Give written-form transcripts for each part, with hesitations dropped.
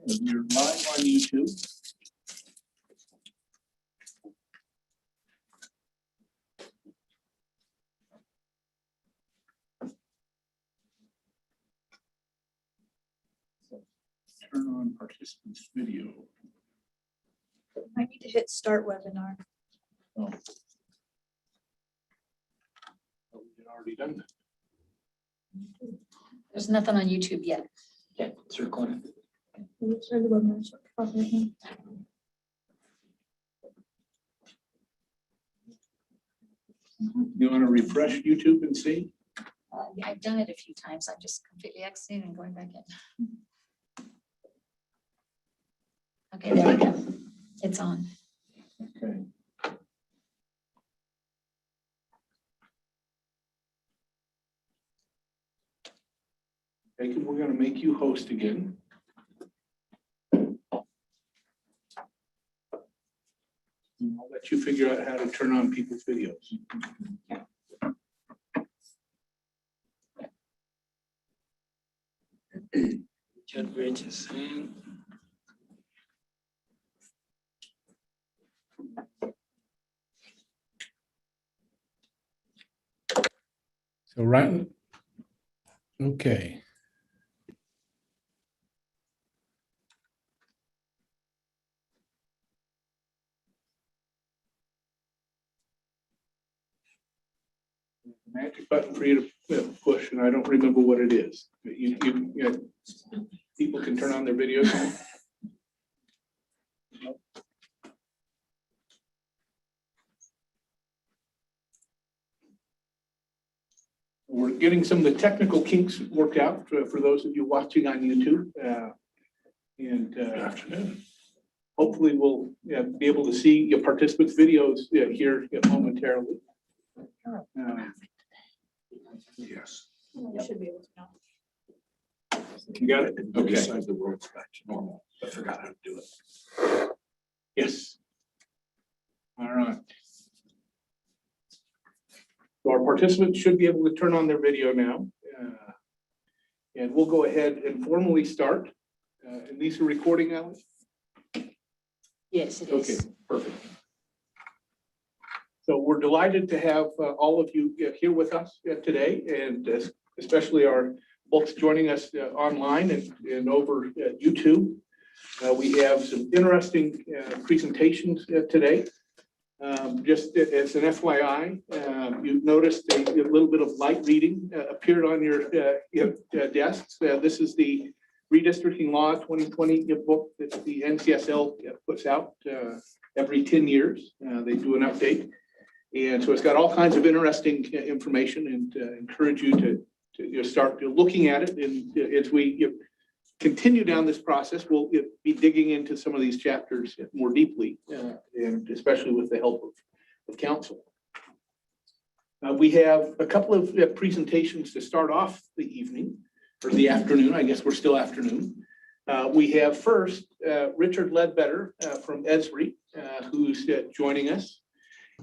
You're live on YouTube. Turn on participants video. I need to hit start webinar. Oh. Oh, we had already done that. There's nothing on YouTube yet. Yeah, it's recorded. Start the webinar. You want to refresh YouTube and see? I've done it a few times. I'm just completely exiting and going back in. Okay, there we go. It's on. Okay. Jacob, we're going to make you host again. I'll let you figure out how to turn on people's videos. Chat Bridge is saying. So right. Okay. Magic button for you to push, and I don't remember what it is. People can turn on their videos. We're getting some of the technical kinks worked out for those of you watching on YouTube. Good afternoon. Hopefully we'll be able to see your participants' videos here momentarily. Yes. You should be able to know. You got it? Okay. Decide the world's back to normal. I forgot how to do it. Yes. All right. So our participants should be able to turn on their video now. And we'll go ahead and formally start. And these are recording, Alice? Yes, it Okay, is. perfect. So we're delighted to have all of you here with us today, and especially our folks joining us online and over YouTube. We have some interesting presentations today. Just as an FYI, you've noticed a little bit of light reading appeared on your desks. This is the Redistricting Law 2020 book that the NCSL puts out every 10 years. They do an update. And so it's got all kinds of interesting information, and encourage you to start looking at it. And as we continue down this process, we'll be digging into some of these chapters more deeply, and especially with the help of counsel. We have a couple of presentations to start off the evening, or the afternoon. I guess we're still afternoon. We have first Richard Ledbetter from ESRI, who's joining us.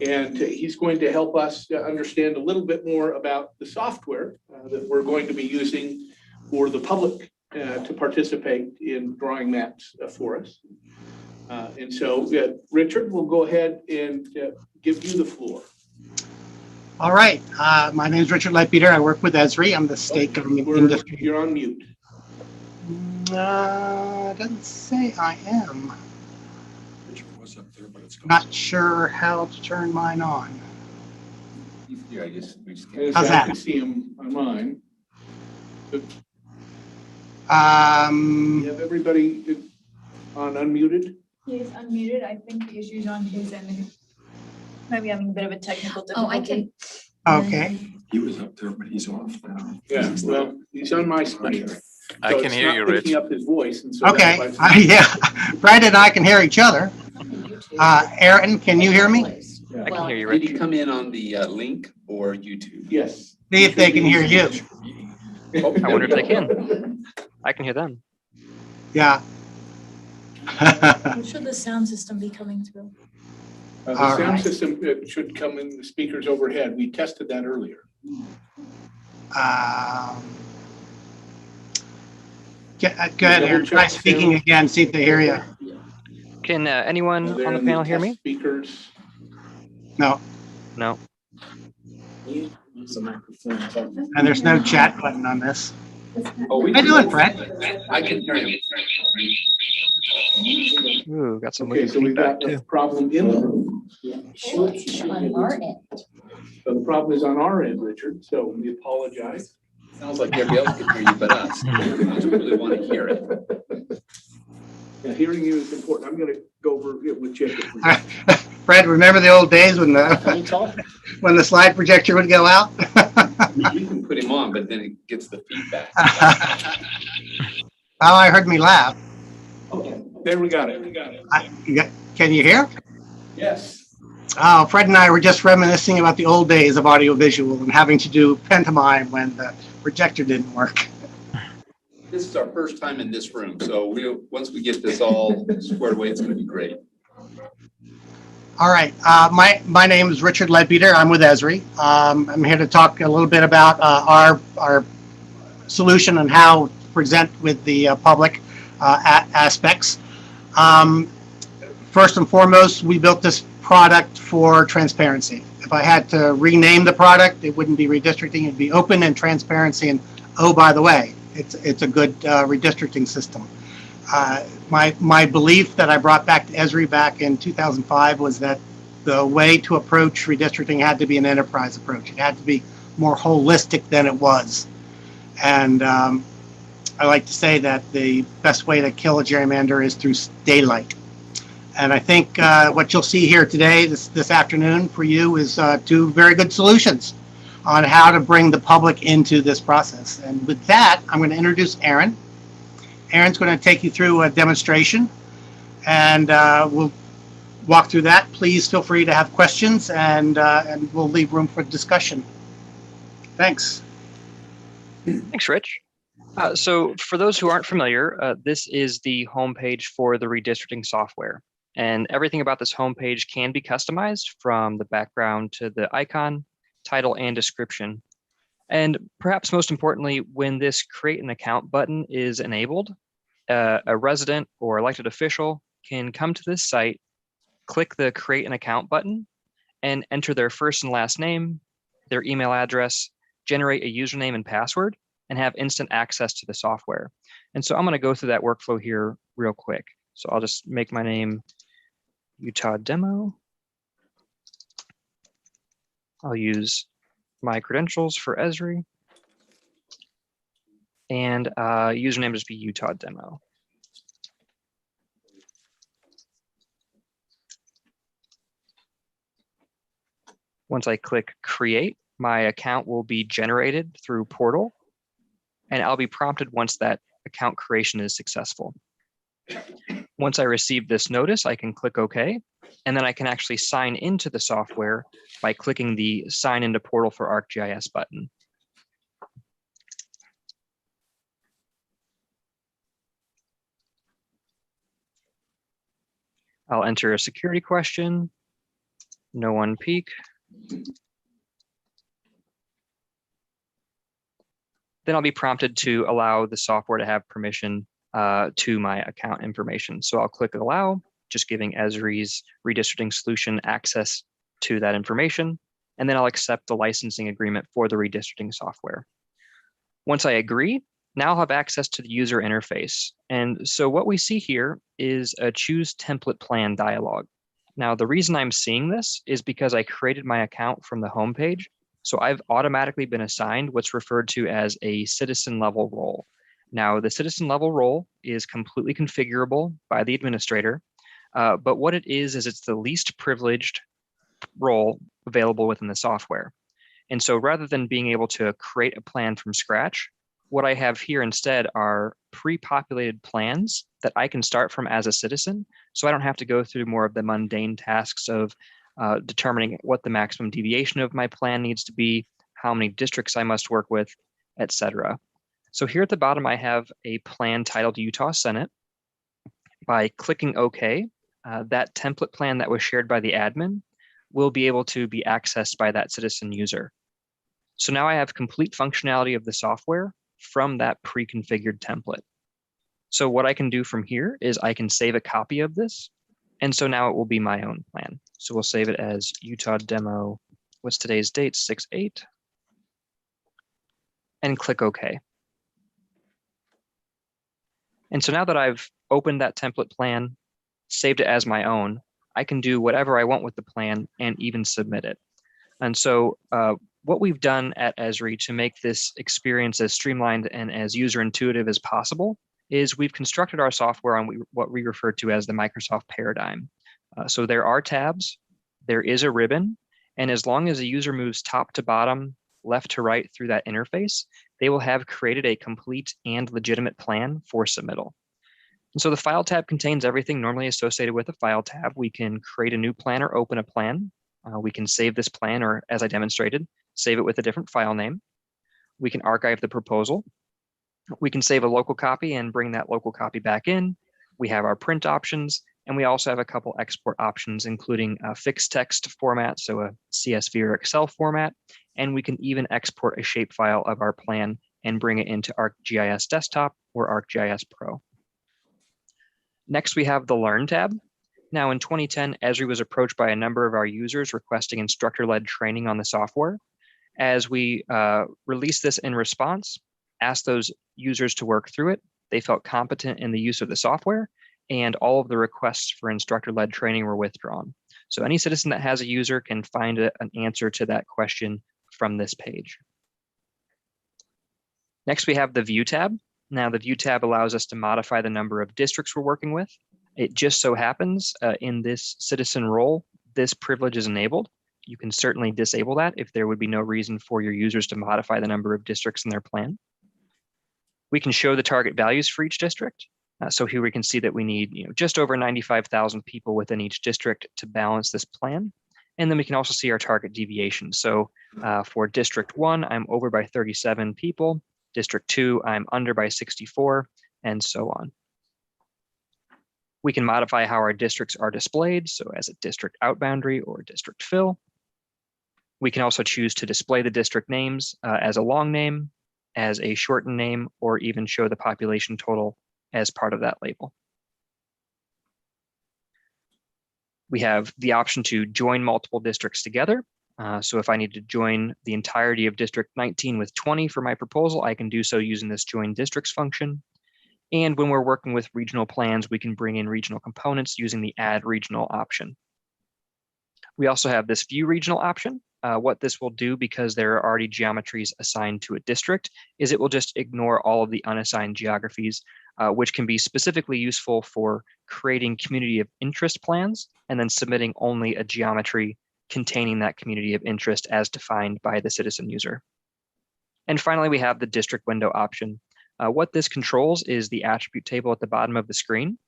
And he's going to help us understand a little bit more about the software that we're going to be using for the public to participate in drawing maps for us. And so, Richard, we'll go ahead and give you the floor. All right. My name is Richard Ledbetter. I work with ESRI. I'm the state government industry. You're on mute. Doesn't say I am. Was up there, but it's gone. Not sure how to turn mine on. Yeah, I guess we just As How's I that? can see him on mine. You have everybody on unmuted? He is unmuted. I think the issue's on his end. Maybe having a bit of a technical Oh, I difficulty. can. Okay. He was up there, but he's off now. Yeah, well, he's on my screen. I So can it's hear not you, Rich. picking up his voice, and so Okay. that's why- Yeah. Brad and I can hear each other. Aaron, can you hear me? Yeah. I can hear you, Did Rich. he come in on the link or YouTube? Yes. See if they can hear you. I wonder if they can. I can hear them. Yeah. Should the sound system be coming through? The All sound right. system should come in the speakers overhead. We tested that earlier. Go ahead, Aaron. Try speaking again, see if they hear you. Can anyone They're on the in panel hear test me? Speakers. No, No. Use the microphone. and there's no chat button on this. Oh, we How you can doing, both- Fred? I can hear you. Ooh, got some Okay, weird so we've feedback got a too. problem in the room. On our end. So the problem is on our end, Richard, so we apologize. Sounds like everybody else can hear you but us. Because we really want to hear it. Yeah, hearing you is important. I'm gonna go over it with Jacob. Fred, remember the old days when the slide projector would go out? We can put him on, but then it gets the feedback. Oh, I heard me laugh. Okay, there we got it. Can you hear? Yes. Oh, Fred and I were just reminiscing about the old days of audiovisual and having to do pantomime when the projector didn't work. This is our first time in this room, so once we get this all squared away, it's gonna be great. All right, my name is Richard Leadbeater. I'm with Esri. I'm here to talk a little bit about our solution and how to present with the public aspects. First and foremost, we built this product for transparency. If I had to rename the product, it wouldn't be redistricting, it'd be open and transparency. And oh, by the way, it's a good redistricting system. My belief that I brought back to Esri back in 2005 was that the way to approach redistricting had to be an enterprise approach. It had to be more holistic than it was. And I like to say that the best way to kill a gerrymander is through daylight. And I think what you'll see here today, this afternoon for you, is two very good solutions on how to bring the public into this process. And with that, I'm going to introduce Aaron. Aaron's going to take you through a demonstration, and we'll walk through that. Please feel free to have questions, and we'll leave room for discussion. Thanks. Thanks, Rich. So for those who aren't familiar, this is the homepage for the redistricting software. And everything about this homepage can be customized, from the background to the icon, title, and description. And perhaps most importantly, when this create an account button is enabled, a resident or elected official can come to this site, click the create an account button, and enter their first and last name, their email address, generate a username and password, and have instant access to the software. And so I'm going to go through that workflow here real quick. So I'll just make my name Utah Demo. I'll use my credentials for Esri, and username just be Utah Demo. Once I click create, my account will be generated through Portal, and I'll be prompted once that account creation is successful. Once I receive this notice, I can click OK, and then I can actually sign into the software by clicking the Sign into Portal for ArcGIS button. I'll enter a security question, no one peek. Then I'll be prompted to allow the software to have permission to my account information. So I'll click allow, just giving Esri's redistricting solution access to that information. And then I'll accept the licensing agreement for the redistricting software. Once I agree, now I'll have access to the user interface. And so what we see here is a choose template plan dialog. Now, the reason I'm seeing this is because I created my account from the homepage. So I've automatically been assigned what's referred to as a citizen level role. Now, the citizen level role is completely configurable by the administrator, but what it is it's the least privileged role available within the software. And so rather than being able to create a plan from scratch, what I have here instead are pre-populated plans that I can start from as a citizen, so I don't have to go through more of the mundane tasks of determining what the maximum deviation of my plan needs to be, how many districts I must work with, etc. So here at the bottom, I have a plan titled Utah Senate. By clicking OK, that template plan that was shared by the admin will be able to be accessed by that citizen user. So now I have complete functionality of the software from that pre-configured template. So what I can do from here is I can save a copy of this. And so now it will be my own plan. So we'll save it as Utah demo. What's today's date? 6/8. And click OK. And so now that I've opened that template plan, saved it as my own, I can do whatever I want with the plan and even submit it. And so what we've done at Esri to make this experience as streamlined and as user intuitive as possible is we've constructed our software on what we refer to as the Microsoft paradigm. So there are tabs, there is a ribbon, and as long as a user moves top to bottom, left to right through that interface, they will have created a complete and legitimate plan for submittal. And so the File tab contains everything normally associated with a File tab. We can create a new plan or open a plan. We can save this plan, or as I demonstrated, save it with a different file name. We can archive the proposal. We can save a local copy and bring that local copy back in. We have our print options, and we also have a couple export options, including a fixed text format, so a CSV or Excel format, and we can even export a shapefile of our plan and bring it into ArcGIS Desktop or ArcGIS Pro. Next, we have the Learn tab. Now, in 2010, Esri was approached by a number of our users requesting instructor-led training on the software. As we released this in response, asked those users to work through it, they felt competent in the use of the software, and all of the requests for instructor-led training were withdrawn. So any citizen that has a user can find an answer to that question from this page. Next, we have the View tab. Now, the View tab allows us to modify the number of districts we're working with. It just so happens in this citizen role, this privilege is enabled. You can certainly disable that if there would be no reason for your users to modify the number of districts in their plan. We can show the target values for each district. So here we can see that we need just over 95,000 people within each district to balance this plan. And then we can also see our target deviation. So for District 1, I'm over by 37 people. District 2, I'm under by 64, and so on. We can modify how our districts are displayed, so as a district out boundary or district fill. We can also choose to display the district names as a long name, as a shortened name, or even show the population total as part of that label. We have the option to join multiple districts together. So if I need to join the entirety of District 19 with 20 for my proposal, I can do so using this join districts function. And when we're working with regional plans, we can bring in regional components using the add regional option. We also have this view regional option. What this will do, because there are already geometries assigned to a district, is it will just ignore all of the unassigned geographies, which can be specifically useful for creating community of interest plans and then submitting only a geometry containing that community of interest as defined by the citizen user. And finally, we have the district window option. What this controls is the attribute table at the bottom of the screen.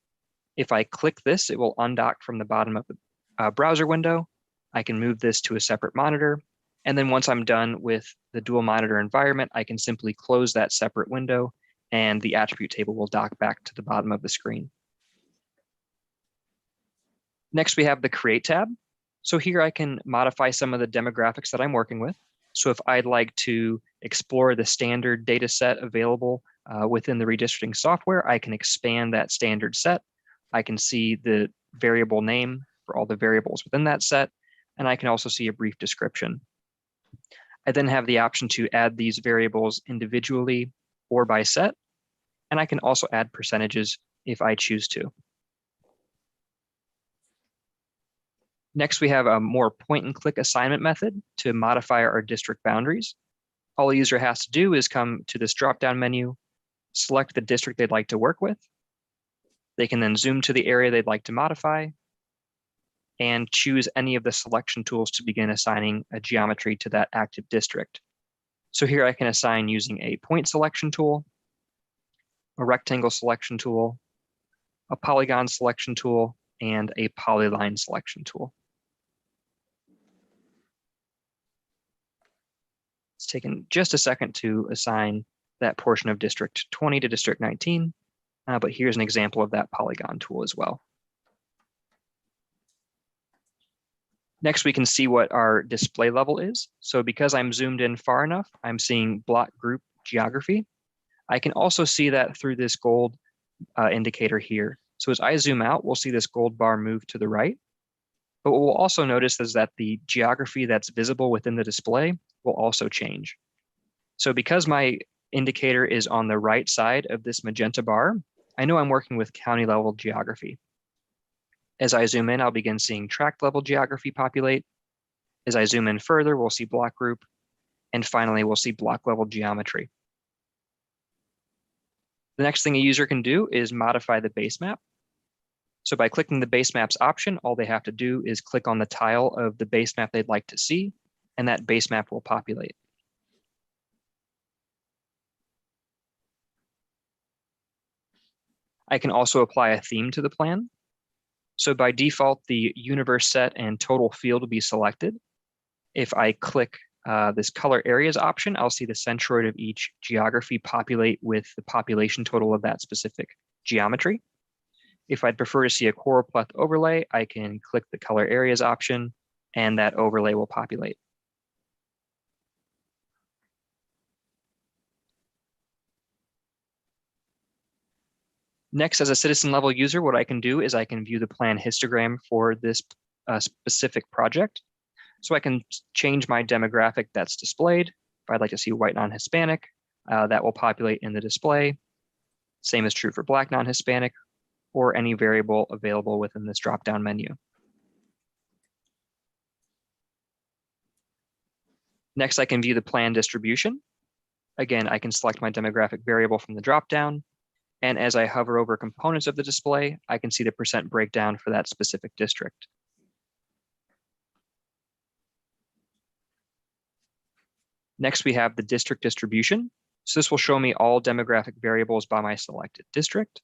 If I click this, it will undock from the bottom of the browser window. I can move this to a separate monitor. And then once I'm done with the dual monitor environment, I can simply close that separate window and the attribute table will dock back to the bottom of the screen. Next, we have the Create tab. So here I can modify some of the demographics that I'm working with. So if I'd like to explore the standard data set available within the redistricting software, I can expand that standard set. I can see the variable name for all the variables within that set, and I can also see a brief description. I then have the option to add these variables individually or by set, and I can also add percentages if I choose to. Next, we have a more point and click assignment method to modify our district boundaries. All a user has to do is come to this drop-down menu, select the district they'd like to work with. They can then zoom to the area they'd like to modify and choose any of the selection tools to begin assigning a geometry to that active district. So here I can assign using a point selection tool, a rectangle selection tool, a polygon selection tool, and a polyline selection tool. It's taken just a second to assign that portion of District 20 to District 19, but here's an example of that polygon tool as well. Next, we can see what our display level is. So because I'm zoomed in far enough, I'm seeing block group geography. I can also see that through this gold indicator here. So as I zoom out, we'll see this gold bar move to the right. But what we'll also notice is that the geography that's visible within the display will also change. So because my indicator is on the right side of this magenta bar, I know I'm working with county level geography. As I zoom in, I'll begin seeing tract level geography populate. As I zoom in further, we'll see block group. And finally, we'll see block level geometry. The next thing a user can do is modify the base map. So by clicking the base maps option, all they have to do is click on the tile of the base map they'd like to see, and that base map will populate. I can also apply a theme to the plan. So by default, the universe set and total field will be selected. If I click this color areas option, I'll see the centroid of each geography populate with the population total of that specific geometry. If I'd prefer to see a choropleth overlay, I can click the color areas option and that overlay will populate. Next, as a citizen level user, what I can do is I can view the plan histogram for this specific project. So I can change my demographic that's displayed. If I'd like to see white non-Hispanic, that will populate in the display. Same is true for black non-Hispanic or any variable available within this drop-down menu. Next, I can view the plan distribution. Again, I can select my demographic variable from the drop-down. And as I hover over components of the display, I can see the percent breakdown for that specific district. Next, we have the district distribution. So this will show me all demographic variables by my selected district.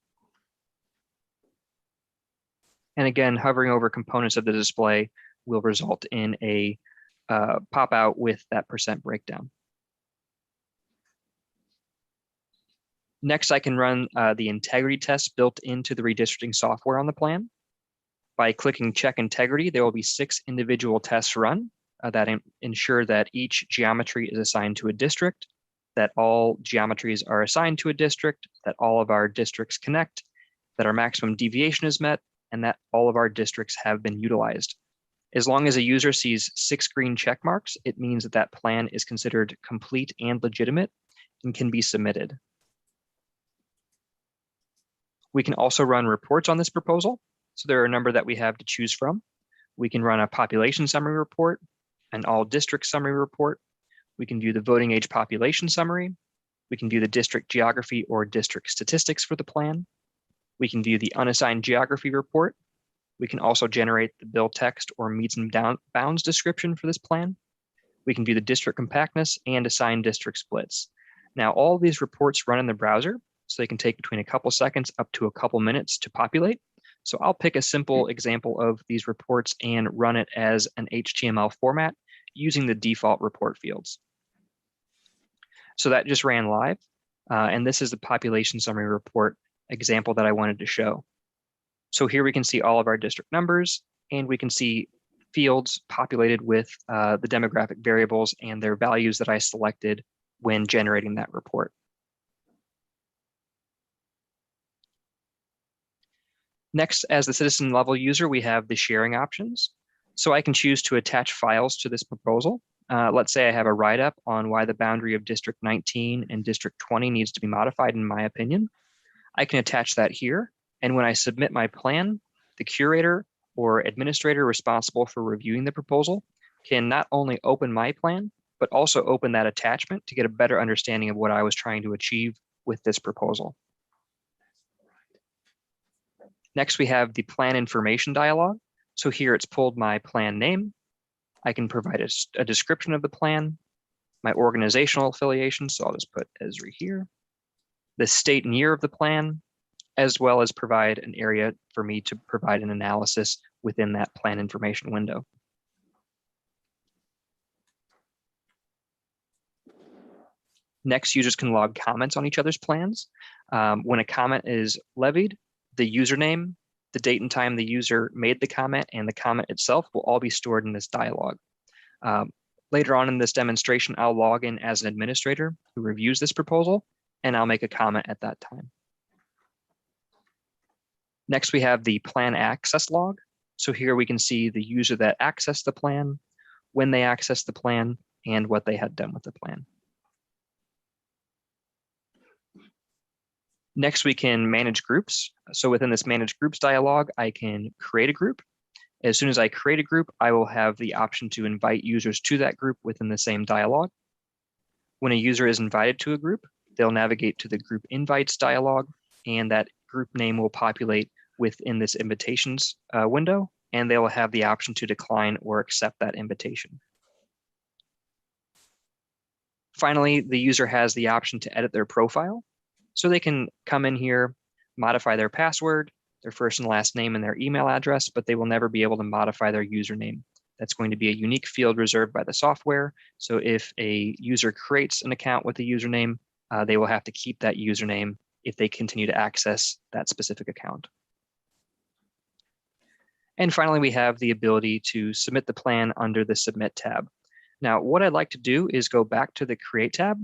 And again, hovering over components of the display will result in a pop out with that percent breakdown. Next, I can run the integrity tests built into the redistricting software on the plan. By clicking check integrity, there will be 6 individual tests run that ensure that each geometry is assigned to a district, that all geometries are assigned to a district, that all of our districts connect, that our maximum deviation is met, and that all of our districts have been utilized. As long as a user sees 6 green check marks, it means that that plan is considered complete and legitimate and can be submitted. We can also run reports on this proposal. So there are a number that we have to choose from. We can run a population summary report, an all district summary report. We can view the voting age population summary. We can view the district geography or district statistics for the plan. We can view the unassigned geography report. We can also generate the bill text or meets and bounds description for this plan. We can view the district compactness and assign district splits. Now, all these reports run in the browser, so they can take between a couple seconds up to a couple minutes to populate. So I'll pick a simple example of these reports and run it as an HTML format using the default report fields. So that just ran live. And this is the population summary report example that I wanted to show. So here we can see all of our district numbers, and we can see fields populated with the demographic variables and their values that I selected when generating that report. Next, as the citizen level user, we have the sharing options. So I can choose to attach files to this proposal. Let's say I have a write-up on why the boundary of District 19 and District 20 needs to be modified, in my opinion. I can attach that here. And when I submit my plan, the curator or administrator responsible for reviewing the proposal can not only open my plan, but also open that attachment to get a better understanding of what I was trying to achieve with this proposal. Next, we have the plan information dialog. So here it's pulled my plan name. I can provide a description of the plan, my organizational affiliation. So I'll just put Esri here, the state and year of the plan, as well as provide an area for me to provide an analysis within that plan information window. Next, users can log comments on each other's plans. When a comment is levied, the username, the date and time the user made the comment, and the comment itself will all be stored in this dialog. Later on in this demonstration, I'll log in as an administrator who reviews this proposal, and I'll make a comment at that time. Next, we have the plan access log. So here we can see the user that accessed the plan, when they accessed the plan, and what they had done with the plan. Next, we can manage groups. So within this manage groups dialog, I can create a group. As soon as I create a group, I will have the option to invite users to that group within the same dialog. When a user is invited to a group, they'll navigate to the group invites dialog, and that group name will populate within this invitations window, and they will have the option to decline or accept that invitation. Finally, the user has the option to edit their profile. So they can come in here, modify their password, their first and last name, and their email address, but they will never be able to modify their username. That's going to be a unique field reserved by the software. So if a user creates an account with a username, they will have to keep that username if they continue to access that specific account. And finally, we have the ability to submit the plan under the Submit tab. Now, what I'd like to do is go back to the Create tab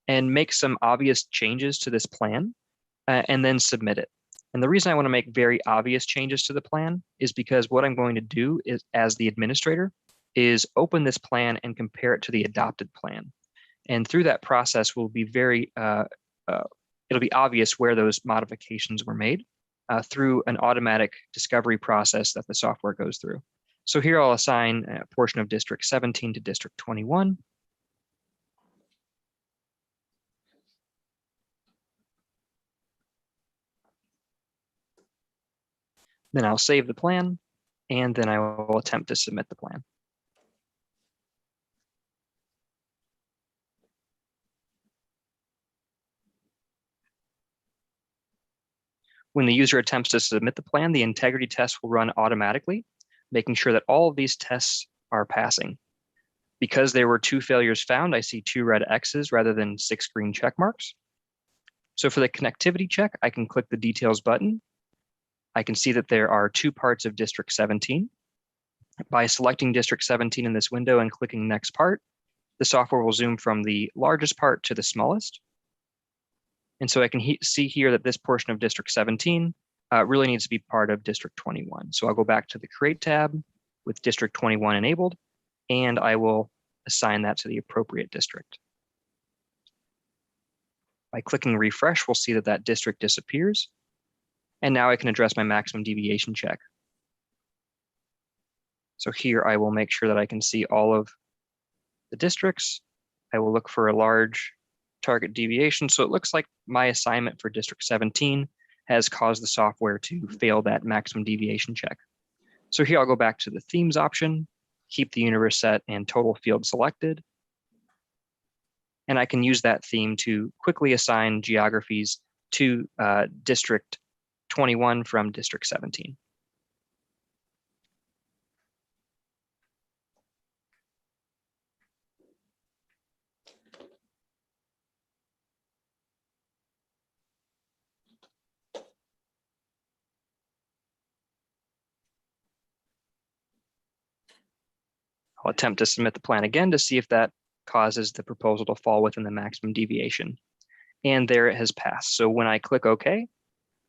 and make some obvious changes to this plan and then submit it. And the reason I want to make very obvious changes to the plan is because what I'm going to do is, as the administrator, is open this plan and compare it to the adopted plan. And through that process will be it'll be obvious where those modifications were made through an automatic discovery process that the software goes through. So here I'll assign a portion of District 17 to District 21. Then I'll save the plan, and then I will attempt to submit the plan. When the user attempts to submit the plan, the integrity test will run automatically, making sure that all of these tests are passing. Because there were 2 failures found, I see 2 red X's rather than 6 green check marks. So for the connectivity check, I can click the details button. I can see that there are 2 parts of District 17. By selecting District 17 in this window and clicking Next Part, the software will zoom from the largest part to the smallest. And so I can see here that this portion of District 17 really needs to be part of District 21. So I'll go back to the Create tab with District 21 enabled, and I will assign that to the appropriate district. By clicking Refresh, we'll see that that district disappears. And now I can address my maximum deviation check. So here I will make sure that I can see all of the districts. I will look for a large target deviation. So it looks like my assignment for District 17 has caused the software to fail that maximum deviation check. So here I'll go back to the themes option, keep the universe set and total field selected. And I can use that theme to quickly assign geographies to District 21 from District 17. I'll attempt to submit the plan again to see if that causes the proposal to fall within the maximum deviation. And there it has passed. So when I click OK,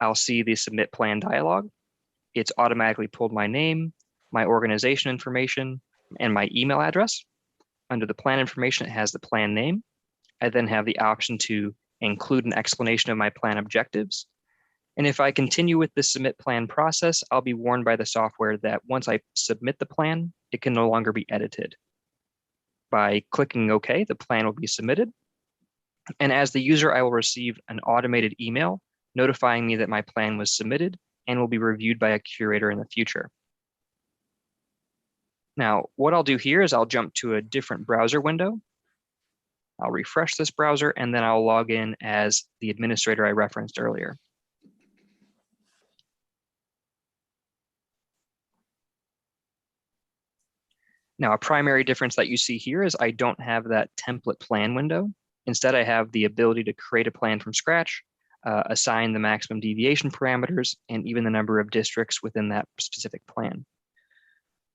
I'll see the submit plan dialog. It's automatically pulled my name, my organization information, and my email address. Under the plan information, it has the plan name. I then have the option to include an explanation of my plan objectives. And if I continue with the submit plan process, I'll be warned by the software that once I submit the plan, it can no longer be edited. By clicking OK, the plan will be submitted. And as the user, I will receive an automated email notifying me that my plan was submitted and will be reviewed by a curator in the future. Now, what I'll do here is I'll jump to a different browser window. I'll refresh this browser, and then I'll log in as the administrator I referenced earlier. Now, a primary difference that you see here is I don't have that template plan window. Instead, I have the ability to create a plan from scratch, assign the maximum deviation parameters, and even the number of districts within that specific plan.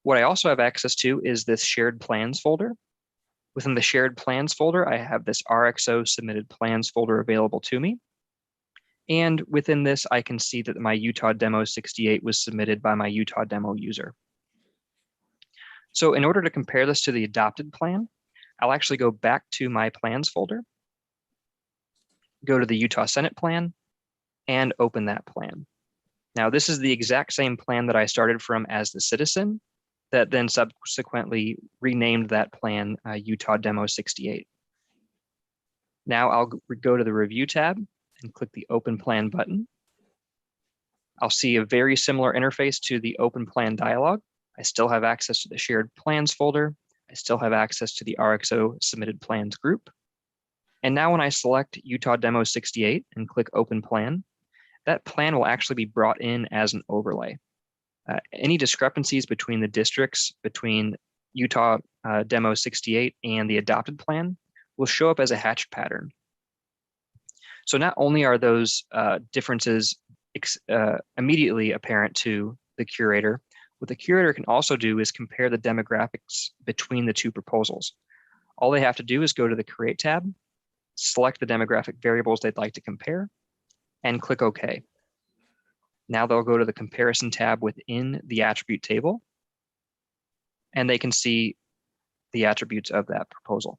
What I also have access to is this shared plans folder. Within the shared plans folder, I have this RXO submitted plans folder available to me. And within this, I can see that my Utah Demo 68 was submitted by my Utah Demo user. So in order to compare this to the adopted plan, I'll actually go back to my plans folder, go to the Utah Senate plan, and open that plan. Now, this is the exact same plan that I started from as the citizen that then subsequently renamed that plan Utah Demo 68. Now I'll go to the Review tab and click the Open Plan button. I'll see a very similar interface to the Open Plan dialog. I still have access to the Shared Plans folder. I still have access to the RXO Submitted Plans group. And now when I select Utah Demo 68 and click Open Plan, that plan will actually be brought in as an overlay. Any discrepancies between the districts between Utah Demo 68 and the adopted plan will show up as a hatched pattern. So not only are those differences immediately apparent to the curator, what the curator can also do is compare the demographics between the two proposals. All they have to do is go to the Create tab, select the demographic variables they'd like to compare, and click OK. Now they'll go to the Comparison tab within the attribute table, and they can see the attributes of that proposal.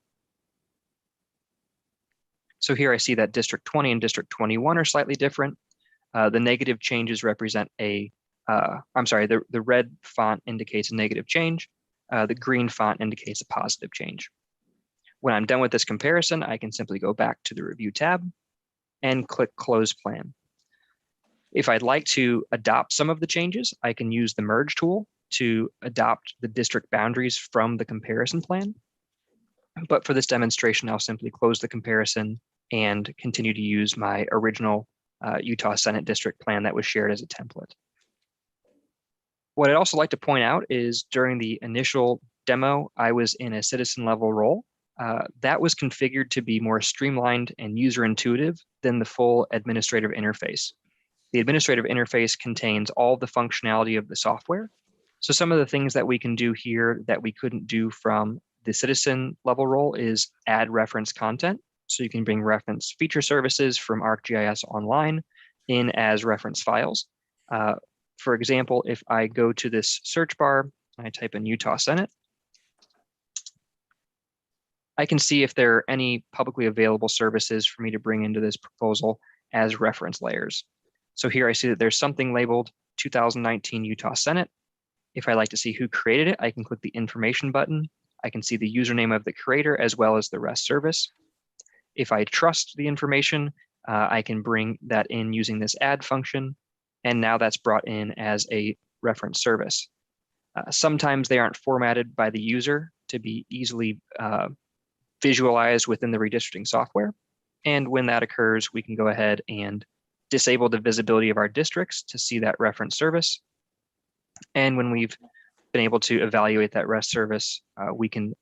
So here I see that District 20 and District 21 are slightly different. The negative changes represent the red font indicates a negative change. The green font indicates a positive change. When I'm done with this comparison, I can simply go back to the Review tab and click Close Plan. If I'd like to adopt some of the changes, I can use the Merge tool to adopt the district boundaries from the comparison plan. But for this demonstration, I'll simply close the comparison and continue to use my original Utah Senate district plan that was shared as a template. What I'd also like to point out is during the initial demo, I was in a citizen level role. That was configured to be more streamlined and user intuitive than the full administrative interface. The administrative interface contains all the functionality of the software. So some of the things that we can do here that we couldn't do from the citizen level role is add reference content. So you can bring reference feature services from ArcGIS Online in as reference files. For example, if I go to this search bar, and I type in Utah Senate, I can see if there are any publicly available services for me to bring into this proposal as reference layers. So here I see that there's something labeled 2019 Utah Senate. If I like to see who created it, I can click the information button. I can see the username of the creator as well as the REST service. If I trust the information, I can bring that in using this add function. And now that's brought in as a reference service. Sometimes they aren't formatted by the user to be easily visualized within the redistricting software. And when that occurs, we can go ahead and disable the visibility of our districts to see that reference service. And when we've been able to evaluate that REST service, we can,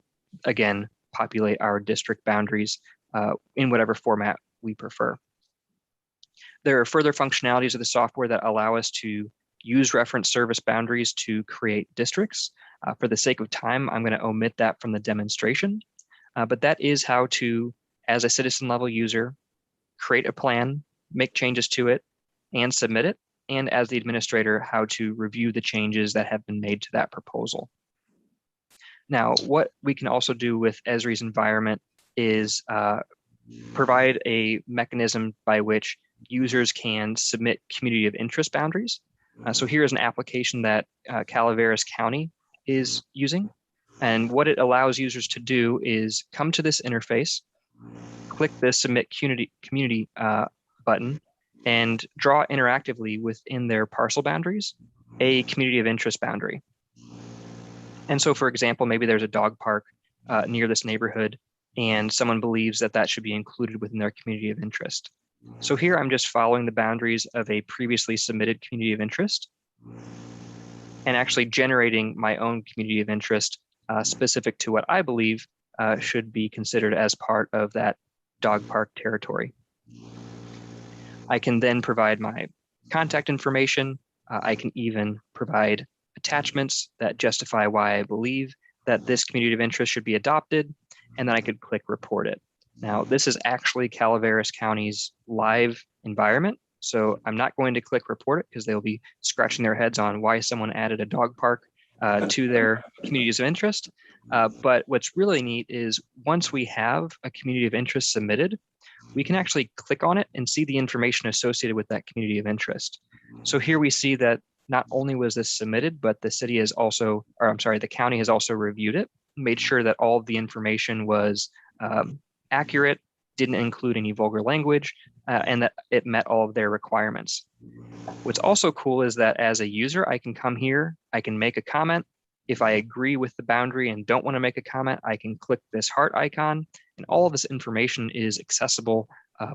again, populate our district boundaries in whatever format we prefer. There are further functionalities of the software that allow us to use reference service boundaries to create districts. For the sake of time, I'm going to omit that from the demonstration, but that is how to, as a citizen level user, create a plan, make changes to it, and submit it, and as the administrator, how to review the changes that have been made to that proposal. Now, what we can also do with Esri's environment is provide a mechanism by which users can submit community of interest boundaries. So here's an application that Calaveras County is using. And what it allows users to do is come to this interface, click the Submit Community button, and draw interactively within their parcel boundaries a community of interest boundary. And so, for example, maybe there's a dog park near this neighborhood, and someone believes that that should be included within their community of interest. So here I'm just following the boundaries of a previously submitted community of interest and actually generating my own community of interest specific to what I believe should be considered as part of that dog park territory. I can then provide my contact information. I can even provide attachments that justify why I believe that this community of interest should be adopted, and then I could click report it. Now, this is actually Calaveras County's live environment. So I'm not going to click report it because they'll be scratching their heads on why someone added a dog park to their communities of interest. But what's really neat is once we have a community of interest submitted, we can actually click on it and see the information associated with that community of interest. So here we see that not only was this submitted, but the city has also, or I'm sorry, the county has also reviewed it, made sure that all of the information was accurate, didn't include any vulgar language, and that it met all of their requirements. What's also cool is that as a user, I can come here, I can make a comment. If I agree with the boundary and don't want to make a comment, I can click this heart icon, and all of this information is accessible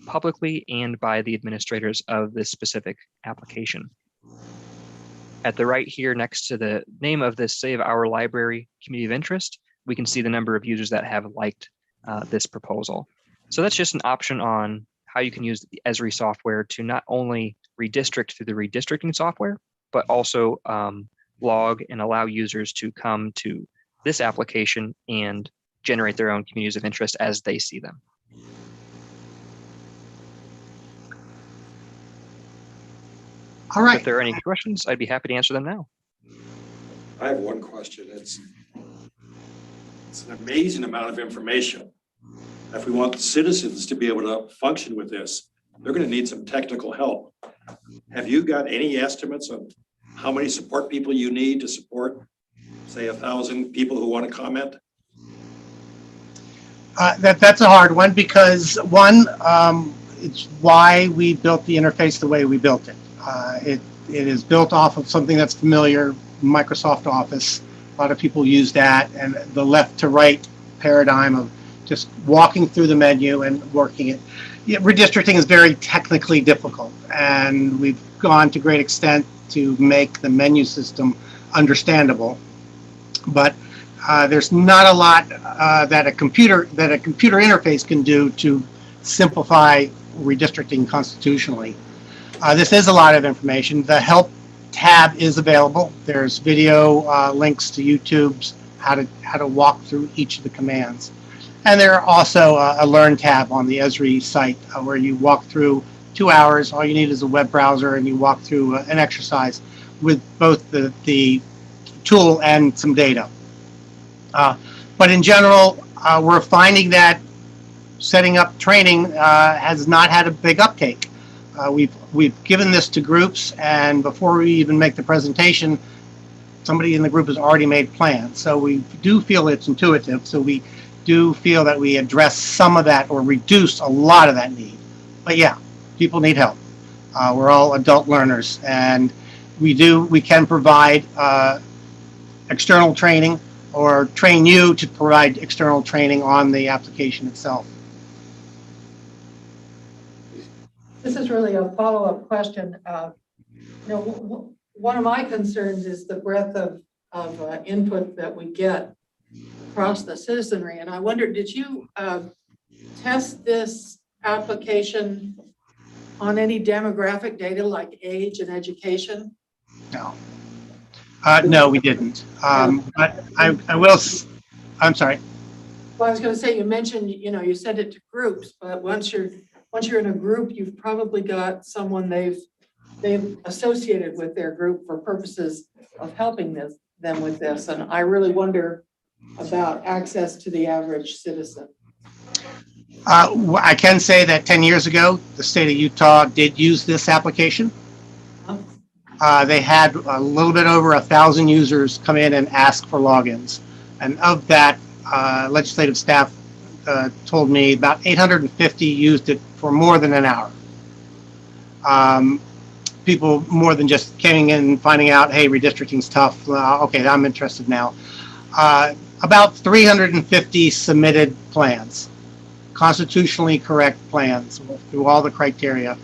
publicly and by the administrators of this specific application. At the right here, next to the name of this Save Our Library Community of Interest, we can see the number of users that have liked this proposal. So that's just an option on how you can use the Esri software to not only redistrict through the redistricting software, but also log and allow users to come to this application and generate their own communities of interest as they see them. All right. If there are any questions, I'd be happy to answer them now. I have one question. It's an amazing amount of information. If we want citizens to be able to function with this, they're going to need some technical help. Have you got any estimates of how many support people you need to support, say, 1,000 people who want to comment? That's a hard one because it's why we built the interface the way we built it. It is built off of something that's familiar, Microsoft Office. A lot of people use that, and the left to right paradigm of just walking through the menu and working it. Yeah, redistricting is very technically difficult, and we've gone to great extent to make the menu system understandable. But there's not a lot that a computer interface can do to simplify redistricting constitutionally. This is a lot of information. The help tab is available. There's video links to YouTube's how to walk through each of the commands. And there are also a learn tab on the Esri site where you walk through 2 hours. All you need is a web browser, and you walk through an exercise with both the tool and some data. But in general, we're finding that setting up training has not had a big uptake. We've given this to groups, and before we even make the presentation, somebody in the group has already made plans. So we do feel it's intuitive. So we do feel that we address some of that or reduce a lot of that need. But yeah, people need help. We're all adult learners, and we can provide external training or train you to provide external training on the application itself. This is really a follow-up question. One of my concerns is the breadth of input that we get across the citizenry. And I wondered, did you test this application on any demographic data like age and education? No. No, we didn't. But I will. I'm sorry. Well, I was going to say, you mentioned, you sent it to groups, but once you're in a group, you've probably got someone they've associated with their group for purposes of helping them with this. And I really wonder about access to the average citizen. I can say that 10 years ago, the state of Utah did use this application. They had a little bit over 1,000 users come in and ask for logins. And of that, legislative staff told me about 850 used it for more than an hour. People more than just coming in and finding out, hey, redistricting's tough. Okay, I'm interested now. About 350 submitted plans, constitutionally correct plans through all the criteria.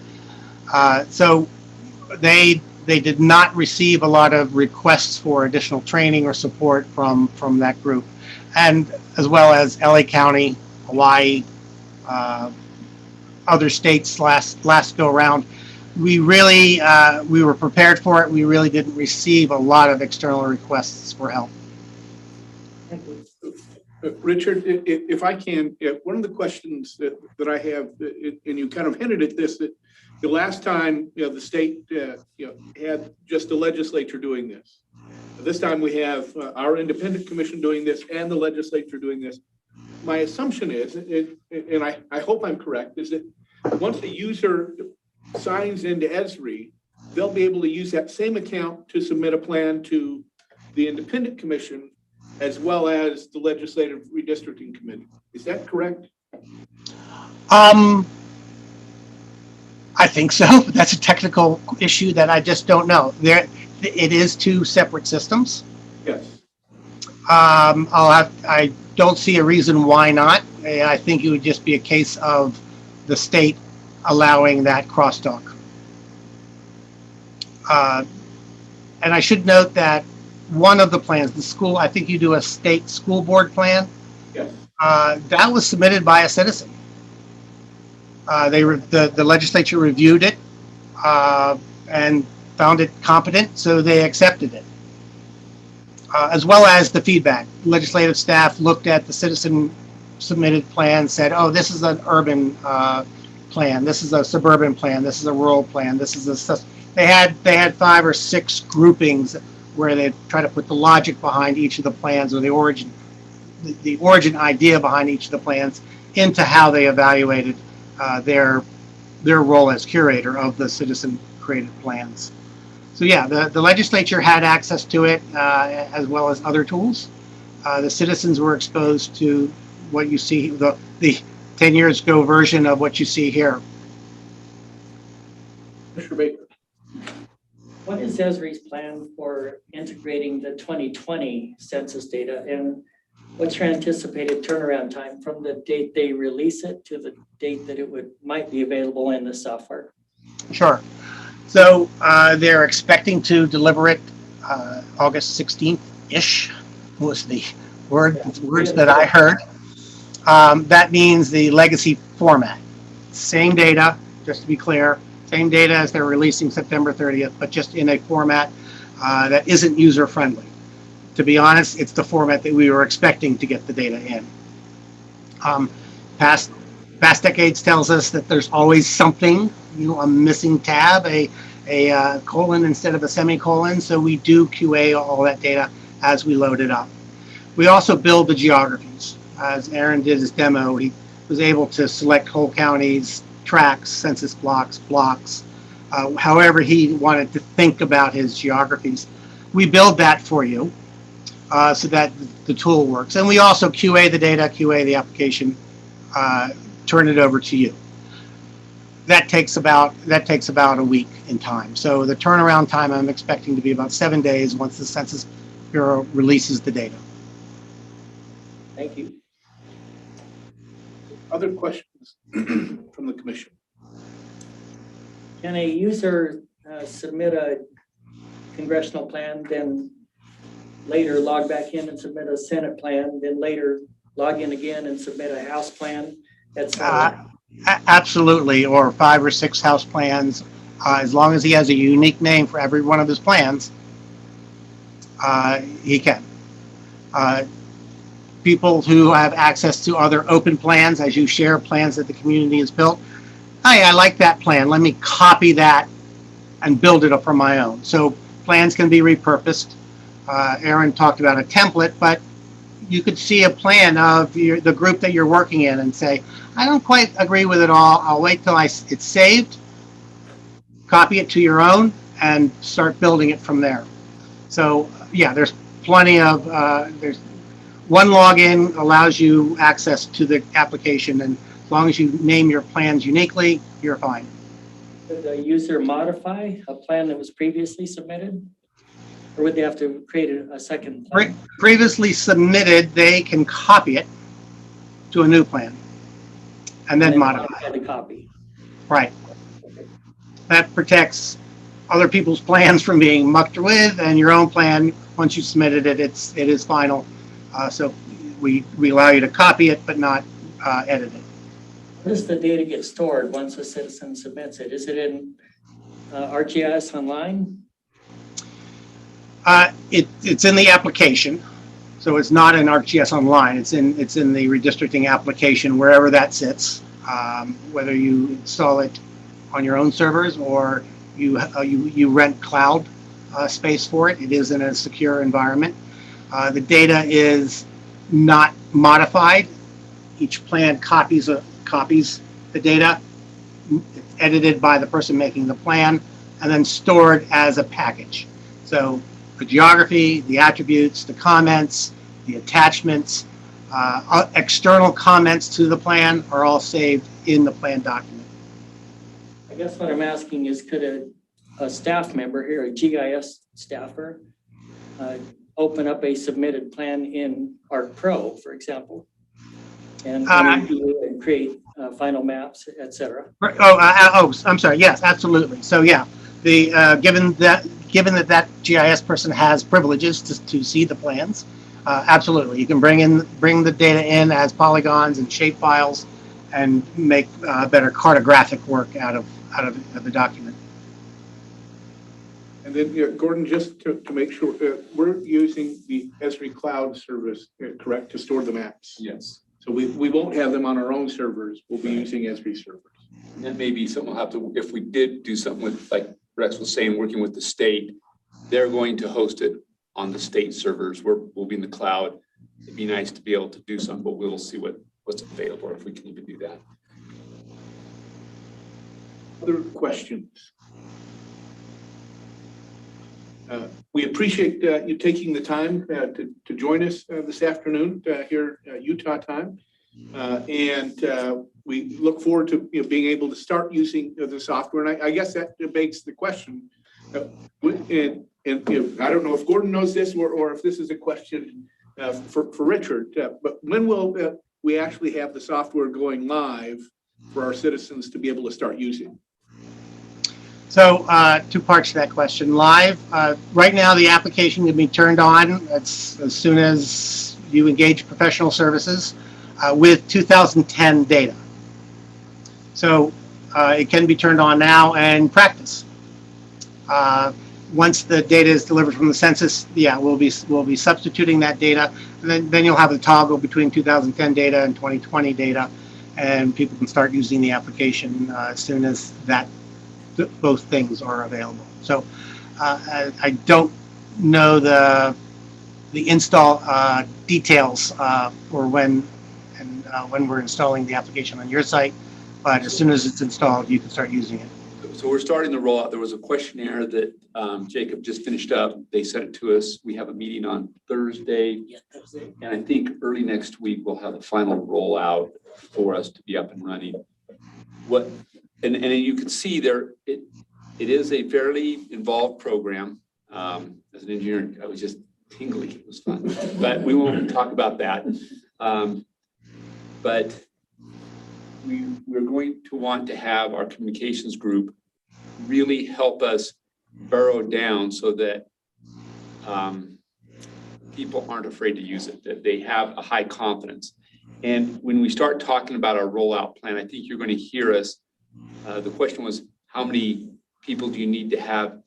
So they did not receive a lot of requests for additional training or support from that group, and as well as LA County, Hawaii, other states last go around. We really we were prepared for it. We really didn't receive a lot of external requests for help. Thank you. Richard, if I can, one of the questions that I have, and you kind of hinted at this, that The last time, the state, had just the legislature doing this. This time we have our independent commission doing this and the legislature doing this. My assumption is, and I hope I'm correct, is that once the user signs into ESRI, they'll be able to use that same account to submit a plan to the independent commission as well as the legislative redistricting committee. Is that correct? I think so. That's a technical issue that I just don't know. It is two separate systems. Yes. I don't see a reason why not. I think it would just be a case of the state allowing that crosstalk. And I should note that one of the plans, the school, I think you do a state school board plan. Yes. That was submitted by a citizen. The legislature reviewed it and found it competent, so they accepted it. As well as the feedback. Legislative staff looked at the citizen submitted plan, said, oh, this is an urban plan, this is a suburban plan, this is a rural plan, this is a... They had 5 or 6 groupings where they try to put the logic behind each of the plans, or the origin idea behind each of the plans into how they evaluated their role as curator of the citizen created plans. So yeah, the legislature had access to it as well as other tools. The citizens were exposed to what you see, the 10 years ago version of what you see here. Mr. Baker. What is ESRI's plan for integrating the 2020 census data, and what's your anticipated turnaround time from the date they release it to the date that it might be available in the software? Sure. So they're expecting to deliver it August 16th-ish was the words that I heard. That means the legacy format. Same data, just to be clear, same data as they're releasing September 30th, but just in a format that isn't user-friendly. To be honest, it's the format that we were expecting to get the data in. Past decades tells us that there's always something, a missing tab, a colon instead of a semicolon. So we do QA all that data as we load it up. We also build the geographies. As Aaron did his demo, he was able to select whole counties, tracts, census blocks, however he wanted to think about his geographies. We build that for you so that the tool works. And we also QA the data, QA the application, turn it over to you. That takes about a week in time. So the turnaround time I'm expecting to be about 7 days once the Census Bureau releases the data. Thank you. Other questions from the commission? Can a user submit a congressional plan, then later log back in and submit a Senate plan, then later log in again and submit a House plan, etc.? Absolutely, or 5 or 6 House plans, as long as he has a unique name for every one of his plans, he can. People who have access to other open plans, as you share plans that the community has built, hey, I like that plan, let me copy that and build it up from my own. So plans can be repurposed. Aaron talked about a template, but you could see a plan of the group that you're working in and say, I don't quite agree with it all. I'll wait till it's saved, copy it to your own, and start building it from there. So yeah, there's plenty of, there's one login allows you access to the application, and as long as you name your plans uniquely, you're fine. Could a user modify a plan that was previously submitted? Or would they have to create a second plan? Previously submitted, they can copy it to a new plan and then modify the copy. Right. That protects other people's plans from being mucked with, and your own plan, once you submitted it, it is final. So we allow you to copy it, but not edit it. Where does the data get stored once a citizen submits it? Is it in ArcGIS Online? It's in the application, so it's not in ArcGIS Online. It's in the redistricting application, wherever that sits. Whether you install it on your own servers, or you rent cloud space for it. It is in a secure environment. The data is not modified. Each plan copies the data. It's edited by the person making the plan and then stored as a package. So the geography, the attributes, the comments, the attachments, external comments to the plan are all saved in the plan document. I guess what I'm asking is, could a staff member here, a GIS staffer, open up a submitted plan in ARC Pro, for example, and review and create final maps, et cetera? I'm sorry. Yes, absolutely. So yeah, given that GIS person has privileges to see the plans, absolutely, you can bring the data in as polygons and shape files, and make better cartographic work out of the document. And then, Gordon, just to make sure, we're using the Esri cloud service, correct, to store the maps? Yes. So we won't have them on our own servers. We'll be using Esri servers. And that may be something we'll have to, if we did do something with, like Rex was saying, working with the state, they're going to host it on the state servers. We'll be in the cloud. It'd be nice to be able to do something, but we'll see what's available, if we can even do that. Other questions? We appreciate you taking the time to join us this afternoon here Utah time. And we look forward to being able to start using the software. And I guess that begs the question, and I don't know if Gordon knows this or if this is a question for Richard, but when will we actually have the software going live for our citizens to be able to start using? So 2 parts to that question. Live, right now the application can be turned on as soon as you engage professional services with 2010 data. So it can be turned on now and practice. Once the data is delivered from the census, yeah, we'll be substituting that data, and then you'll have a toggle between 2010 data and 2020 data, and people can start using the application as soon as both things are available. So I don't know the install details for when we're installing the application on your site, but as soon as it's installed, you can start using it. So we're starting the rollout. There was a questionnaire that Jacob just finished up. They sent it to us. We have a meeting on Thursday. Yeah, that's it. And I think early next week, we'll have a final rollout for us to be up and running. And you can see there, it is a fairly involved program. As an engineer, I was just tingly. It was fun, but we won't talk about that. But we're going to want to have our communications group really help us burrow down so that people aren't afraid to use it, that they have a high confidence. And when we start talking about our rollout plan, I think you're going to hear us. The question was, how many people do you need to have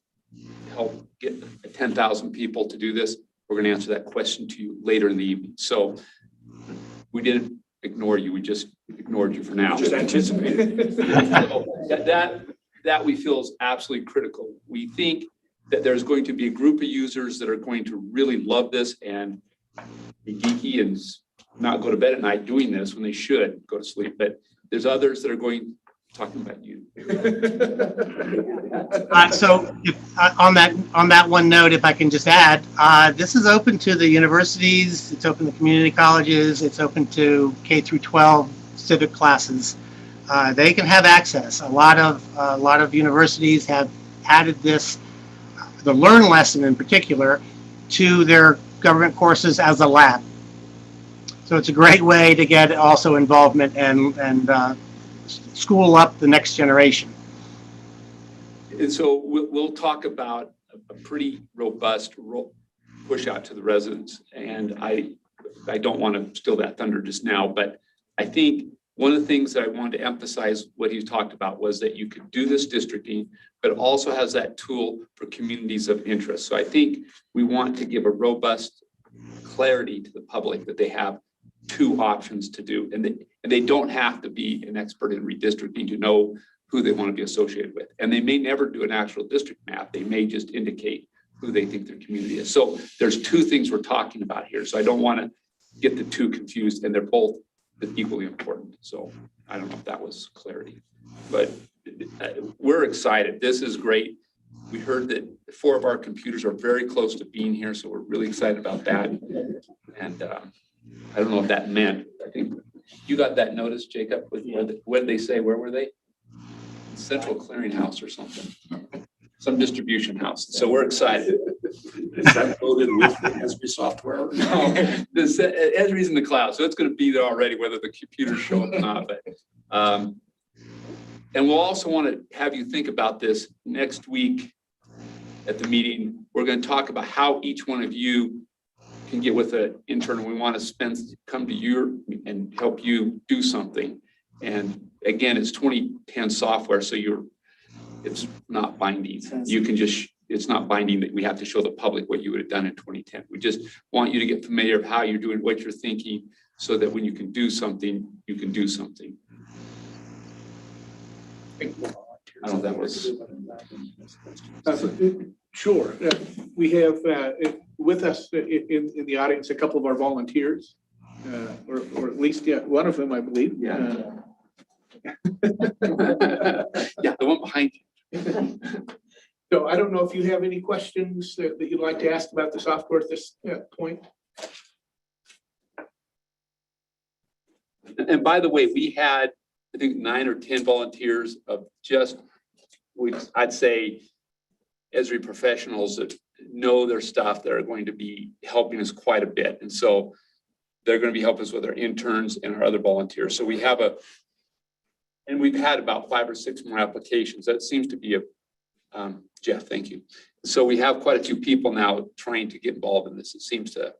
help get 10,000 people to do this? We're going to answer that question to you later in the evening. So we didn't ignore you. We just ignored you for now. Just anticipated. So that we feel is absolutely critical. We think that there's going to be a group of users that are going to really love this and be geeky and not go to bed at night doing this when they should go to sleep. But there's others that are talking about you. So on that one note, if I can just add, this is open to the universities, it's open to community colleges, it's open to K through 12 civic classes. They can have access. A lot of universities have added this, the Learn lesson in particular, to their government courses as a lab. So it's a great way to get also involvement and school up the next generation. And so we'll talk about a pretty robust push out to the residents. And I don't want to steal that thunder just now, but I think one of the things that I wanted to emphasize what he talked about was that you could do this districting, but it also has that tool for communities of interest. So I think we want to give a robust clarity to the public that they have 2 options to do. And they don't have to be an expert in redistricting to know who they want to be associated with. And they may never do an actual district map. They may just indicate who they think their community is. So there's two things we're talking about here. So I don't want to get the two confused, and they're both equally important. So I don't know if that was clarity, but we're excited. This is great. We heard that 4 of our computers are very close to being here, so we're really excited about that. And I don't know what that meant. I think you got that notice, Jacob. What did they say? Where were they? Central Clearinghouse or something. Some distribution house. So we're excited. Is that loaded with the Esri software? No, Esri's in the cloud, so it's going to be there already, whether the computers show up or not. But and we'll also want to have you think about this next week at the meeting. We're going to talk about how each one of you can get with an intern. We want to come to you and help you do something. And again, it's 2010 software, so it's not binding. You can just, it's not binding that we have to show the public what you would have done in 2010. We just want you to get familiar with how you're doing, what you're thinking, so that when you can do something, you can do something. I don't know if that was. Sure. We have with us in the audience a couple of our volunteers, or at least one of them, I believe. Yeah. Yeah, the one behind you. So I don't know if you have any questions that you'd like to ask about the software at this point. And by the way, we had, I think, 9 or 10 volunteers of just, I'd say, Esri professionals that know their stuff that are going to be helping us quite a bit. And so they're going to be helping us with our interns and our other volunteers. So we have and we've had about 5 or 6 more applications. That seems to be Jeff, thank you. So we have quite a few people now trying to get involved in this. It seems to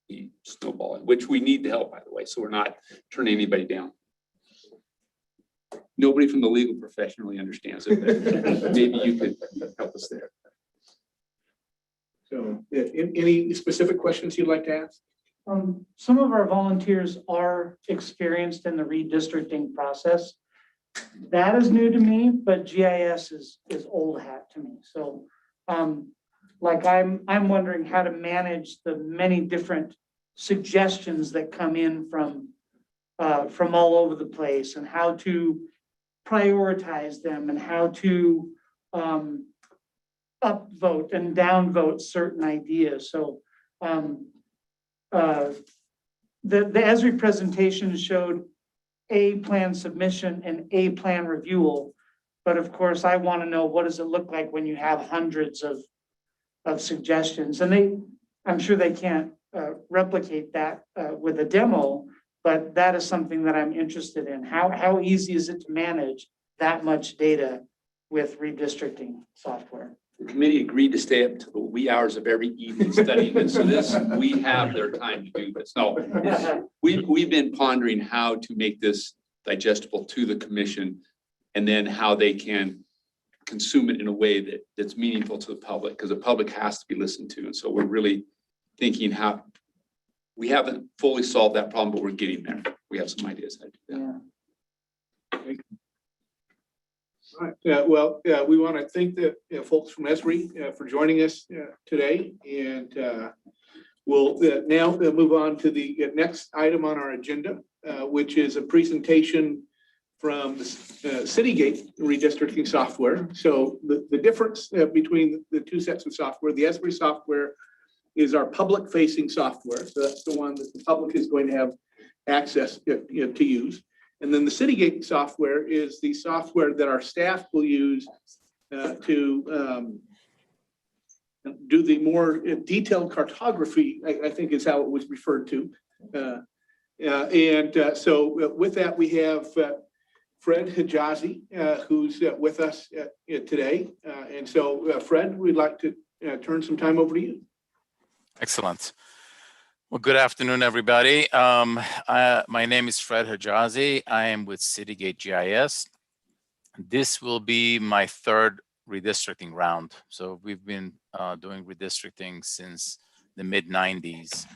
be snowballing, which we need the help, by the way. So we're not turning anybody down. Nobody from the legal profession really understands it, but maybe you could help us there. So any specific questions you'd like to ask? Some of our volunteers are experienced in the redistricting process. That is new to me, but GIS is old hat to me. So like I'm wondering how to manage the many different suggestions that come in from all over the place, and how to prioritize them, and how to upvote and downvote certain ideas. So the Esri presentation showed a plan submission and a plan review, but of course I want to know, what does it look like when you have hundreds of suggestions? And I'm sure they can't replicate that with a demo, but that is something that I'm interested in. How easy is it to manage that much data with redistricting software? The committee agreed to stay up to the wee hours of every evening studying it. So this, we have their time to do this. No, we've been pondering how to make this digestible to the commission, and then how they can consume it in a way that's meaningful to the public, because the public has to be listened to. And so we're really thinking how, we haven't fully solved that problem, but we're getting there. We have some ideas how to do that. Yeah. All right. Well, we want to thank the folks from Esri for joining us today, and we'll now move on to the next item on our agenda, which is a presentation from the Citygate redistricting software. So the difference between the two sets of software, the Esri software is our public-facing software. So that's the one that the public is going to have access to use. And then the Citygate software is the software that our staff will use to do the more detailed cartography, I think is how it was referred to. So with that, we have Fred Hijazi, who's with us today. And so Fred, we'd like to turn some time over to you. Excellent. Well, good afternoon, everybody. My name is Fred Hijazi. I am with Citygate GIS. This will be my 3rd redistricting round. So we've been doing redistricting since the mid-90s.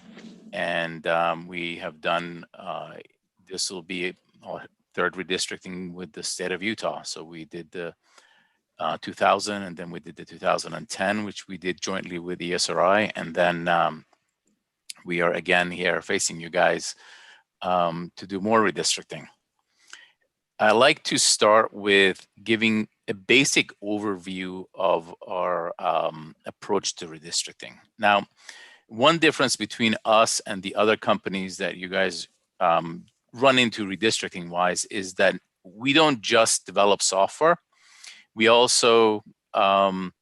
And we have done, this will be our third redistricting with the state of Utah. So we did the 2000, and then we did the 2010, which we did jointly with ESRI, and then we are again here facing you guys to do more redistricting. I like to start with giving a basic overview of our approach to redistricting. Now, one difference between us and the other companies that you guys run into redistricting wise is that we don't just develop software. We also do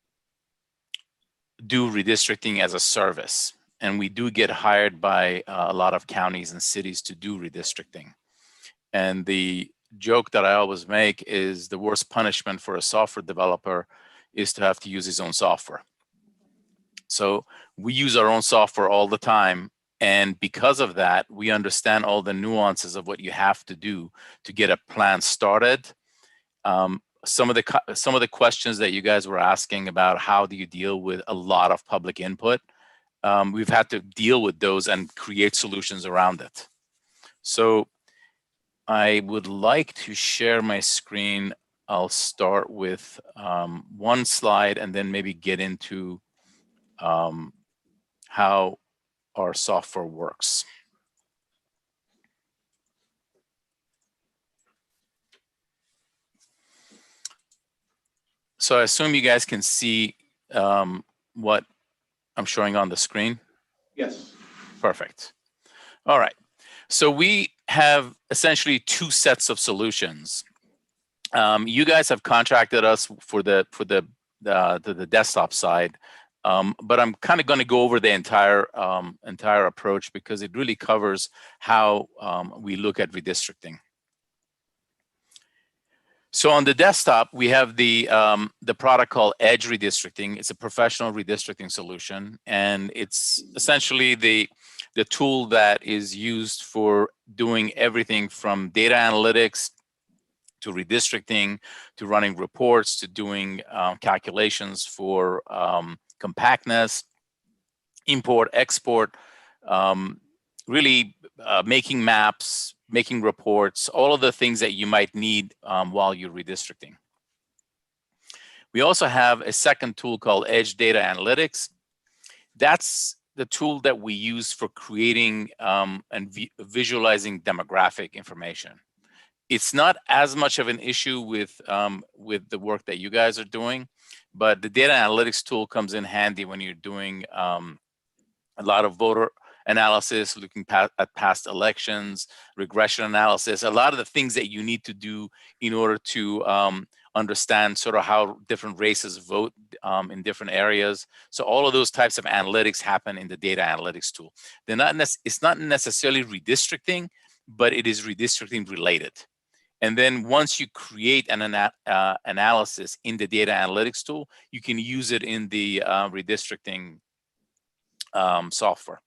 redistricting as a service, and we do get hired by a lot of counties and cities to do redistricting. And the joke that I always make is the worst punishment for a software developer is to have to use his own software. So we use our own software all the time. And because of that, we understand all the nuances of what you have to do to get a plan started. Some of the questions that you guys were asking about how do you deal with a lot of public input, we've had to deal with those and create solutions around it. So I would like to share my screen. I'll start with one slide and then maybe get into how our software works. So I assume you guys can see what I'm showing on the screen. Yes. Perfect. All right. So we have essentially two sets of solutions. You guys have contracted us for the desktop side, but I'm kind of going to go over the entire approach because it really covers how we look at redistricting. So on the desktop, we have the product called Edge Redistricting. It's a professional redistricting solution, and it's essentially the tool that is used for doing everything from data analytics to redistricting, to running reports, to doing calculations for compactness, import, export, really making maps, making reports, all of the things that you might need while you're redistricting. We also have a second tool called Edge Data Analytics. That's the tool that we use for creating and visualizing demographic information. It's not as much of an issue with the work that you guys are doing, but the data analytics tool comes in handy when you're doing a lot of voter analysis, looking at past elections, regression analysis, a lot of the things that you need to do in order to understand sort of how different races vote in different areas. So all of those types of analytics happen in the data analytics tool. It's not necessarily redistricting, but it is redistricting related. And then once you create an analysis in the data analytics tool, you can use it in the redistricting software.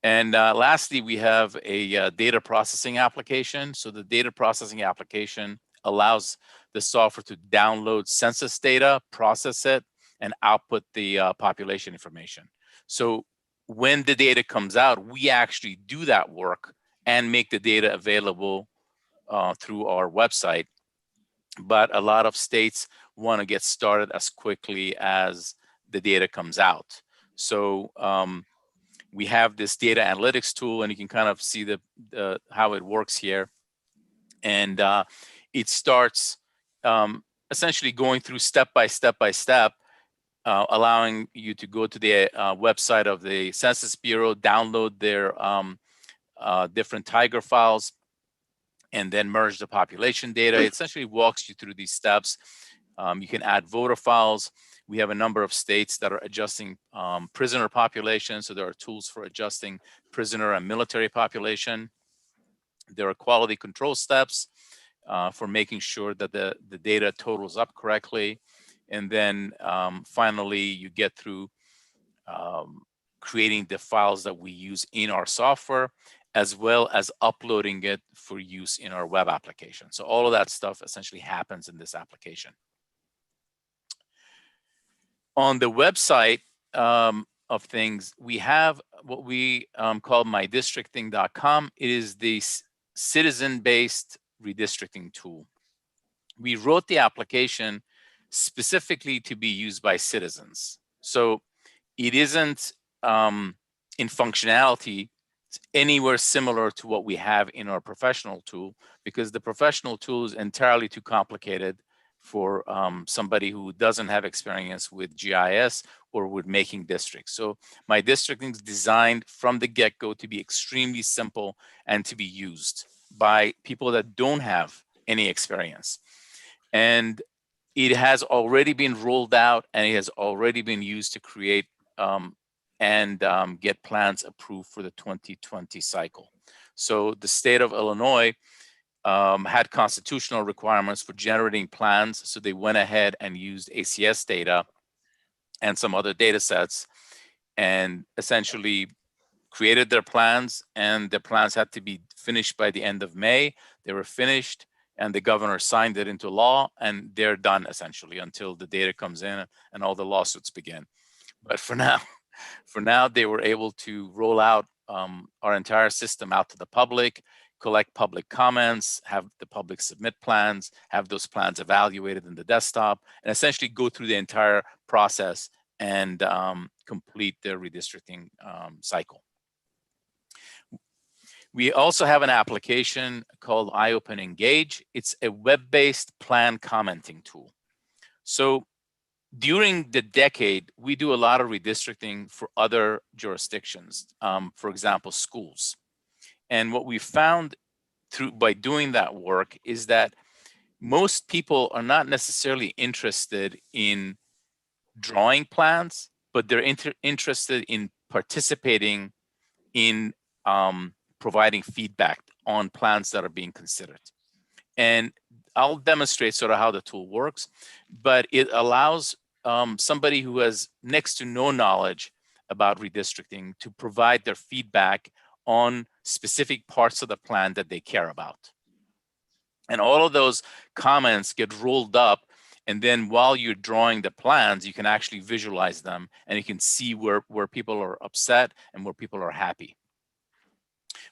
And lastly, we have a data processing application. So the data processing application allows the software to download census data, process it, and output the population information. So when the data comes out, we actually do that work and make the data available through our website. But a lot of states want to get started as quickly as the data comes out. So we have this data analytics tool, and you can kind of see how it works here. And it starts essentially going through step by step, allowing you to go to the website of the Census Bureau, download their different Tiger files, and then merge the population data. It essentially walks you through these steps. You can add voter files. We have a number of states that are adjusting prisoner population. So there are tools for adjusting prisoner and military population. There are quality control steps for making sure that the data totals up correctly. And then finally, you get through creating the files that we use in our software, as well as uploading it for use in our web application. So all of that stuff essentially happens in this application. On the website of things, we have what we call mydistricting.com. It is the citizen-based redistricting tool. We wrote the application specifically to be used by citizens. So it isn't in functionality anywhere similar to what we have in our professional tool, because the professional tool is entirely too complicated for somebody who doesn't have experience with GIS or with making districts. So my districting is designed from the get-go to be extremely simple and to be used by people that don't have any experience. And it has already been rolled out, and it has already been used to create and get plans approved for the 2020 cycle. So the state of Illinois had constitutional requirements for generating plans. So they went ahead and used ACS data and some other data sets and essentially created their plans, and the plans had to be finished by the end of May. They were finished, and the governor signed it into law, and they're done essentially until the data comes in and all the lawsuits begin. But for now, they were able to roll out our entire system out to the public, collect public comments, have the public submit plans, have those plans evaluated in the desktop, and essentially go through the entire process and complete their redistricting cycle. We also have an application called iOpen Engage. It's a web-based plan commenting tool. So during the decade, we do a lot of redistricting for other jurisdictions, for example, schools. And what we found by doing that work is that most people are not necessarily interested in drawing plans, but they're interested in participating in providing feedback on plans that are being considered. And I'll demonstrate sort of how the tool works, but it allows somebody who has next to no knowledge about redistricting to provide their feedback on specific parts of the plan that they care about. And all of those comments get rolled up, and then while you're drawing the plans, you can actually visualize them, and you can see where people are upset and where people are happy.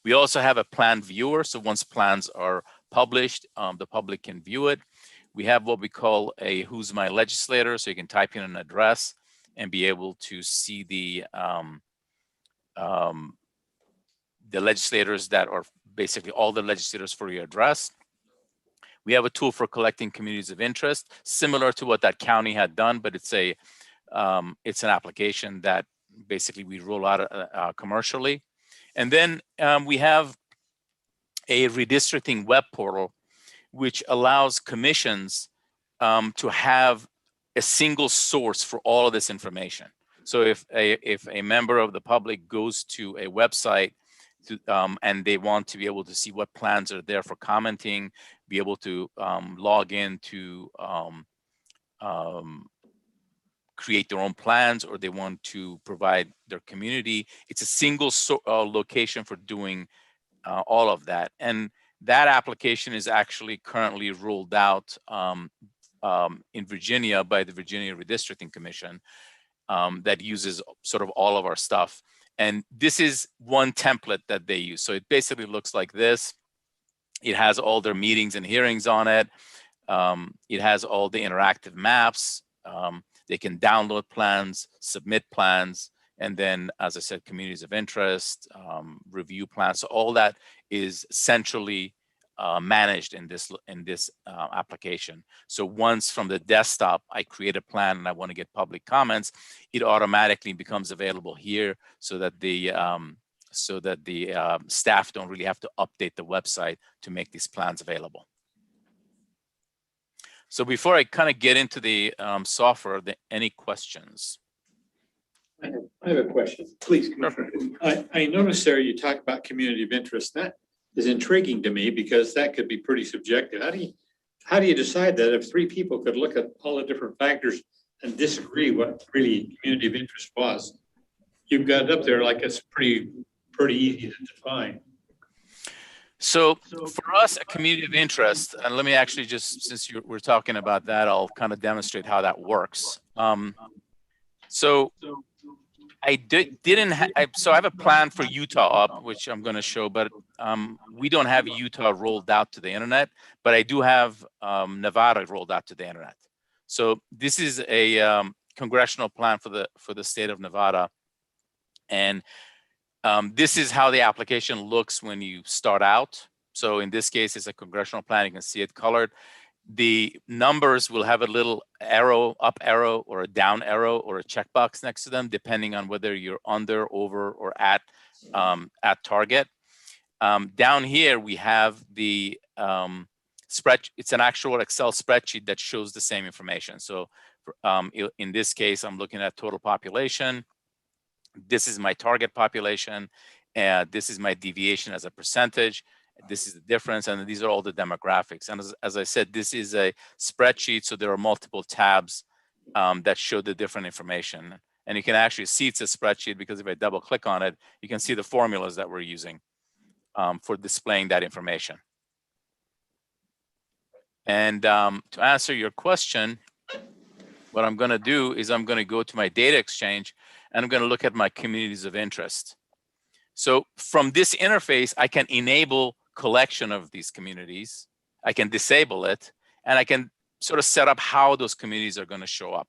We also have a plan viewer, so once plans are published, the public can view it. We have what we call a Who's My Legislator, so you can type in an address and be able to see the legislators that are basically all the legislators for your address. We have a tool for collecting communities of interest, similar to what that county had done, but it's an application that basically we roll out commercially. And then we have a redistricting web portal, which allows commissions to have a single source for all of this information. So if a member of the public goes to a website and they want to be able to see what plans are there for commenting, be able to log in to create their own plans, or they want to provide their community, it's a single location for doing all of that. And that application is actually currently rolled out in Virginia by the Virginia Redistricting Commission that uses sort of all of our stuff. And this is one template that they use. So it basically looks like this. It has all their meetings and hearings on it. It has all the interactive maps. They can download plans, submit plans, and then, as I said, communities of interest, review plans. So all that is centrally managed in this application. So once from the desktop, I create a plan and I want to get public comments, it automatically becomes available here, so that the staff don't really have to update the website to make these plans available. So before I kind of get into the software, any questions? I have a question. Please. I noticed there you talk about community of interest. That is intriguing to me because that could be pretty subjective. How do you decide that if three people could look at all the different factors and disagree what really community of interest was? You've got it up there like it's pretty easy to define. So for us, a community of interest, and let me actually just, since we're talking about that, I'll kind of demonstrate how that works. So So I have a plan for Utah up, which I'm going to show, but we don't have Utah rolled out to the internet, but I do have Nevada rolled out to the internet. So this is a congressional plan for the state of Nevada. And this is how the application looks when you start out. So in this case, it's a congressional plan. You can see it colored. The numbers will have a little arrow, up arrow, or a down arrow, or a checkbox next to them, depending on whether you're under, over, or at target. Down here, we have the spread. It's an actual Excel spreadsheet that shows the same information. So in this case, I'm looking at total population. This is my target population. This is my deviation as a percentage. This is the difference, and these are all the demographics. And as I said, this is a spreadsheet, so there are multiple tabs that show the different information. And you can actually see it's a spreadsheet because if I double click on it, you can see the formulas that we're using for displaying that information. And to answer your question, what I'm going to do is I'm going to go to my data exchange, and I'm going to look at my communities of interest. So from this interface, I can enable collection of these communities. I can disable it, and I can sort of set up how those communities are going to show up.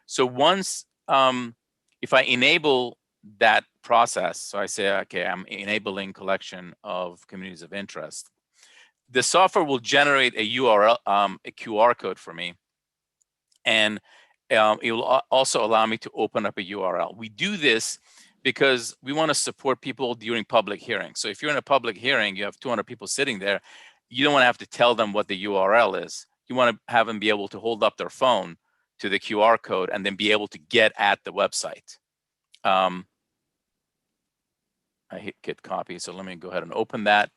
So once, if I enable that process, so I say, okay, I'm enabling collection of communities of interest, the software will generate a URL, a QR code for me, and it will also allow me to open up a URL. We do this because we want to support people during public hearings. So if you're in a public hearing, you have 200 people sitting there, you don't want to have to tell them what the URL is. You want to have them be able to hold up their phone to the QR code and then be able to get at the website. I hit get copy, so let me go ahead and open that.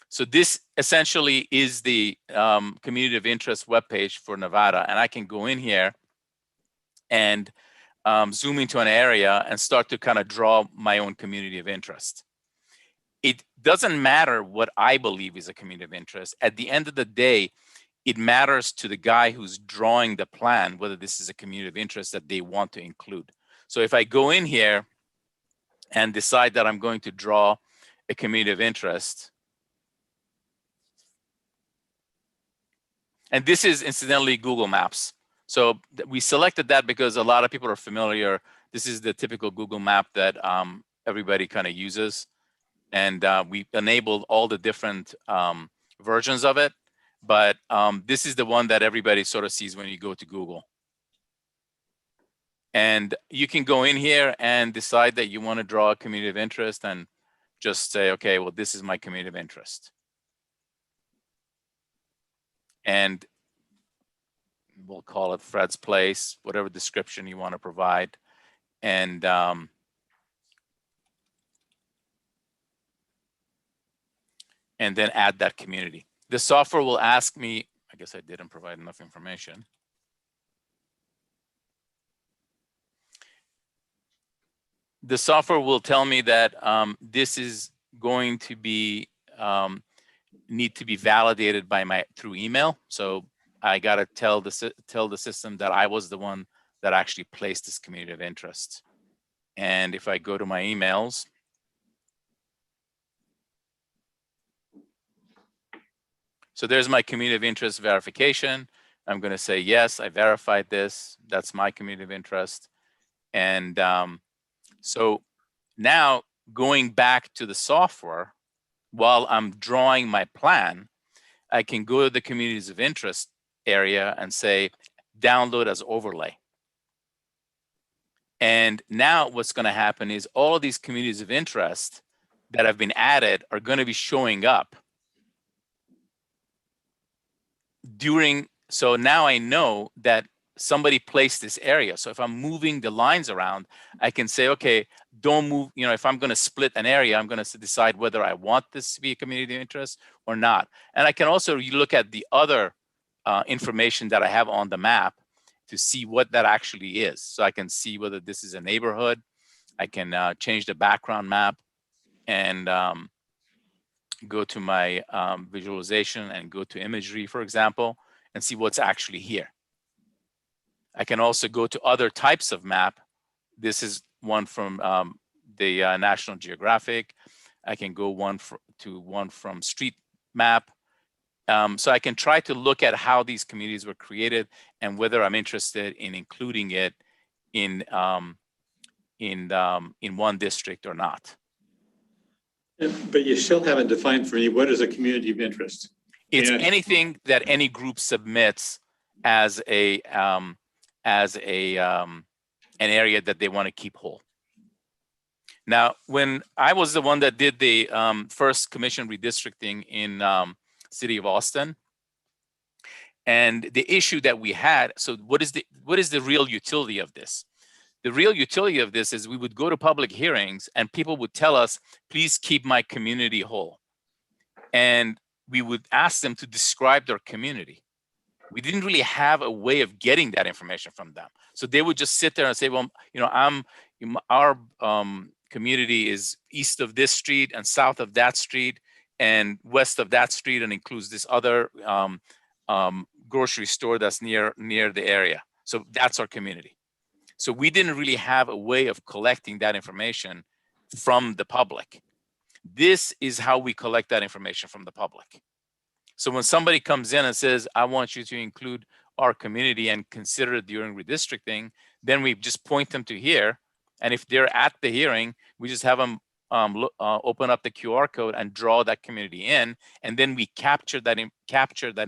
So this essentially is the community of interest webpage for Nevada, and I can go in here and zoom into an area and start to kind of draw my own community of interest. It doesn't matter what I believe is a community of interest. At the end of the day, it matters to the guy who's drawing the plan whether this is a community of interest that they want to include. So if I go in here and decide that I'm going to draw a community of interest, and this is incidentally Google Maps. So we selected that because a lot of people are familiar. This is the typical Google map that everybody kind of uses. And we enabled all the different versions of it. But this is the one that everybody sort of sees when you go to Google. And you can go in here and decide that you want to draw a community of interest and just say, okay, well, this is my community of interest. And we'll call it Fred's Place, whatever description you want to provide. And then add that community. The software will ask me, I guess I didn't provide enough information. The software will tell me that this is going to be, need to be validated by through email. So I got to tell the system that I was the one that actually placed this community of interest. And if I go to my emails, so there's my community of interest verification. I'm going to say, yes, I verified this. That's my community of interest. And so now going back to the software, while I'm drawing my plan, I can go to the communities of interest area and say, download as overlay. And now what's going to happen is all of these communities of interest that have been added are going to be showing up during. So now I know that somebody placed this area. So if I'm moving the lines around, I can say, okay, don't move. You know, if I'm going to split an area, I'm going to decide whether I want this to be a community of interest or not. And I can also look at the other information that I have on the map to see what that actually is. So I can see whether this is a neighborhood. I can change the background map and go to my visualization and go to imagery, for example, and see what's actually here. I can also go to other types of map. This is one from the National Geographic. I can go one from Street Map. So I can try to look at how these communities were created and whether I'm interested in including it in one district or not. But you still haven't defined for me, what is a community of interest? It's Yeah. anything that any group submits as an area that they want to keep whole. Now, when I was the one that did the first commission redistricting in city of Austin, and the issue that we had, so what is the real utility of this? The real utility of this is we would go to public hearings and people would tell us, please keep my community whole. And we would ask them to describe their community. We didn't really have a way of getting that information from them. So they would just sit there and say, well, our community is east of this street and south of that street and west of that street and includes this other grocery store that's near the area. So that's our community. So we didn't really have a way of collecting that information from the public. This is how we collect that information from the public. So when somebody comes in and says, I want you to include our community and consider it during redistricting, then we just point them to here. And if they're at the hearing, we just have them open up the QR code and draw that community in, and then we capture that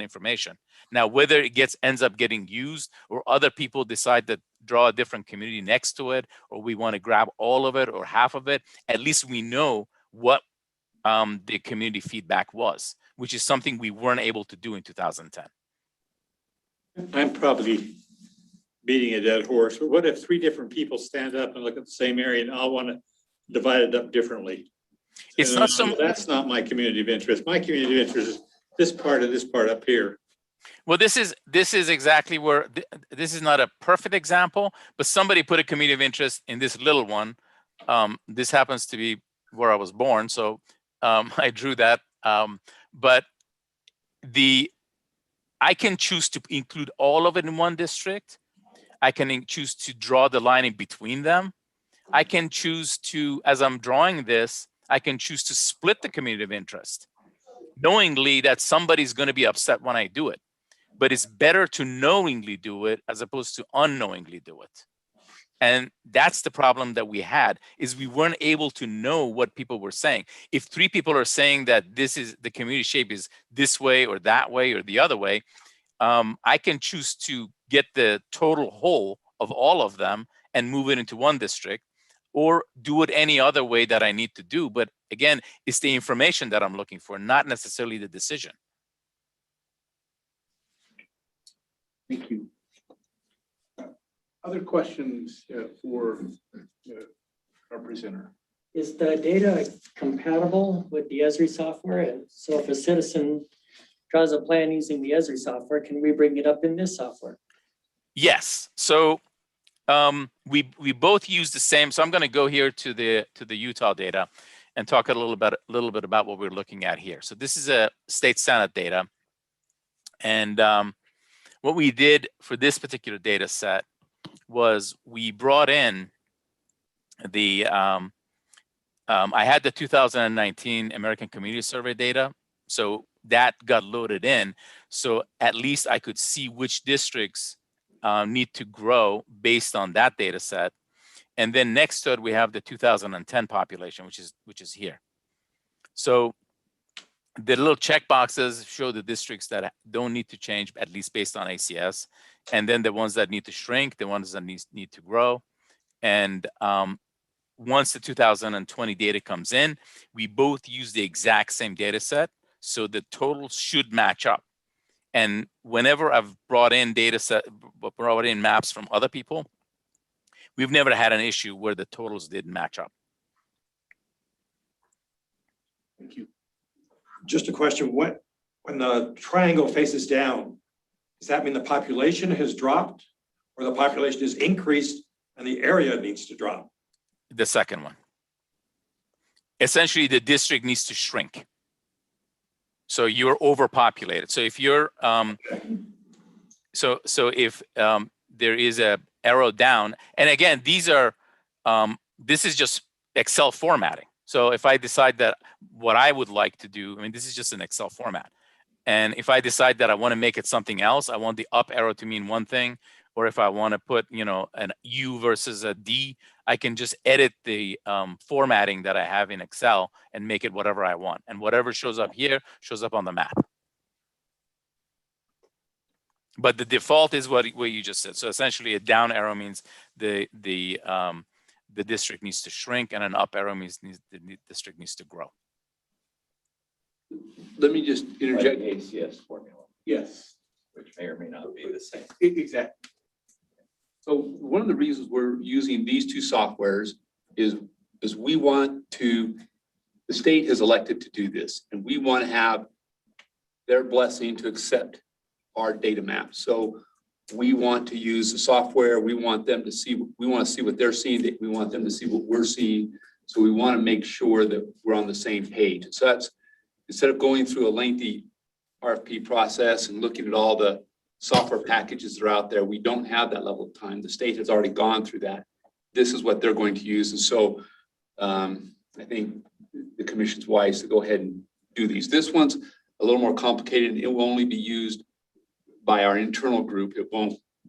information. Now, whether it ends up getting used or other people decide to draw a different community next to it, or we want to grab all of it or half of it, at least we know what the community feedback was, which is something we weren't able to do in 2010. I'm probably beating a dead horse, but what if 3 different people stand up and look at the same area and all want to divide it up differently? It's And not so. That's not my community of interest. My community of interest is this part and this part up here. Well, this is exactly where this is not a perfect example, but somebody put a community of interest in this little one. This happens to be where I was born, so I drew that. But I can choose to include all of it in one district. I can choose to draw the line in between them. I can choose to, as I'm drawing this, I can choose to split the community of interest, knowingly that somebody's going to be upset when I do it. But it's better to knowingly do it as opposed to unknowingly do it. And that's the problem that we had, is we weren't able to know what people were saying. If 3 people are saying that the community shape is this way or that way or the other way, I can choose to get the total whole of all of them and move it into one district, or do it any other way that I need to do. But again, it's the information that I'm looking for, not necessarily the decision. Thank you. Other questions for our presenter? Is the data compatible with the Esri software? And so if a citizen draws a plan using the Esri software, can we bring it up in this software? Yes. So we both use the same. So I'm going to go here to the Utah data and talk a little bit about what we're looking at here. So this is a state Senate data, and what we did for this particular data set was we brought in the I had the 2019 American Community Survey data, so that got loaded in. So at least I could see which districts need to grow based on that data set. And then next to it, we have the 2010 population, which is here. So the little check boxes show the districts that don't need to change, at least based on ACS. And then the ones that need to shrink, the ones that need to grow. And once the 2020 data comes in, we both use the exact same data set. So the totals should match up. And whenever I've brought in maps from other people, we've never had an issue where the totals didn't match up. Thank you. Just a question, when the triangle faces down, does that mean the population has dropped or the population is increased and the area needs to drop? The second one. Essentially, the district needs to shrink. So you're overpopulated. So if you're, if there is a arrow down, and again, these are this is just Excel formatting. So if I decide that what I would like to do, I mean, this is just an Excel format. And if I decide that I want to make it something else, I want the up arrow to mean one thing, or if I want to put, you know, an U versus a D, I can just edit the formatting that I have in Excel and make it whatever I want. And whatever shows up here shows up on the map. But the default is what you just said. So essentially, a down arrow means the district needs to shrink, and an up arrow means the district needs to grow. Let me just interject. ACS formula, Yes, which may or may not be the same. exactly. So one of the reasons we're using these two softwares is we want to, the state has elected to do this, and we want to have their blessing to accept our data map. So we want to use the software. We want them to see, we want to see what they're seeing. We want them to see what we're seeing. So we want to make sure that we're on the same page. So that's, instead of going through a lengthy RFP process and looking at all the software packages that are out there, we don't have that level of time. The state has already gone through that. This is what they're going to use. And so I think the commission's wise to go ahead and do these. This one's a little more complicated. It will only be used by our internal group.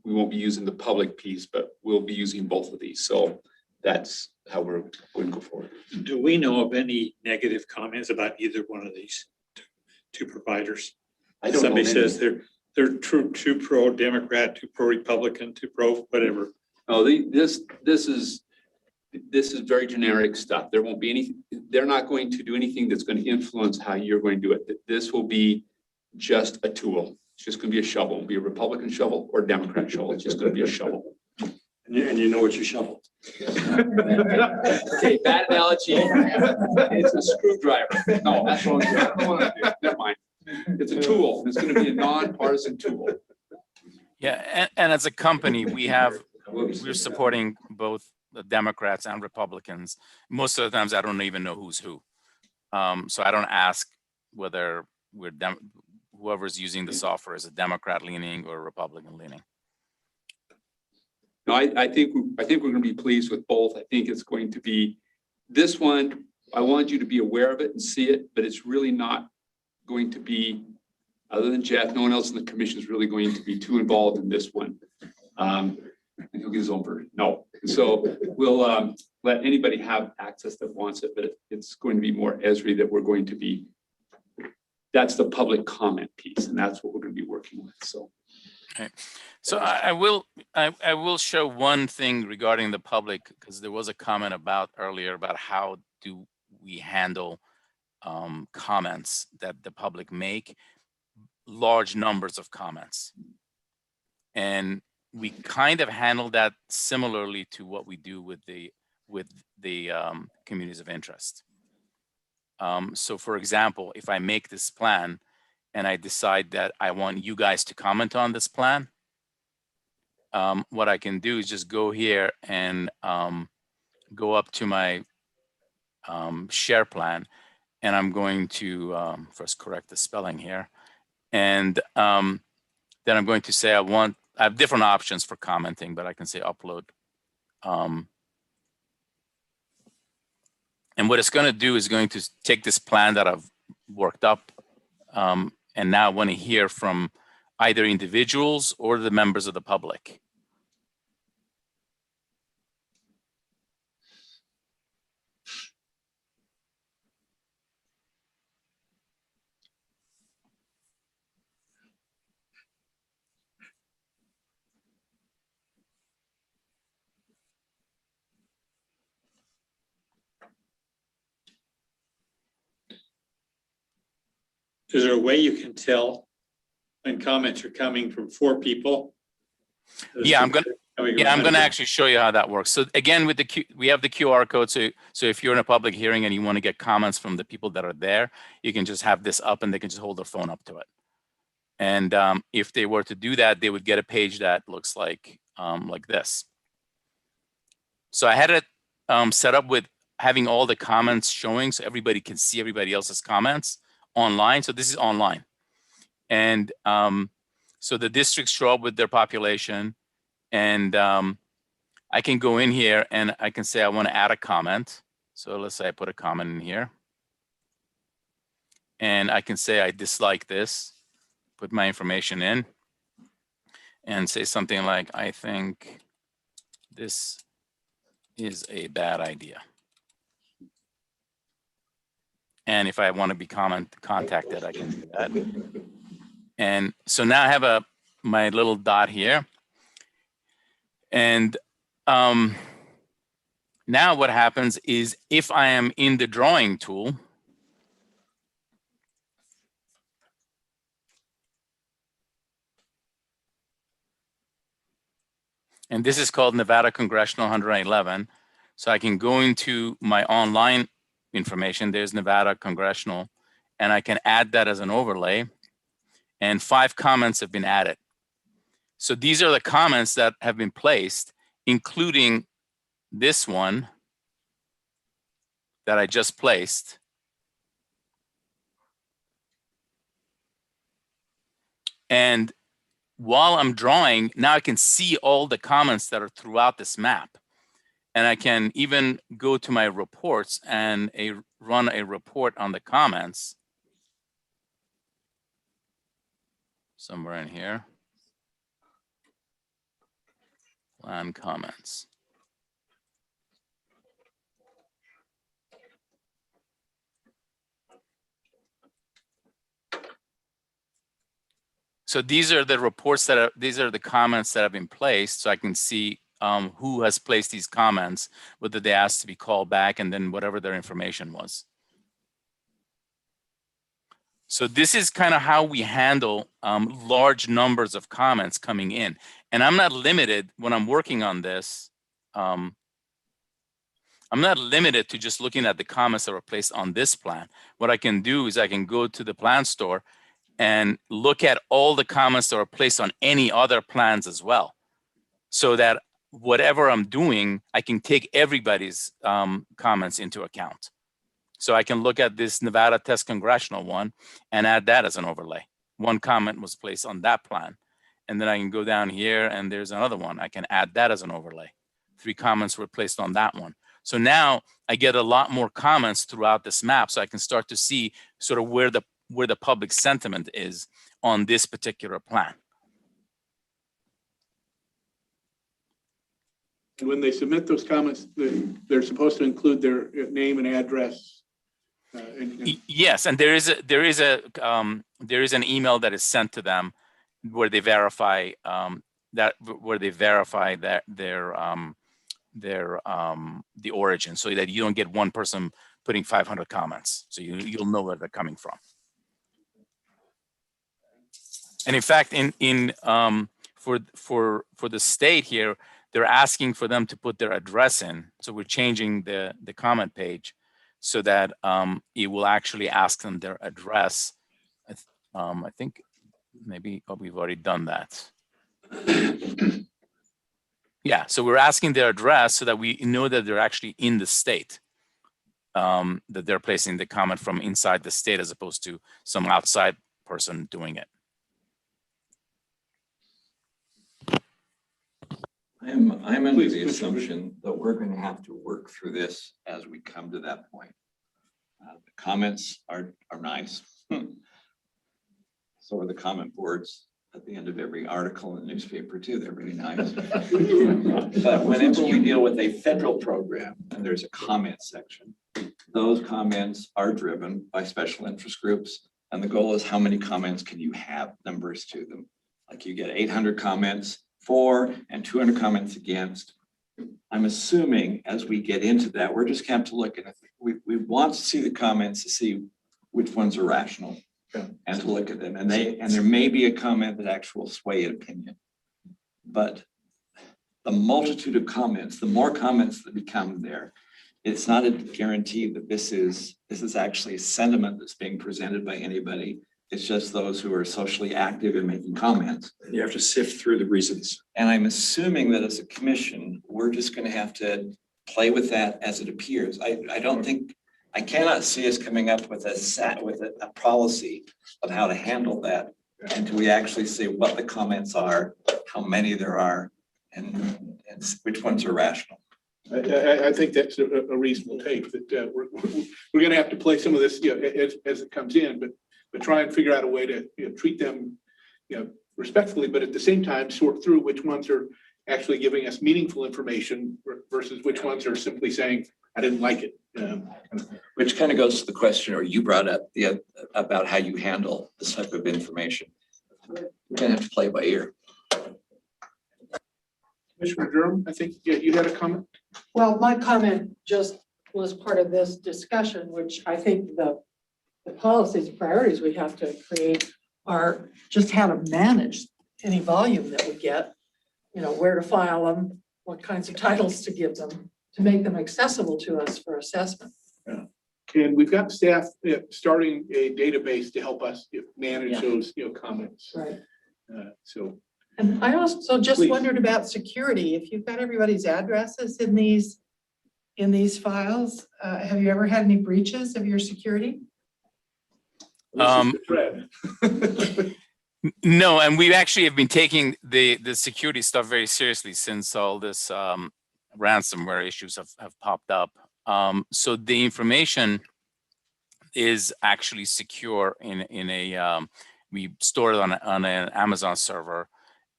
We won't be using the public piece, but we'll be using both of these. So that's how we're going to go forward. Do we know of any negative comments about either one of these two providers? I don't Somebody know says they're too pro-Democrat, too pro-Republican, too pro whatever. No, this is very generic stuff. There won't be any, they're not going to do anything that's going to influence how you're going to do it. This will be just a tool. It's just going to be a shovel. It'll be a Republican shovel or a Democrat shovel. It's just going to be a shovel. And you know what you shoveled. Okay, bad analogy. It's a screwdriver. No, that's wrong. I don't want to do it. Never mind. It's a tool. It's going to be a nonpartisan tool. Yeah, and as a company, we're supporting both the Democrats and Republicans. Most of the times, I don't even know who's who. So I don't ask whether whoever's using the software is a Democrat leaning or a Republican leaning. No, I think we're going to be pleased with both. I think it's going to be this one. I want you to be aware of it and see it, but it's really not going to be, other than Jeff, no one else in the commission is really going to be too involved in this one. And he'll get his own version. No, so we'll let anybody have access that wants it, but it's going to be more Esri that we're going to be. That's the public comment piece, and that's what we're going to be working with. So. Okay. So I will show one thing regarding the public, because there was a comment earlier about how do we handle comments that the public make, large numbers of comments. And we kind of handle that similarly to what we do with the communities of interest. So for example, if I make this plan and I decide that I want you guys to comment on this plan, what I can do is just go here and go up to my share plan, and I'm going to first correct the spelling here. And then I'm going to say I have different options for commenting, but I can say upload. And what it's going to do is going to take this plan that I've worked up, and now I want to hear from either individuals or the members of the public. Is there a way you can tell when comments are coming from 4 people? Yeah, I'm gonna actually show you how that works. So again, with we have the QR code. So if you're in a public hearing and you want to get comments from the people that are there, you can just have this up and they can just hold their phone up to it. And if they were to do that, they would get a page that looks like this. So I had it set up with having all the comments showing so everybody can see everybody else's comments online. So this is online. And so the districts show up with their population, and I can go in here and I can say I want to add a comment. So let's say I put a comment in here. And I can say I dislike this, put my information in, and say something like, I think this is a bad idea. And if I want to be contacted, I can do that. And so now I have my little dot here. And now what happens is if I am in the drawing tool, and this is called Nevada Congressional 111. So I can go into my online information. There's Nevada Congressional, and I can add that as an overlay. And 5 comments have been added. So these are the comments that have been placed, including this one that I just placed. And while I'm drawing, now I can see all the comments that are throughout this map. And I can even go to my reports and run a report on the comments. Somewhere in here. Plan comments. So these are the reports these are the comments that have been placed, so I can see who has placed these comments, whether they asked to be called back, and then whatever their information was. So this is kind of how we handle large numbers of comments coming in. And I'm not limited when I'm working on this. I'm not limited to just looking at the comments that were placed on this plan. What I can do is I can go to the plan store and look at all the comments that are placed on any other plans as well. So that whatever I'm doing, I can take everybody's comments into account. So I can look at this Nevada Test Congressional one and add that as an overlay. One comment was placed on that plan. And then I can go down here and there's another one. I can add that as an overlay. 3 comments were placed on that one. So now I get a lot more comments throughout this map. So I can start to see sort of where the public sentiment is on this particular plan. And when they submit those comments, they're supposed to include their name and address. Yes, and there is an email that is sent to them where they verify the origin, so that you don't get one person putting 500 comments. So you'll know where they're coming from. And in fact, for the state here, they're asking for them to put their address in. So we're changing the comment page so that it will actually ask them their address. I think maybe we've already done that. Yeah, so we're asking their address so that we know that they're actually in the state, that they're placing the comment from inside the state as opposed to some outside person doing it. I'm under the assumption that we're going to have to work through this as we come to that point. The comments are nice. So are the comment boards at the end of every article in the newspaper too. They're really nice. But whenever we deal with a federal program and there's a comment section, those comments are driven by special interest groups. And the goal is how many comments can you have, numbers to them. Like you get 800 comments for and 200 comments against. I'm assuming as we get into that, we're just going to have to look at it. We want to see the comments to see which ones are rational and to look at them. And there may be a comment that actually will sway an opinion. But the multitude of comments, the more comments that become there, it's not a guarantee that this is actually a sentiment that's being presented by anybody. It's just those who are socially active in making comments. You have to sift through the reasons. And I'm assuming that as a commission, we're just going to have to play with that as it appears. I cannot see us coming up with a policy of how to handle that until we actually see what the comments are, how many there are, and and which ones are rational. I think that's a reasonable take, that we're gonna have to play some of this, as it comes in, but try and figure out a way to, treat them, respectfully, but at the same time, sort through which ones are actually giving us meaningful information versus which ones are simply saying, I didn't like it. Which kind of goes to the question, or you brought up about how you handle this type of information. We're gonna have to play by ear. Commissioner Durham, I think you had a comment? Well, my comment just was part of this discussion, which I think the policies and priorities we have to create are just how to manage any volume that we get, where to file them, what kinds of titles to give them, to make them accessible to us for assessment. And we've got staff starting a database to help us manage those, comments. Right. So. And I also just Please. wondered about security. If you've got everybody's addresses in these files, have you ever had any breaches of your security? No, and we actually have been taking the security stuff very seriously since all this ransomware issues have popped up. So the information is actually secure in a we store it on an Amazon server,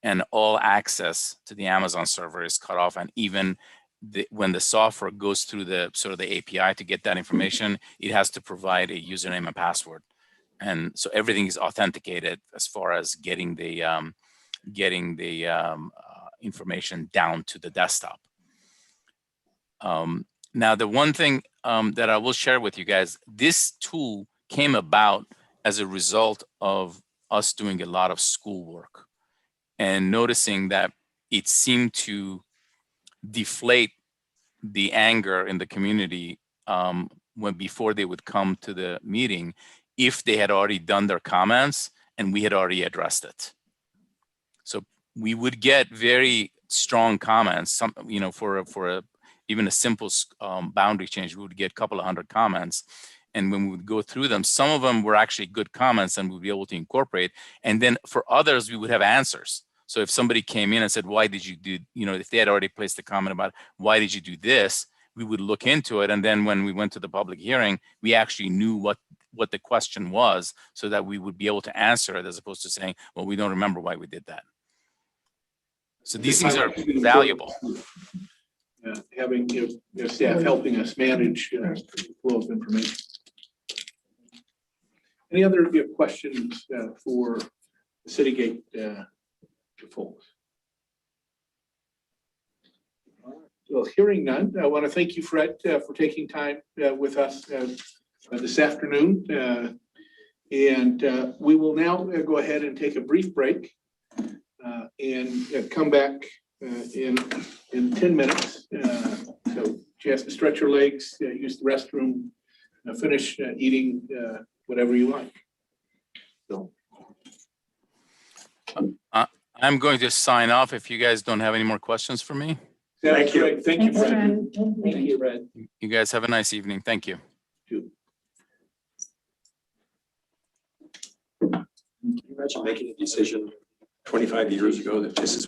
and all access to the Amazon server is cut off. And even when the software goes through the API to get that information, it has to provide a username and password. And so everything is authenticated as far as getting the information down to the desktop. Now, the one thing that I will share with you guys, this tool came about as a result of us doing a lot of schoolwork and noticing that it seemed to deflate the anger in the community before they would come to the meeting, if they had already done their comments and we had already addressed it. So we would get very strong comments, for even a simple boundary change, we would get a couple of hundred comments. And when we would go through them, some of them were actually good comments and we'd be able to incorporate. And then for others, we would have answers. So if somebody came in and said, why did you do, if they had already placed a comment about why did you do this, we would look into it. And then when we went to the public hearing, we actually knew what the question was so that we would be able to answer it, as opposed to saying, well, we don't remember why we did that. So these things are valuable. Having staff helping us manage the flow of information. Any other questions for the Citygate folks? Well, hearing none, I want to thank you, Fred, for taking time with us this afternoon. And we will now go ahead and take a brief break and come back in 10 minutes. So chance to stretch your legs, use the restroom, finish eating whatever you like. So. I'm going to sign off if you guys don't have any more questions for me. Thank you. Thank you, Fred. Thank you, Fred. You guys have a nice evening. Thank you. Can you imagine making a decision 25 years ago that this is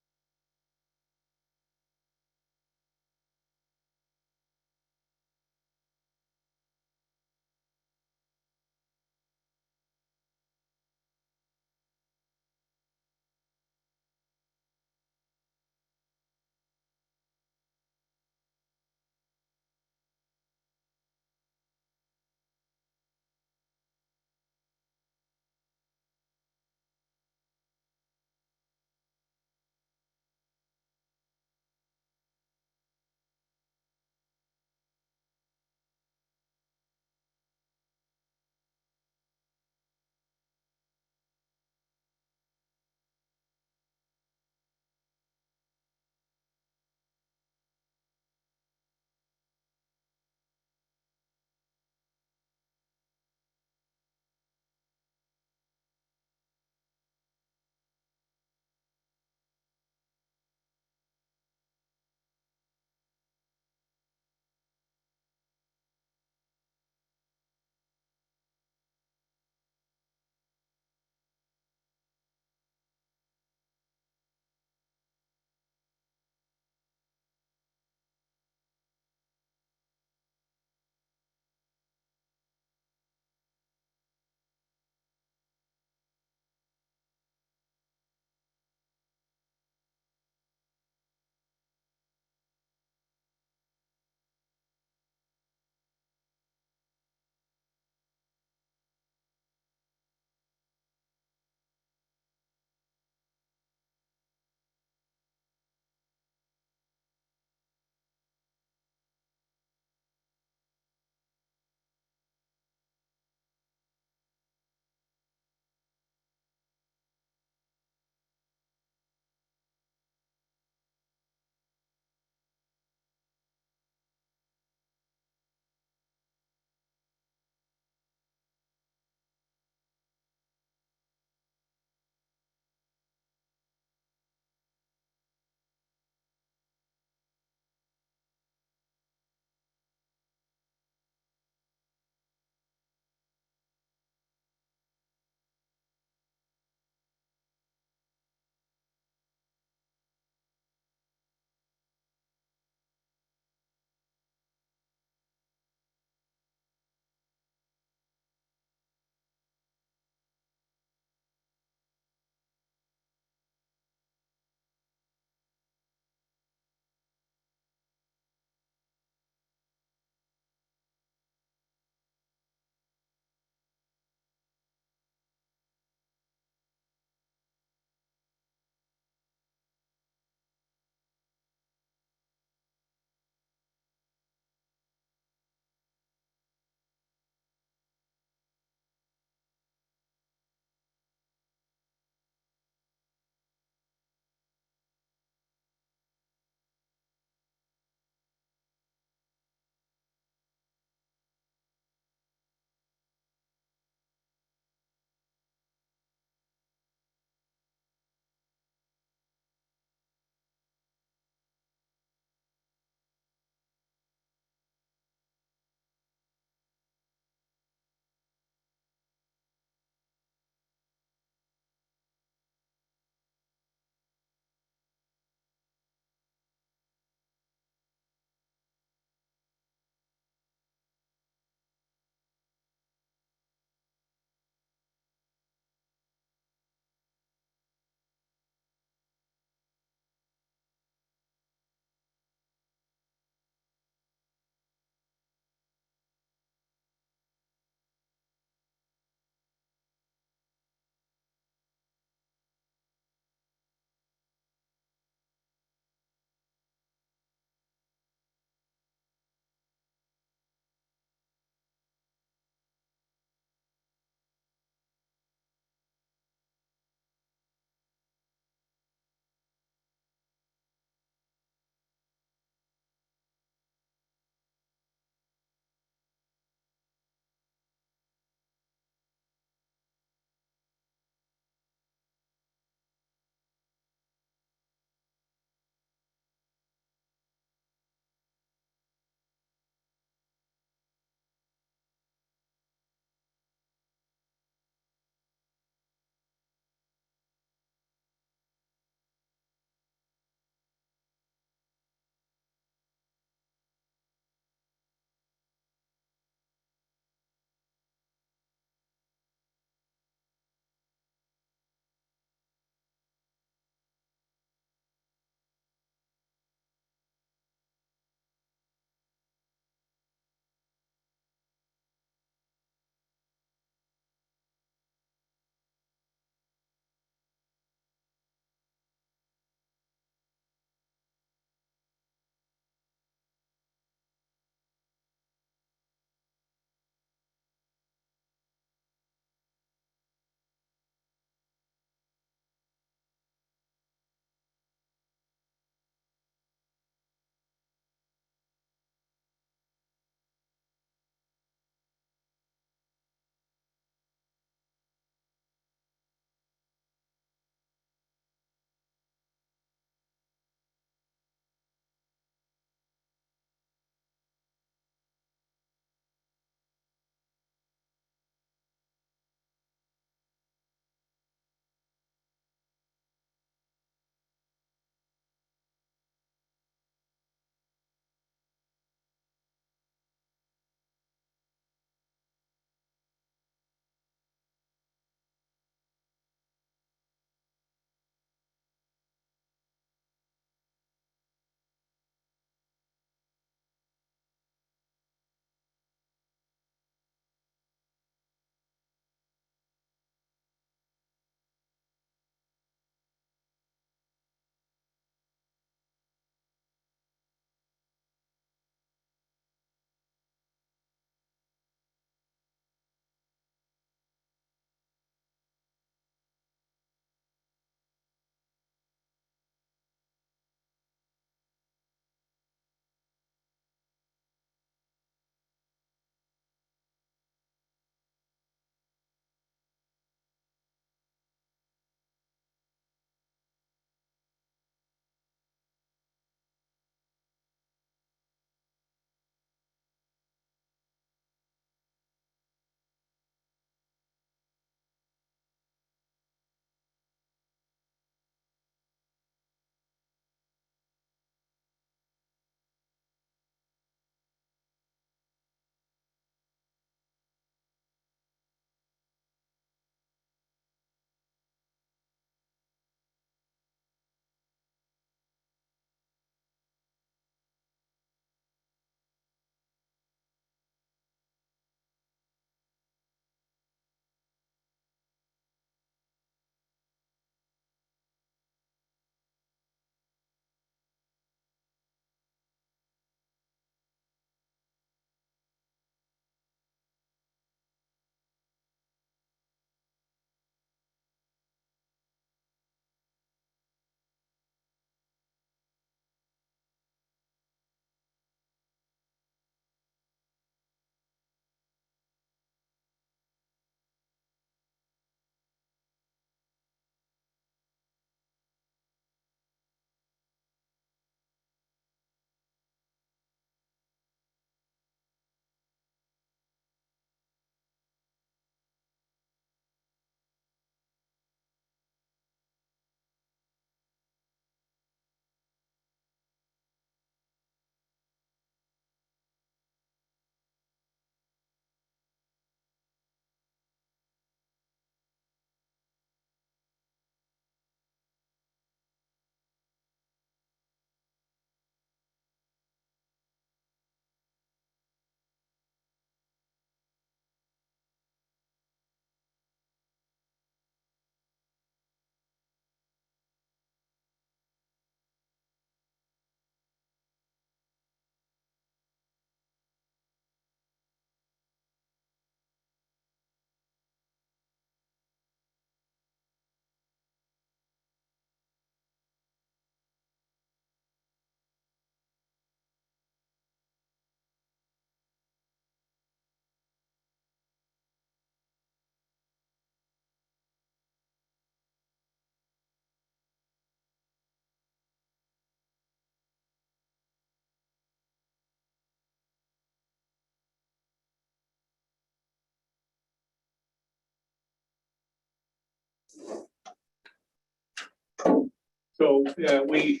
So we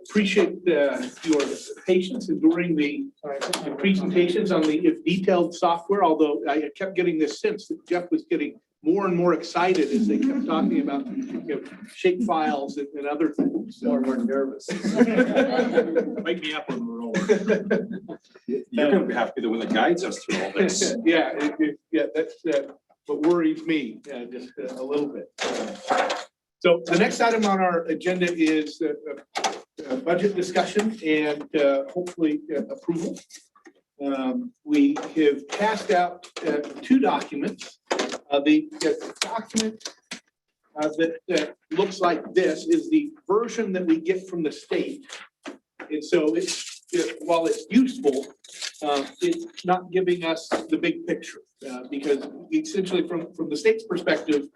appreciate your patience in during the presentations on the detailed software, although I kept getting this sense that Jeff was getting more and more excited as they kept talking about shape files and other things. More and more nervous. Wake me up when we're over. You're gonna have to be the one that guides us through all this. Yeah, yeah, that's what worries me just a little bit. So the next item on our agenda is budget discussion and hopefully approval. We have passed out two documents. The document that looks like this is the version that we get from the state. And so while it's useful, it's not giving us the big picture because essentially from the state's perspective,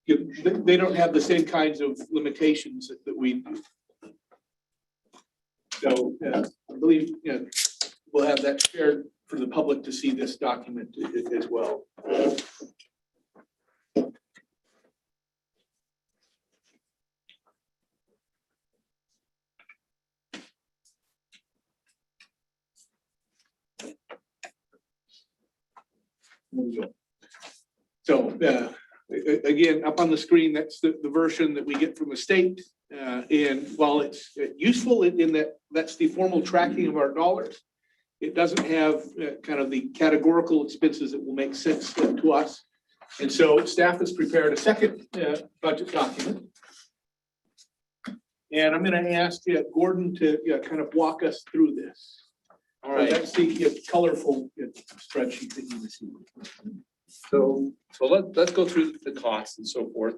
they don't have the same kinds of limitations that we do. So I believe we'll have that shared for the public to see this document as well. So again, up on the screen, that's the version that we get from the state. And while it's useful in that that's the formal tracking of our dollars, it doesn't have kind of the categorical expenses that will make sense to us. And so staff has prepared a second budget document. And I'm going to ask Gordon to kind of walk us through this. All right. That's the colorful spreadsheet that you received. So let's go through the costs and so forth.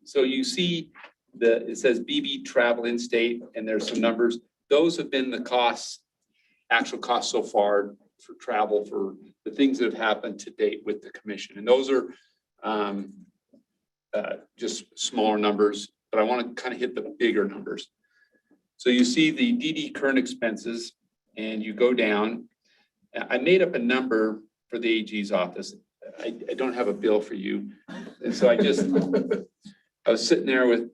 So you see it says BB travel in state, and there's some numbers. Those have been the costs, actual costs so far for travel for the things that have happened to date with the commission. And those are just smaller numbers, but I want to kind of hit the bigger numbers. So you see the DD current expenses and you go down. I made up a number for the AG's office. I don't have a bill for you. And so I was sitting there with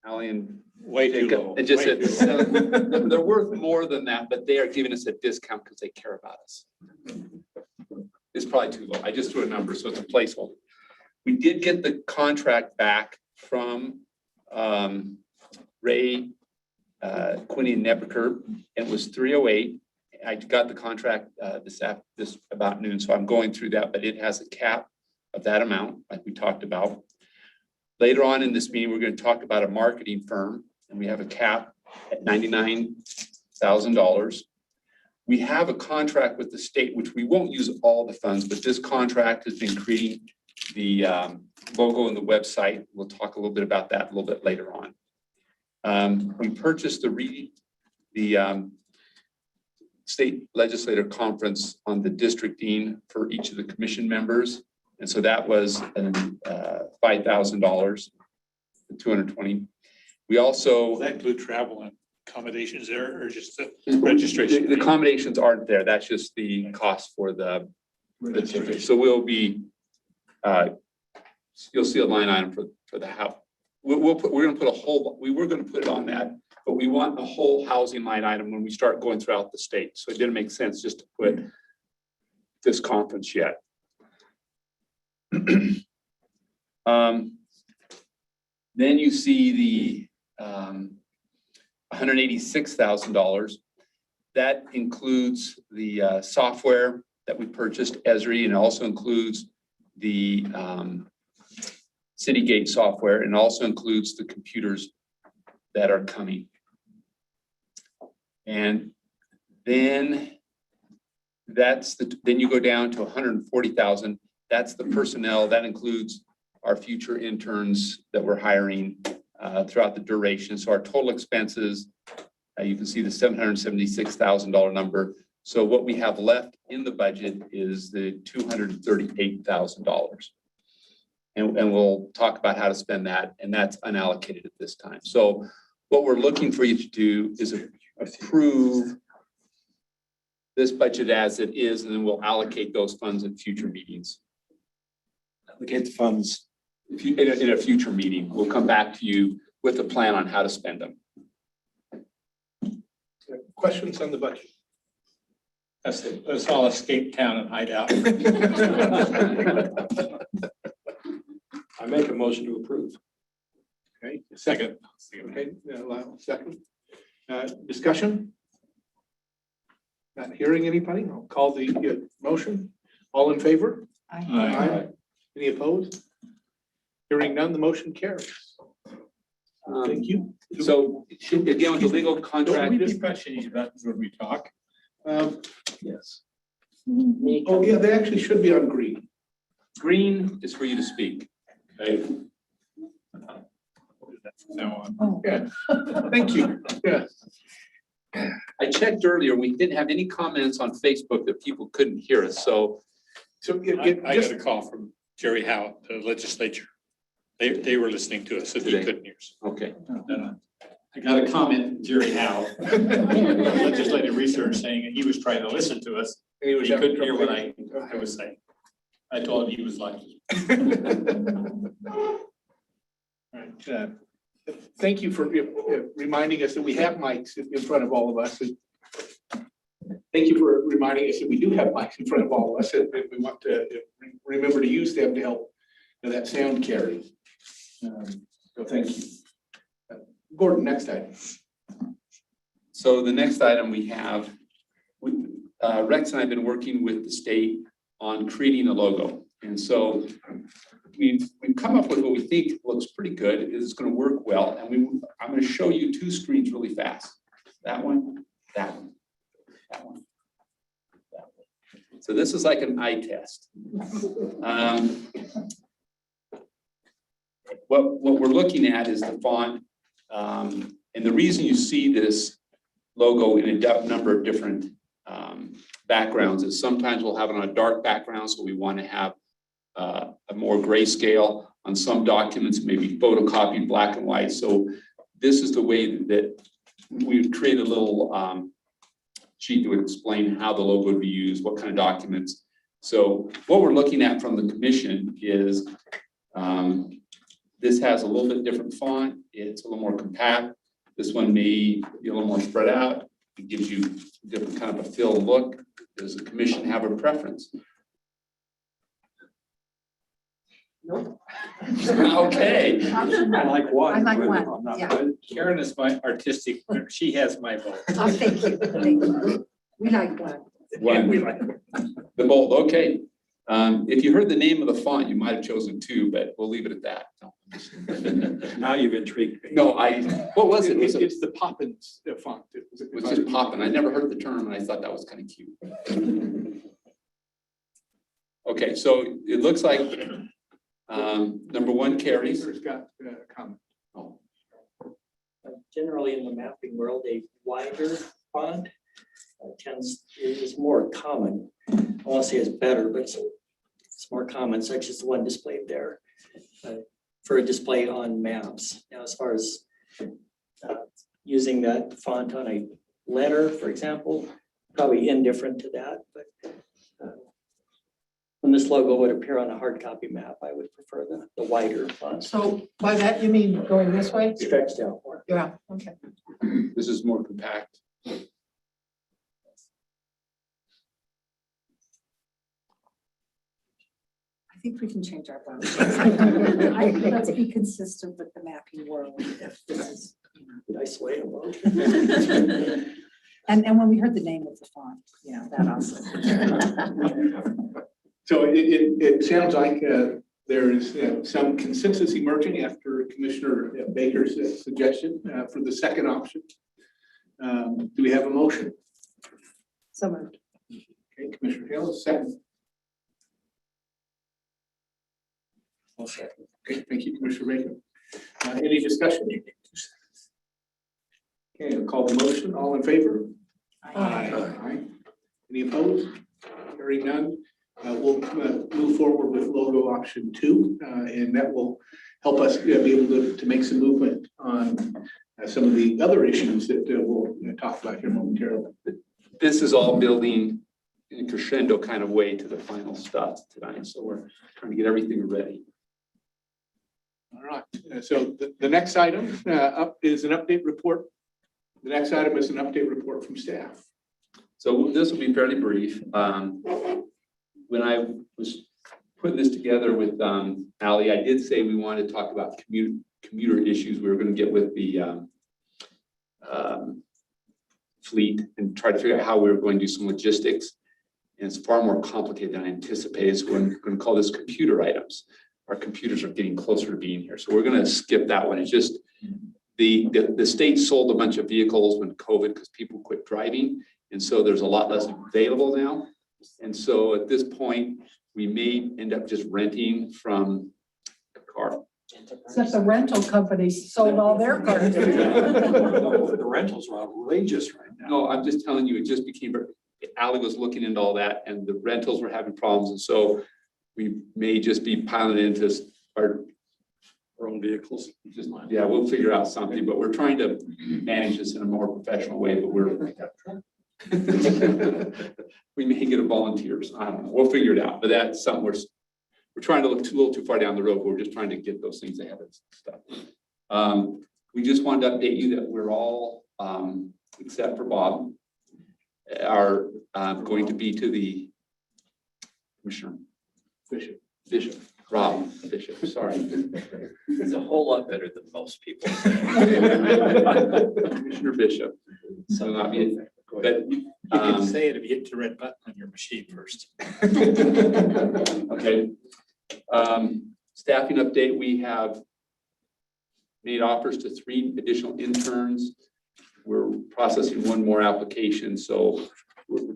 Allie and Way too low. and just said, they're worth more than that, but they are giving us a discount because they care about us. It's probably too low. I just threw a number, so it's a placeholder. We did get the contract back from Ray, Quinny and Nebuchadnezzar, and it was 308. I got the contract this about noon, so I'm going through that, but it has a cap of that amount, like we talked about. Later on in this meeting, we're going to talk about a marketing firm, and we have a cap at $99,000. We have a contract with the state, which we won't use all the funds, but this contract has been creating the logo and the website. We'll talk a little bit about that a little bit later on. We purchased the state legislator conference on the district dean for each of the commission members. And so that was $5,000, 220. We also. Does that include travel and accommodations there or just the registration? The accommodations aren't there. That's just the cost for the ticket. So we'll be, you'll see a line item for the house. We were going to put it on that, but we want a whole housing line item when we start going throughout the state. So it didn't make sense just to put this conference yet. Then you see the $186,000. That includes the software that we purchased, Esri, and also includes the Citygate software, and also includes the computers that are coming. And then then you go down to 140,000. That's the personnel. That includes our future interns that we're hiring throughout the duration. So our total expenses, you can see the $776,000 number. So what we have left in the budget is the $238,000. And we'll talk about how to spend that, and that's unallocated at this time. So what we're looking for you to do is approve this budget as it is, and then we'll allocate those funds in future meetings. allocate the funds. In a future meeting, we'll come back to you with a plan on how to spend them. Questions on the budget? Let's all escape town and hide out. I make a motion to approve. Okay, second. Okay, second. Discussion? Not hearing anybody? I'll call the motion. All in favor? Aye. Any opposed? Hearing none, the motion carries. Thank you. So again, with the legal Don't contract, we be pressing these buttons when we talk? Yes. Oh, yeah, they actually should be on green. green is for you to speak. Okay? Now on. Yeah, thank you. Yeah. I checked earlier, we didn't have any comments on Facebook that people couldn't hear us, so. So I got a call from Jerry Howe, the legislature. They were listening to us, so they Today. couldn't hear us. Okay. I got a comment, from Jerry Howe, legislative research, saying that he was trying to listen to us. And he was He having couldn't hear trouble what I was saying. I told him he was lucky. All right, thank you for reminding us that we have mics in front of all of us. And thank you for reminding us that we do have mics in front of all of us, and we want to remember to use them to help that sound carry. So thank you. Gordon, next item. So the next item we have, Rex and I have been working with the state on creating a logo. And so we've come up with what we think looks pretty good, is going to work well. And I'm going to show you two screens really fast. That one, that one, that one. That one. So this is like an eye test. What we're looking at is the font. And the reason you see this logo in a number of different backgrounds is sometimes we'll have it on a dark background, so we want to have a more grayscale. On some documents, maybe photocopied black and white. So this is the way that we've created a little sheet that would explain how the logo would be used, what kind of documents. So what we're looking at from the commission is this has a little bit different font. It's a little more compact. This one may be a little more spread out. It gives you different kind of a fill look. Does the commission have a preference? Nope. Okay. I like one. I like but one, I'm not yeah. good. Karen is my artistic, she has my vote. Oh, thank you, thank you. We like one. One. The bold, okay. If you heard the name of the font, you might have chosen two, but we'll leave it at that. Now you've intrigued me. No, what was it? It's the Poppins font. It was just popping. I never heard the term and I thought that was kind of cute. Okay, so it looks like number one carries. Peter's got a comment. Oh, Generally in the mapping world, a wider font is more common. I won't say it's better, but it's more common, such as the one displayed there for a display on maps. Now, as far as using that font on a letter, for example, probably indifferent to that, but when this logo would appear on a hard copy map, I would prefer the wider font. So by that, you mean going this way? Stretched out more. Yeah, okay. this is more compact. I think we can change our vote. Let's be consistent with the mapping world. If this is, Did I sway a vote? and when we heard the name of the font, that also. So it sounds like there is some consensus emerging after Commissioner Baker's suggestion for the second option. Do we have a motion? So moved. Okay, Commissioner Hale, second. Okay, thank you, Commissioner Baker. Any discussion? Okay, I'll call the motion. All in favor? Aye. Any opposed? Hearing none. We'll move forward with logo option 2, and that will help us be able to make some movement on some of the other issues that we'll talk about here momentarily. This is all building in a crescendo kind of way to the final stuff tonight. So we're trying to get everything ready. All right, so the next item up is an update report. The next item is an update report from staff. So this will be fairly brief. When I was putting this together with Ally, I did say we wanted to talk about commuter issues we were going to get with the fleet and try to figure out how we were going to do some logistics. And it's far more complicated than I anticipated. So we're going to call this computer items. Our computers are getting closer to being here. So we're going to skip that one. It's just the state sold a bunch of vehicles when COVID because people quit driving. And so there's a lot less available now. And so at this point, we may end up just renting from a car. Except the rental companies sold all their cars. The rentals are outrageous right now. No, I'm just telling you, it just became, Ally was looking into all that and the rentals were having problems. And so we may just be piling into our Own vehicles. just, yeah, we'll figure out something, but we're trying to manage this in a more professional way, but we're we may get a volunteers. I don't know. We'll figure it out, but that's something we're trying to look a little too far down the road. But we're just trying to get those things ahead of stuff. We just wanted to update you that we're all, except for Bob, are going to be to the Commissioner Bishop, Rob Bishop, sorry. It's a whole lot better than most people. Commissioner Bishop. So not be, but You can say it if you hit the red button on your machine first. okay. Staffing update, we have made offers to 3 additional interns. We're processing 1 more application. So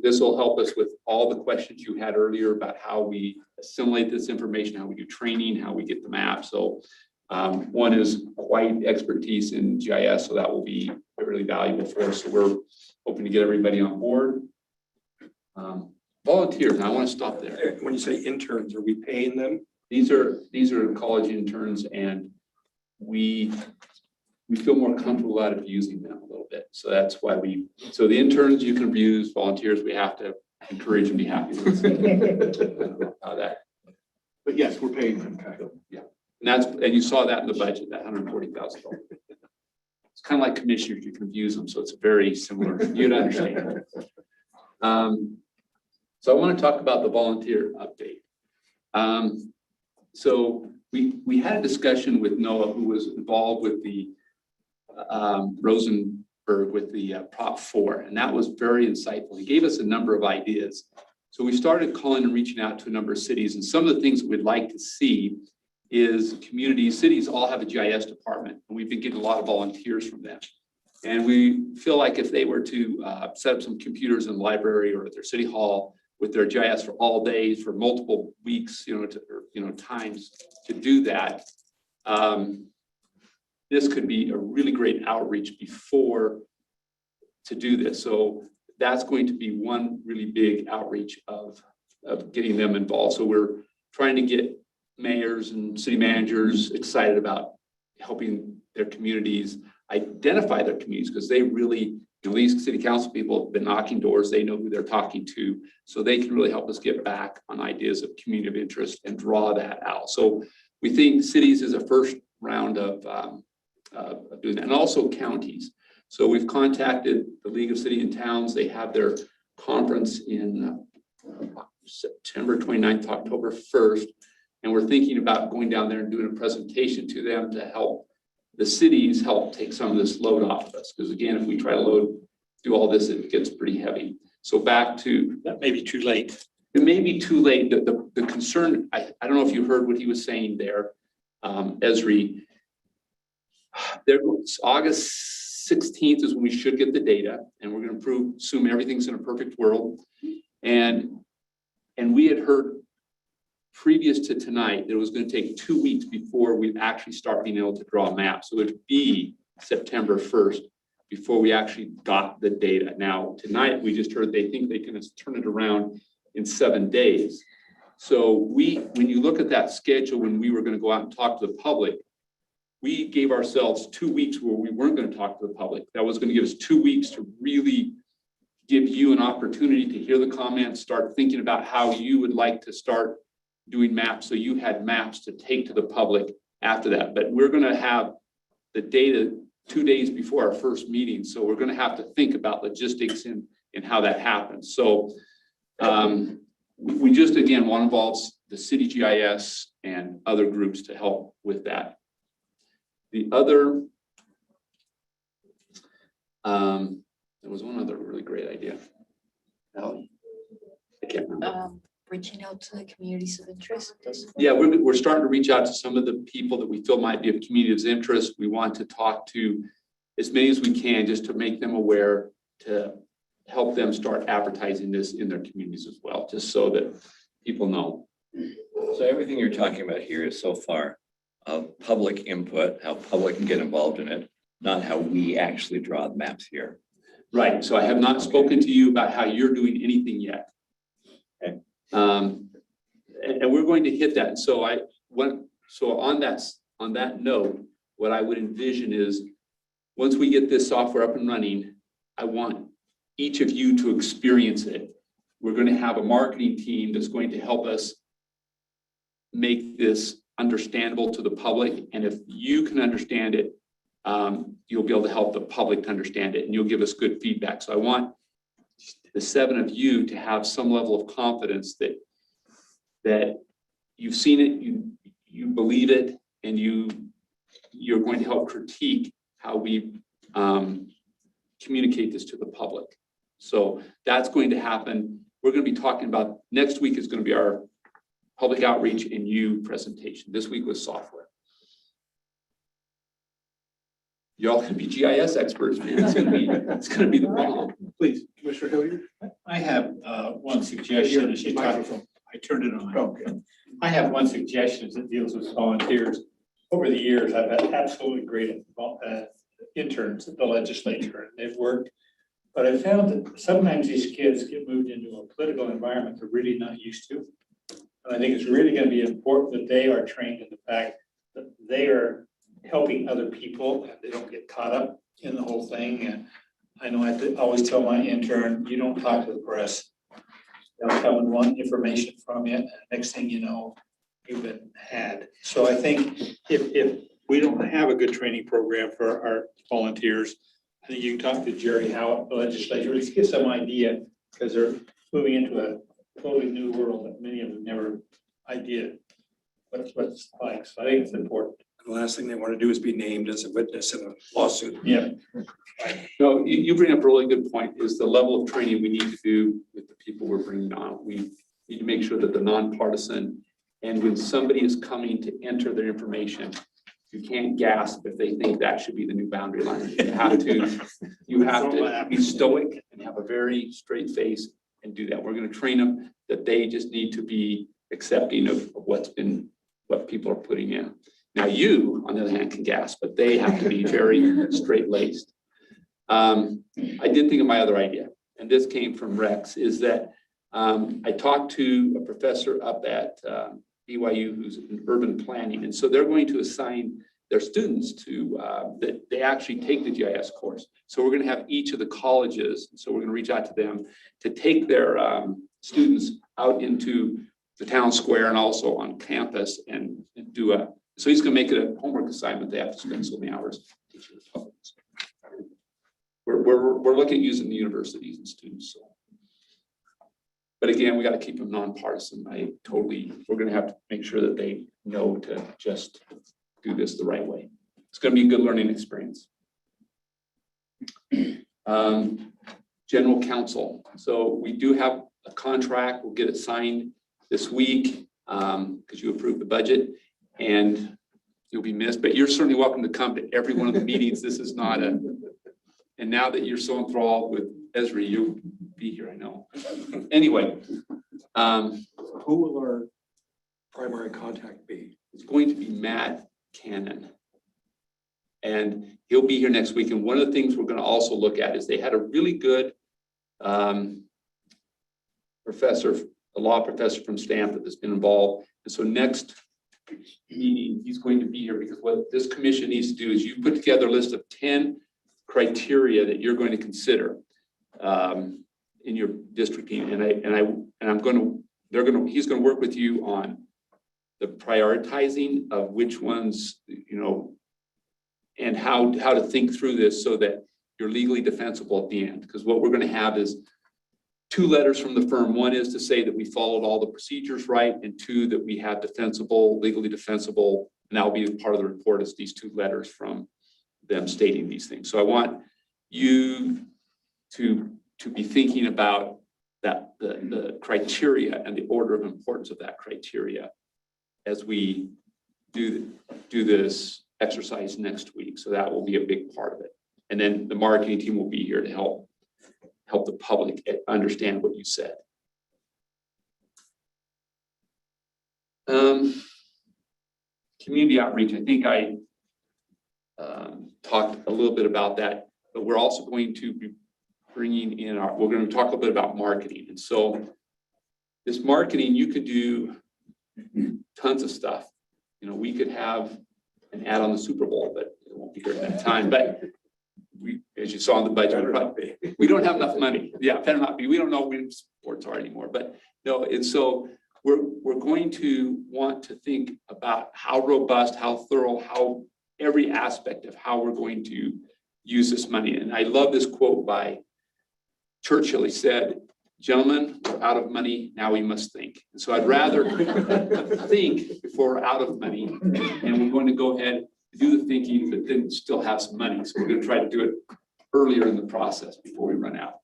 this will help us with all the questions you had earlier about how we assimilate this information, how we do training, how we get the map. So one is quite expertise in GIS, so that will be really valuable for us. So we're hoping to get everybody on board. Volunteers, and I want to stop there. When you say interns, are we paying them? These are college interns, and we feel more comfortable out of using them a little bit. So that's why so the interns you can abuse, volunteers we have to encourage and be happy with. How that. But yes, we're paying them. Yeah, and you saw that in the budget, that $140,000. It's kind of like commissioners, you can abuse them, so it's very similar. You'd understand. So I want to talk about the volunteer update. So we had a discussion with Noah, who was involved with the Rosenberg with the Prop 4, and that was very insightful. He gave us a number of ideas. So we started calling and reaching out to a number of cities, and some of the things that we'd like to see is cities all have a GIS department, and we've been getting a lot of volunteers from them. And we feel like if they were to set up some computers in the library or at their city hall with their GIS for all days for multiple weeks, times to do that, this could be a really great outreach before to do this. So that's going to be one really big outreach of getting them involved. So we're trying to get mayors and city managers excited about helping their communities identify their communities, because they really, these city council people have been knocking doors. They know who they're talking to, so they can really help us get back on ideas of community of interest and draw that out. So we think cities is a first round of doing that, and also counties. So we've contacted the League of City and Towns. They have their conference in September 29th, October 1st. And we're thinking about going down there and doing a presentation to them to help the cities help take some of this load off of us. Because again, if we try to do all this, it gets pretty heavy. So back to. That may be too late. It may be too late. The concern, I don't know if you heard what he was saying there, Esri. August 16th is when we should get the data, and we're going to assume everything's in a perfect world. And we had heard previous to tonight that it was going to take 2 weeks before we actually start being able to draw a map. So it'd be September 1st before we actually got the data. Now, tonight, we just heard they think they can turn it around in 7 days. So when you look at that schedule, when we were going to go out and talk to the public, we gave ourselves 2 weeks where we weren't going to talk to the public. That was going to give us 2 weeks to really give you an opportunity to hear the comments, start thinking about how you would like to start doing maps. So you had maps to take to the public after that. But we're going to have the data 2 days before our first meeting. So we're going to have to think about logistics and how that happens. So we just, again, want to involve the city GIS and other groups to help with that. The other, there was one other really great idea. I can't remember. Reaching out to the communities of interest. Yeah, we're starting to reach out to some of the people that we feel might be of communities of interest. We want to talk to as many as we can just to make them aware, to help them start advertising this in their communities as well, just so that people know. So everything you're talking about here is so far of public input, how public can get involved in it, not how we actually draw the maps here. Right, so I have not spoken to you about how you're doing anything yet. Okay. And we're going to hit that. So on that note, what I would envision is once we get this software up and running, I want each of you to experience it. We're going to have a marketing team that's going to help us make this understandable to the public. And if you can understand it, you'll be able to help the public to understand it, and you'll give us good feedback. So I want the 7 of you to have some level of confidence that you've seen it, you believe it, and you're going to help critique how we communicate this to the public. So that's going to happen. We're going to be talking about, next week is going to be our public outreach and you presentation. This week was software. Y'all can be GIS experts, man. It's gonna be the bomb. Please, Commissioner Hilliard. I have one suggestion as you talk. I turned it on. Okay. I have one suggestion that deals with volunteers. Over the years, I've had absolutely great interns at the legislature. They've worked, but I found that sometimes these kids get moved into a political environment they're really not used to. And I think it's really going to be important that they are trained in the fact that they are helping other people and they don't get caught up in the whole thing. And I know I have to always tell my intern, you don't talk to the press. They'll come and want information from you. And next thing you know, you've been had. So I think if we don't have a good training program for our volunteers, I think you can talk to Jerry Howe at the legislature, just get some idea, because they're moving into a totally new world that many of them never idea what it's like. So I think it's important. The last thing they want to do is be named as a witness in a lawsuit. Yeah. No, you bring up a really good point, is the level of training we need to do with the people we're bringing on. We need to make sure that they're nonpartisan. And when somebody is coming to enter their information, you can't gasp if they think that should be the new boundary line. You have to be stoic and have a very straight face and do that. We're going to train them that they just need to be accepting of what people are putting in. Now you, on the other hand, can gasp, but they have to be very straight-laced. I did think of my other idea, and this came from Rex, is that I talked to a professor up at BYU who's in urban planning, and so they're going to assign their students to, that they actually take the GIS course. So we're going to have each of the colleges, so we're going to reach out to them to take their students out into the town square and also on campus and do a, so he's going to make it a homework assignment. They have to spend so many hours teaching the public. We're looking at using the universities and students. So. But again, we got to keep them nonpartisan. We're going to have to make sure that they know to just do this the right way. It's going to be a good learning experience. General counsel. So we do have a contract. We'll get it signed this week because you approved the budget. And you'll be missed, but you're certainly welcome to come to every one of the meetings. This is not a, and now that you're so enthralled with Esri, you'll be here, I know. Anyway. Who will our primary contact be? It's going to be Matt Cannon. And he'll be here next week. And one of the things we're going to also look at is they had a really good professor, a law professor from Stanford that's been involved. And so next meeting, he's going to be here because what this commission needs to do is you put together a list of 10 criteria that you're going to consider. in your districting, he's gonna work with you on the prioritizing of which ones, and how to think through this so that you're legally defensible at the end. Because what we're gonna have is 2 letters from the firm. One is to say that we followed all the procedures right, and 2, that we have defensible, legally defensible, and that will be part of the report, is these 2 letters from them stating these things. So I want you to be thinking about that, the criteria and the order of importance of that criteria as we do this exercise next week. So that will be a big part of it. And then the marketing team will be here to help the public understand what you said. Community outreach, I think I talked a little bit about that, but we're also going to be bringing in we're going to talk a little bit about marketing. And so this marketing, you could do tons of stuff. We could have an ad on the Super Bowl, but it won't be here at that time. But as you saw in the budget, we don't have enough money. Yeah, better not be. We don't know when sports are anymore. But no, and so we're going to want to think about how robust, how thorough, how every aspect of how we're going to use this money. And I love this quote by Churchill. He said, "Gentlemen, we're out of money. Now we must think." And so I'd rather think before we're out of money, and we're going to go ahead and do the thinking, but then still have some money. So we're going to try to do it earlier in the process before we run out.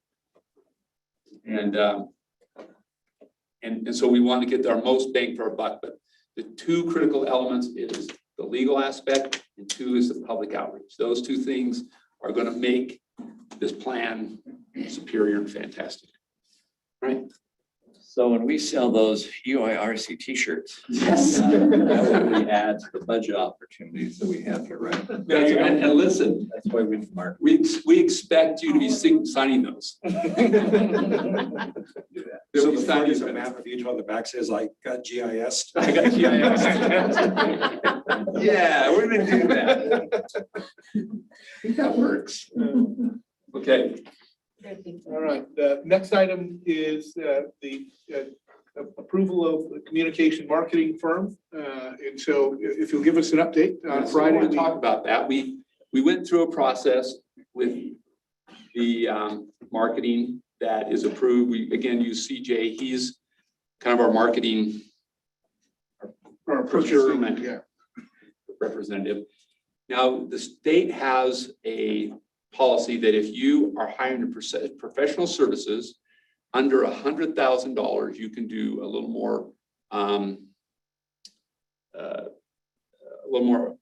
And so we want to get our most bang for our buck. But the 2 critical elements is the legal aspect, and 2 is the public outreach. Those 2 things are going to make this plan superior and fantastic. Right? So when we sell those UIRC t-shirts. Yes. That would add to the budget opportunities that we have here, right? That's right. And listen, That's why we mark. we expect you to be signing those. So the front is a map of each one, the back says, "I got GIS." I got GIS. Yeah, we're gonna do that. I think that works. Okay. All right, the next item is the approval of the communication marketing firm. And so if you'll give us an update on Friday. I want to talk about that. We went through a process with the marketing that is approved. We again use CJ. He's kind of our marketing Our procurement yeah. representative. Now, the state has a policy that if you are hiring professional services under $100,000, you can do a little more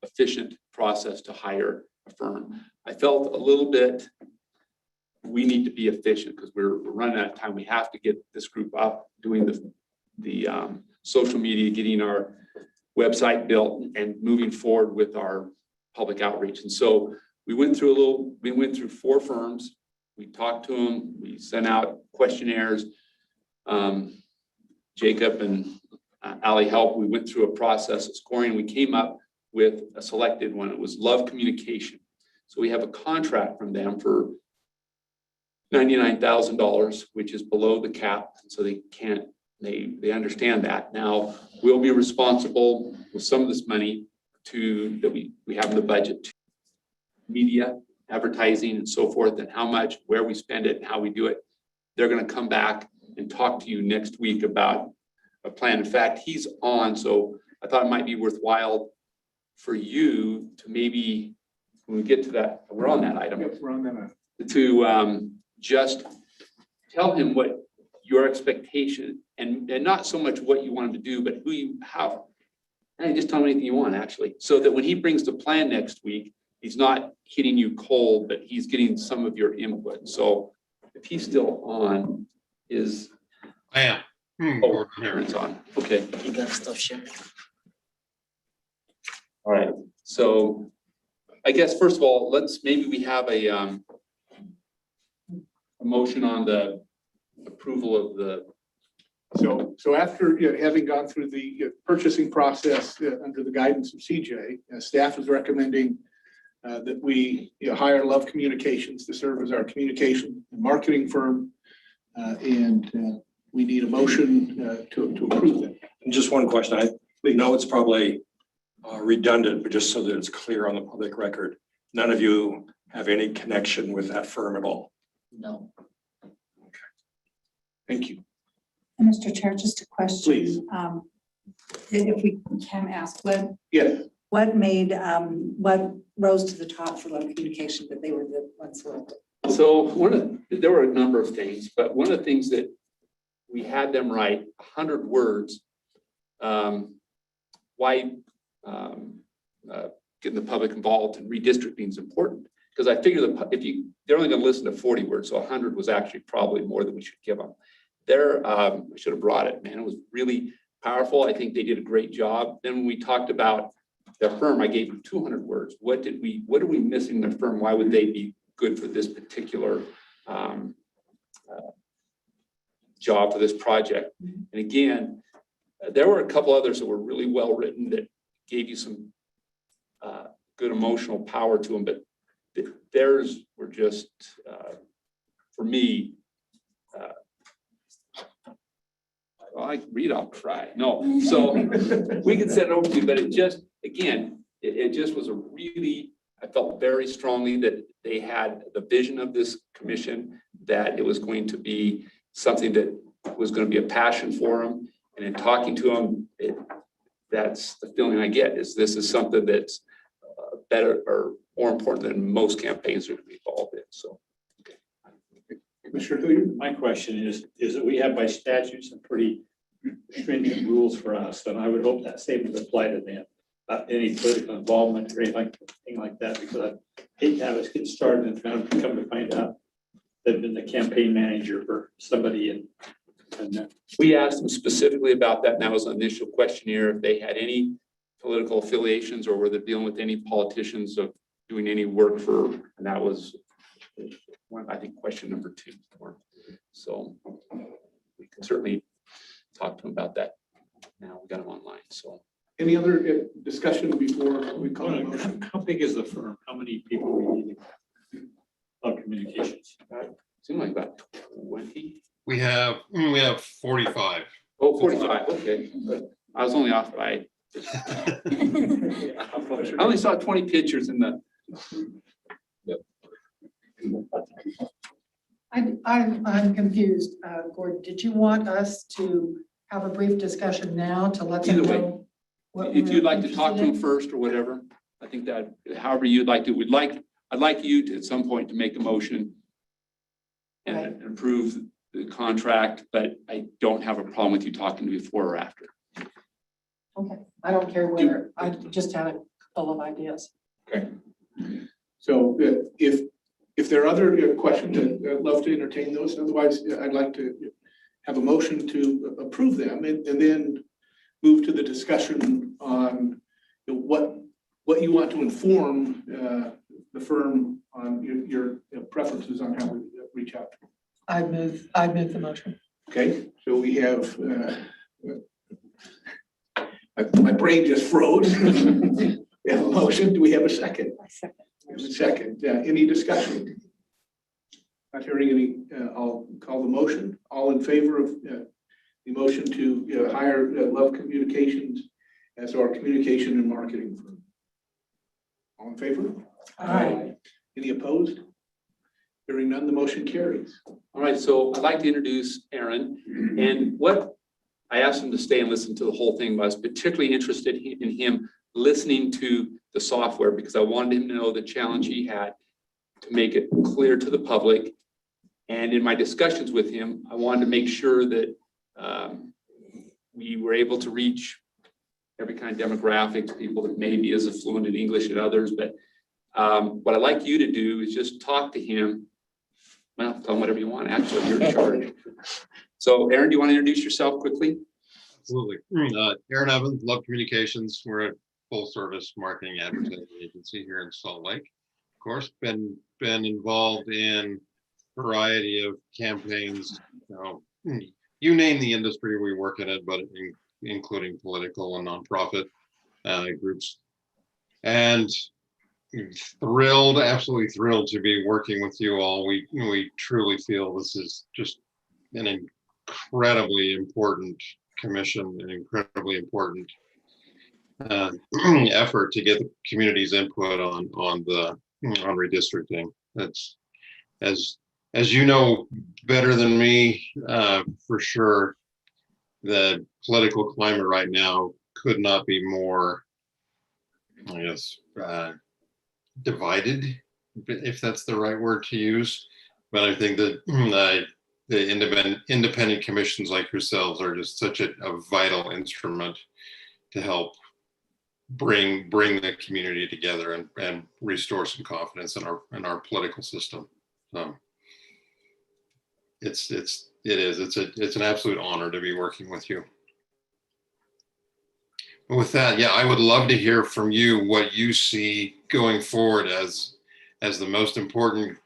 efficient process to hire a firm. I felt a little bit we need to be efficient because we're running out of time. We have to get this group up doing the social media, getting our website built, and moving forward with our public outreach. And so we went through 4 firms. We talked to them. We sent out questionnaires. Jacob and Ali helped. We went through a process of scoring. We came up with a selected one. It was Love Communication. So we have a contract from them for $99,000, which is below the cap. So they understand that. Now we'll be responsible with some of this money that we have in the budget, media, advertising, and so forth, and how much, where we spend it, and how we do it. They're going to come back and talk to you next week about a plan. In fact, he's on, so I thought it might be worthwhile for you to maybe, when we get to that, we're on that item. Yep, we're on that item. To just tell him what your expectation, and not so much what you want him to do, but how. And just tell him anything you want, actually, so that when he brings the plan next week, he's not hitting you cold, but he's getting some of your input. So if he's still on, I am. Oh, Aaron's on. Okay. You got stuff shipping. All right. So I guess, first of all, maybe we have a motion on the approval of the. So after having gone through the purchasing process under the guidance of CJ, staff is recommending that we hire Love Communications to serve as our communication and marketing firm. And we need a motion to approve it. And just one question. I know it's probably redundant, but just so that it's clear on the public record, none of you have any connection with that firm at all. No. Thank you. Mr. Chair, just a question. Please. If we can ask, Yes. what made, what rose to the top for Love Communication that they were the ones selected? So there were a number of things, but one of the things that we had them write 100 words. Why getting the public involved in redistricting is important, because I figure that they're only going to listen to 40 words, so 100 was actually probably more than we should give them. I should have brought it, man. It was really powerful. I think they did a great job. Then when we talked about their firm, I gave them 200 words. What are we missing in their firm? Why would they be good for this particular job for this project? And again, there were a couple others that were really well written that gave you some good emotional power to them, but theirs were just, for me, I read, I'll cry. No, so we can send it over to you, but it just, again, it just was a really, I felt very strongly that they had the vision of this commission, that it was going to be something that was going to be a passion for them. And in talking to them, that's the feeling I get, is this is something that's better or more important than most campaigns are going to be involved in. So. Commissioner Hilliard? My question is that we have by statute some pretty stringent rules for us, and I would hope that same would apply to them. Any political involvement or anything like that, because I hate to have us get started and come to find out they've been the campaign manager for somebody and We asked them specifically about that, and that was an initial questionnaire, if they had any political affiliations or were they dealing with any politicians of doing any work for, and that was one, I think, question number 2. So we can certainly talk to them about that. Now we got them online, so. Any other discussion before we call it a motion? how big is the firm? How many people we need of communications? Seemed like about 20. We have 45. Oh, 45, okay. But I was only off by. I only saw 20 pictures in the. I'm confused, Gordon. Did you want us to have a brief discussion now to let them Either way. know? what If we're you'd like to talk to interested them in? first or whatever, I think that however you'd like to, I'd like you to at some point to make a motion Right. and approve the contract, but I don't have a problem with you talking to me before or after. Okay, I don't care whether, I just had a couple of ideas. Okay. So if there are other questions, I'd love to entertain those. Otherwise, I'd like to have a motion to approve them and then move to the discussion on what you want to inform the firm on your preferences on how we reach out. I'd move the motion. Okay, so we have, my brain just froze. We have a motion. Do we have a second? We have a second. Any discussion? Not hearing any, I'll call the motion. All in favor of the motion to hire Love Communications as our communication and marketing firm? All in favor? Aye. Any opposed? Hearing none, the motion carries. All right, so I'd like to introduce Aaron, and what I asked him to stay and listen to the whole thing, but I was particularly interested in him listening to the software because I wanted him to know the challenge he had to make it clear to the public. And in my discussions with him, I wanted to make sure that we were able to reach every kind of demographic, people that maybe is as fluent in English as others. But what I'd like you to do is just talk to him. Well, tell him whatever you want. Actually, you're in charge. So Aaron, do you want to introduce yourself quickly? Absolutely. Aaron Evans, Love Communications. We're a full service marketing advertising agency here in Salt Lake. Of course, been involved in a variety of campaigns. You name the industry, we work in it, but including political and nonprofit groups. And thrilled, absolutely thrilled to be working with you all. We truly feel this is just an incredibly important commission, an incredibly important effort to get the community's input on redistricting. That's as you know better than me, for sure. The political climate right now could not be more, I guess, divided, if that's the right word to use. But I think that the independent commissions like yourselves are just such a vital instrument to help bring the community together and restore some confidence in our political system. So it's an absolute honor to be working with you. With that, yeah, I would love to hear from you what you see going forward as the most important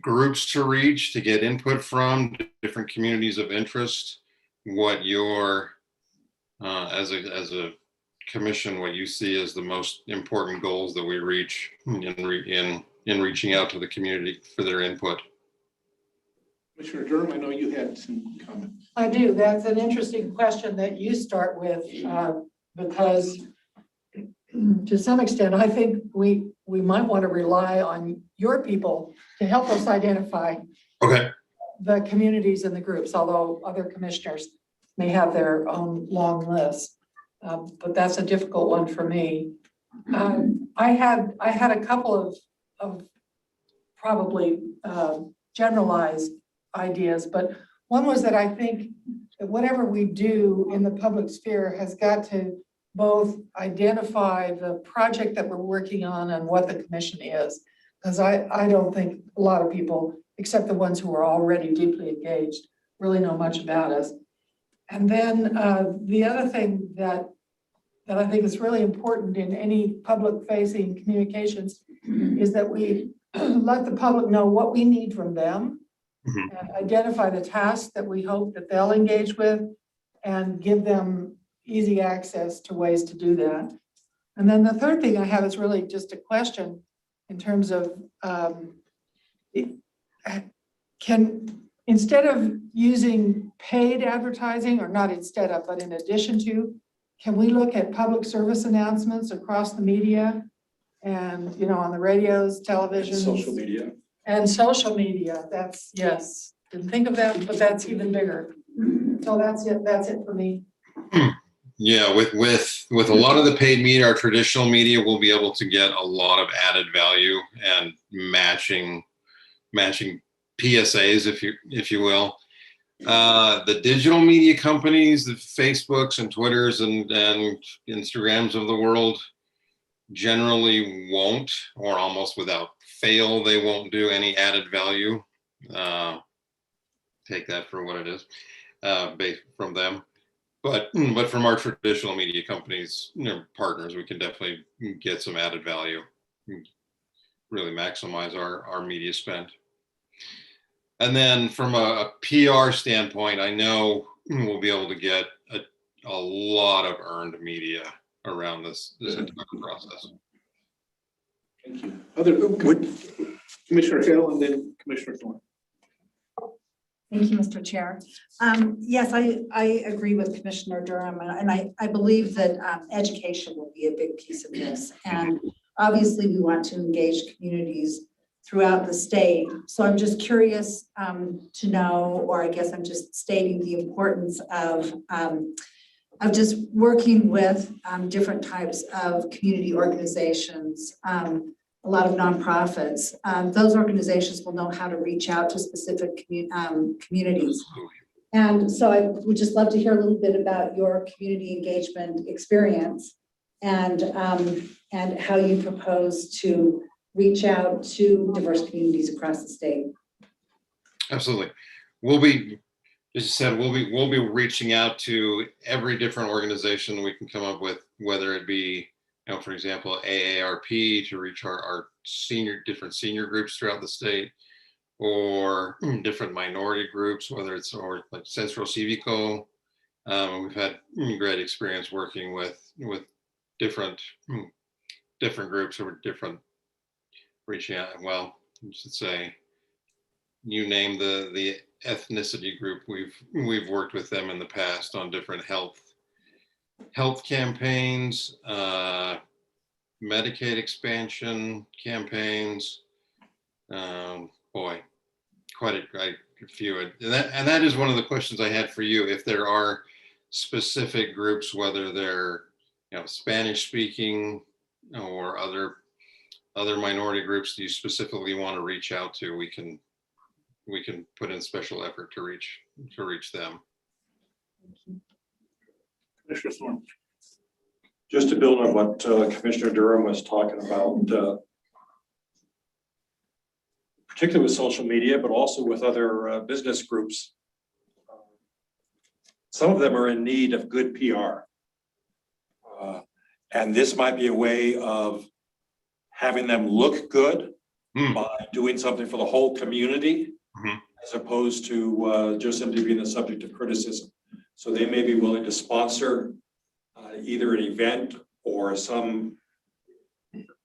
groups to reach, to get input from different communities of interest, what your as a commission, what you see as the most important goals that we reach in reaching out to the community for their input. Commissioner Durham, I know you had some comments. I do. That's an interesting question that you start with, because to some extent, I think we might want to rely on your people to help us identify the communities and the groups, although other commissioners may have their own long list. But that's a difficult one for me. I had a couple of probably generalized ideas, but one was that I think that whatever we do in the public sphere has got to both identify the project that we're working on and what the commission is. Because I don't think a lot of people, except the ones who are already deeply engaged, really know much about us. And then the other thing that I think is really important in any public facing communications is that we let the public know what we need from them, and identify the tasks that we hope that they'll engage with, and give them easy access to ways to do that. And then the third thing I have is really just a question in terms of instead of using paid advertising, or not instead of, but in addition to, can we look at public service announcements across the media and, on the radios, television, Social media. and social media? That's, yes, didn't think of that, but that's even bigger. So that's it for me. Yeah, with a lot of the paid media, our traditional media will be able to get a lot of added value and matching PSAs, if you will. The digital media companies, the Facebooks and Twitters and Instagrams of the world, generally won't, or almost without fail, they won't do any added value. Take that for what it is, based from them. But from our traditional media companies, partners, we can definitely get some added value, really maximize our media spend. And then from a PR standpoint, I know we'll be able to get a lot of earned media around this entire process. Thank you. Commissioner Hill and then Commissioner Thorne. Thank you, Mr. Chair. Yes, I agree with Commissioner Durham, and I believe that education will be a big piece of this. And obviously, we want to engage communities throughout the state. So I'm just curious to know, or I guess I'm just stating the importance of just working with different types of community organizations, a lot of nonprofits. Those organizations will know how to reach out to specific communities. And so I would just love to hear a little bit about your community engagement experience and how you propose to reach out to diverse communities across the state. Absolutely. We'll be reaching out to every different organization we can come up with, whether it be, for example, AARP to reach our different senior groups throughout the state, or different minority groups, whether it's like Centro Civico. We've had great experience working with different groups or different reaching out. Well, I should say, you name the ethnicity group. We've worked with them in the past on different health campaigns, Medicaid expansion campaigns. Boy, quite a few. And that is one of the questions I had for you. If there are specific groups, whether they're Spanish speaking or other minority groups that you specifically want to reach out to, we can put in special effort to reach them. Commissioner Thorne. Just to build on what Commissioner Durham was talking about, particularly with social media, but also with other business groups. Some of them are in need of good PR. And this might be a way of having them look good by doing something for the whole community, as opposed to just simply being the subject of criticism. So they may be willing to sponsor either an event or some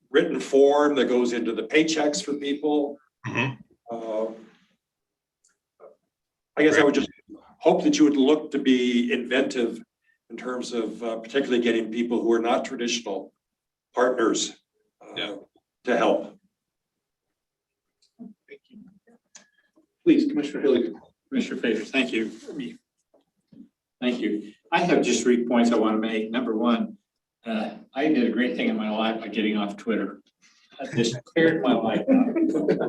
written form that goes into the paychecks for people. I guess I would just hope that you would look to be inventive in terms of particularly getting people who are not traditional partners to help. Thank you. Please, Commissioner Hilliard. Commissioner Favor, thank you. Thank you. I have just 3 points I want to make. Number one, I did a great thing in my life by getting off Twitter. That just cleared my life out.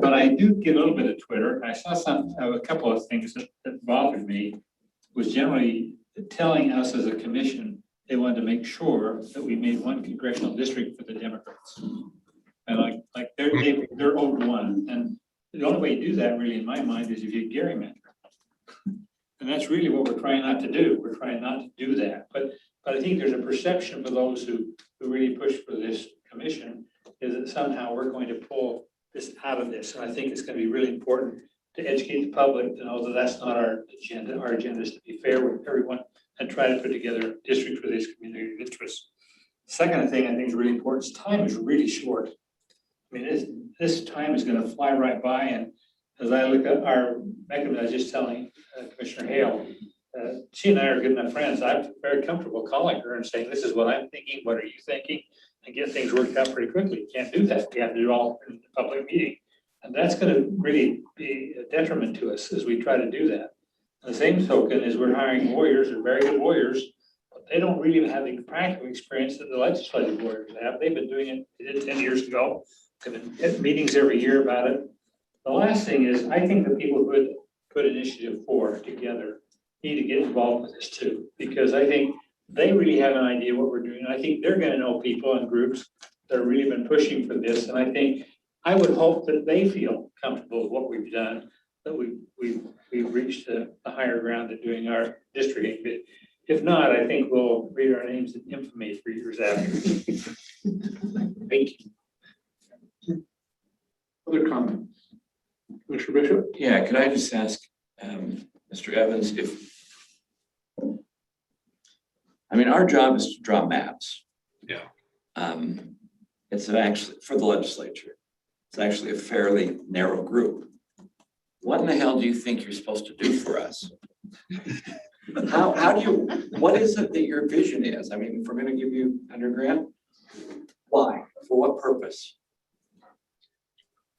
But I do get a little bit of Twitter. I saw a couple of things that bothered me, was generally telling us as a commission they wanted to make sure that we made one congressional district for the Democrats. And like they're owed one. And the only way you do that really in my mind is if you gerrymander. And that's really what we're trying not to do. We're trying not to do that. But I think there's a perception for those who really push for this commission is that somehow we're going to pull this out of this. And I think it's going to be really important to educate the public to know that that's not our agenda. Our agenda is to be fair with everyone and try to put together a district for this community of interest. Second thing I think is really important is time is really short. I mean, this time is going to fly right by. And as I look at our mechanism, I was just telling Commissioner Hale, she and I are good enough friends. I'm very comfortable calling her and saying, this is what I'm thinking. What are you thinking? And get things worked out pretty quickly. You can't do that. You have to do it all in the public meeting. And that's going to really be a detriment to us as we try to do that. The same token is we're hiring lawyers, they're very good lawyers, but they don't really have the practical experience that the legislative lawyers have. They've been doing it, they did 10 years ago. They've been at meetings every year about it. The last thing is, I think the people who would put Initiative 4 together need to get involved with this too, because I think they really have an idea what we're doing. I think they're going to know people and groups that have really been pushing for this. And I think I would hope that they feel comfortable with what we've done, that we've reached the higher ground of doing our districting. But if not, I think we'll read our names in infamy for years after. Thank you. Other comments? Commissioner Bishop? Yeah, could I just ask Mr. Evans if, I mean, our job is to draw maps. Yeah. It's actually, for the legislature, it's actually a fairly narrow group. What in the hell do you think you're supposed to do for us? How do you, what is it that your vision is? I mean, if we're gonna give you $100,000, why? For what purpose?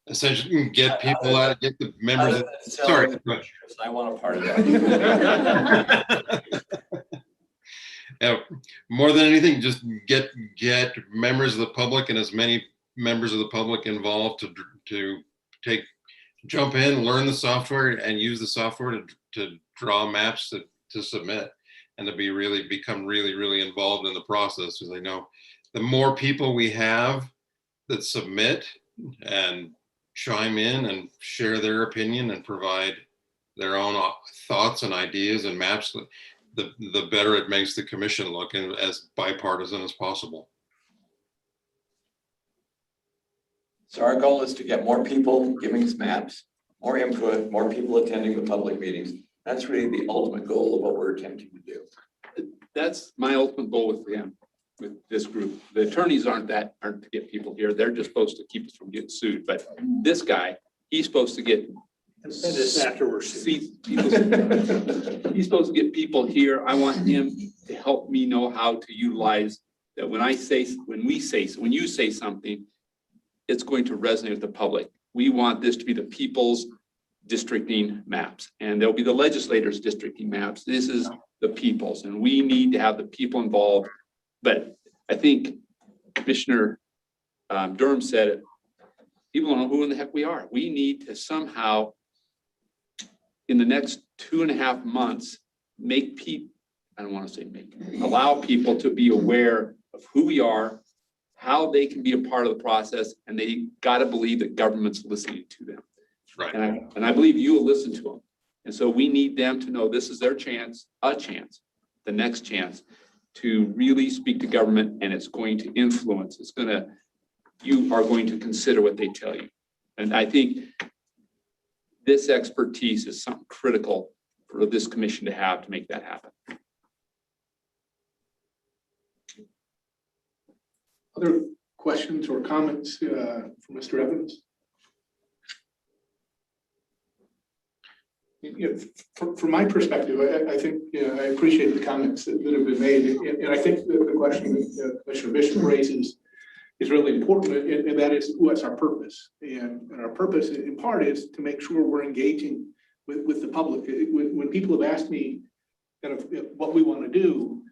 Essentially, get people out, get the members. Sorry. I want a part of that. Yeah, more than anything, just get members of the public and as many members of the public involved to jump in, learn the software and use the software to draw maps to submit and to become really involved in the process. Because I know the more people we have that submit and chime in and share their opinion and provide their own thoughts and ideas and maps, the better it makes the commission look and as bipartisan as possible. So our goal is to get more people giving us maps, more input, more people attending the public meetings. That's really the ultimate goal of what we're attempting to do. That's my ultimate goal with them, with this group. The attorneys aren't to get people here. They're just supposed to keep us from getting sued. But this guy, he's supposed to get Send us afterwards. See, he's supposed to get people here. I want him to help me know how to utilize that when you say something, it's going to resonate with the public. We want this to be the people's districting maps, and there'll be the legislators' districting maps. This is the people's, and we need to have the people involved. But I think Commissioner Durham said it. People don't know who in the heck we are. We need to somehow, in the next 2.5 months, allow people to be aware of who we are, how they can be a part of the process, and they got to believe that government's listening to them. Right. And I believe you will listen to them. And so we need them to know this is their chance, the next chance to really speak to government, and it's going to influence. You are going to consider what they tell you. And I think this expertise is something critical for this commission to have to make that happen. Other questions or comments from Mr. Evans? From my perspective, I think I appreciate the comments that have been made, and I think the question that Commissioner Bishop raises is really important, and that is what's our purpose. And our purpose, in part, is to make sure we're engaging with the public. When people have asked me kind of what we want to do,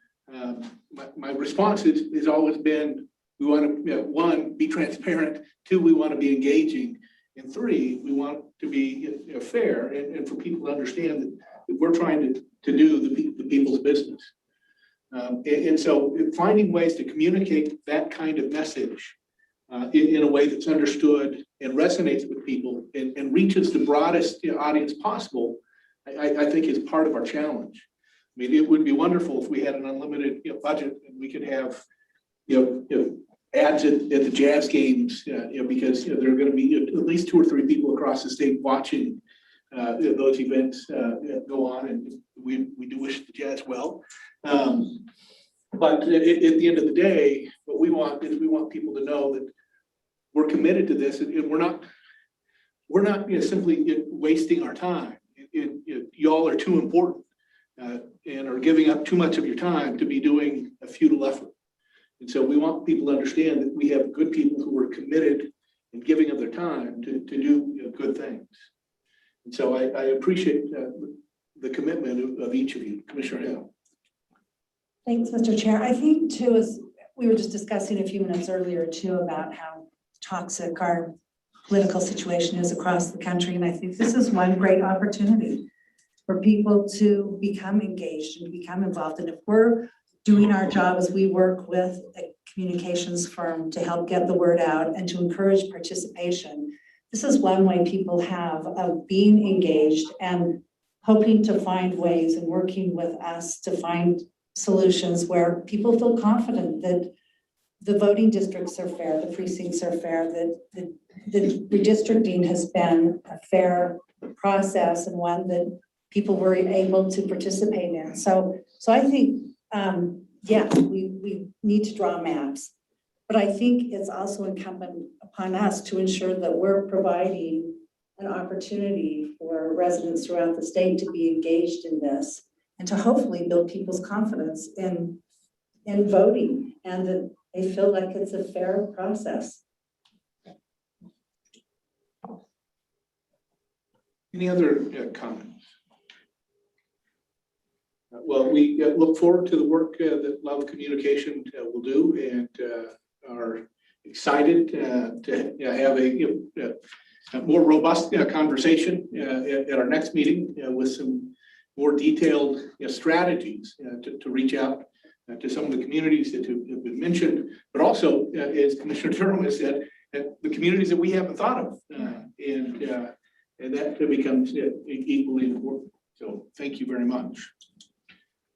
my response has always been, we want to, one, be transparent. Two, we want to be engaging. And three, we want to be fair and for people to understand that we're trying to do the people's business. And so finding ways to communicate that kind of message in a way that's understood and resonates with people and reaches the broadest audience possible, I think is part of our challenge. I mean, it would be wonderful if we had an unlimited budget and we could have ads at the Jazz games, because there are going to be at least 2 or 3 people across the state watching those events go on, and we do wish the Jazz well. But at the end of the day, what we want is we want people to know that we're committed to this, and we're not simply wasting our time. Y'all are too important and are giving up too much of your time to be doing a futile effort. And so we want people to understand that we have good people who are committed and giving of their time to do good things. And so I appreciate the commitment of each of you. Commissioner Hill. Thanks, Mr. Chair. I think too, as we were just discussing a few minutes earlier too, about how toxic our political situation is across the country. And I think this is one great opportunity for people to become engaged and become involved. And if we're doing our job as we work with a communications firm to help get the word out and to encourage participation, this is one way people have of being engaged and hoping to find ways and working with us to find solutions where people feel confident that the voting districts are fair, the precincts are fair, that the redistricting has been a fair process and one that people were able to participate in. So I think, yes, we need to draw maps, but I think it's also incumbent upon us to ensure that we're providing an opportunity for residents throughout the state to be engaged in this and to hopefully build people's confidence in voting and that they feel like it's a fair process. Any other comments? Well, we look forward to the work that Love Communication will do, and are excited to have a more robust conversation at our next meeting with some more detailed strategies to reach out to some of the communities that have been mentioned, but also, as Commissioner Durham has said, the communities that we haven't thought of, and that becomes equally important. So thank you very much.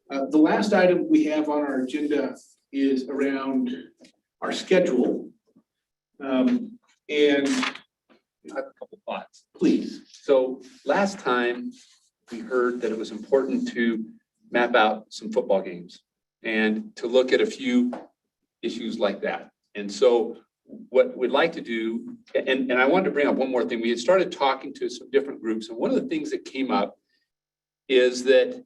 The last item we have on our agenda is around our schedule. And I have a couple thoughts. please. So last time we heard that it was important to map out some football games and to look at a few issues like that. And so what we'd like to do, and I wanted to bring up one more thing. We had started talking to some different groups, and one of the things that came up is that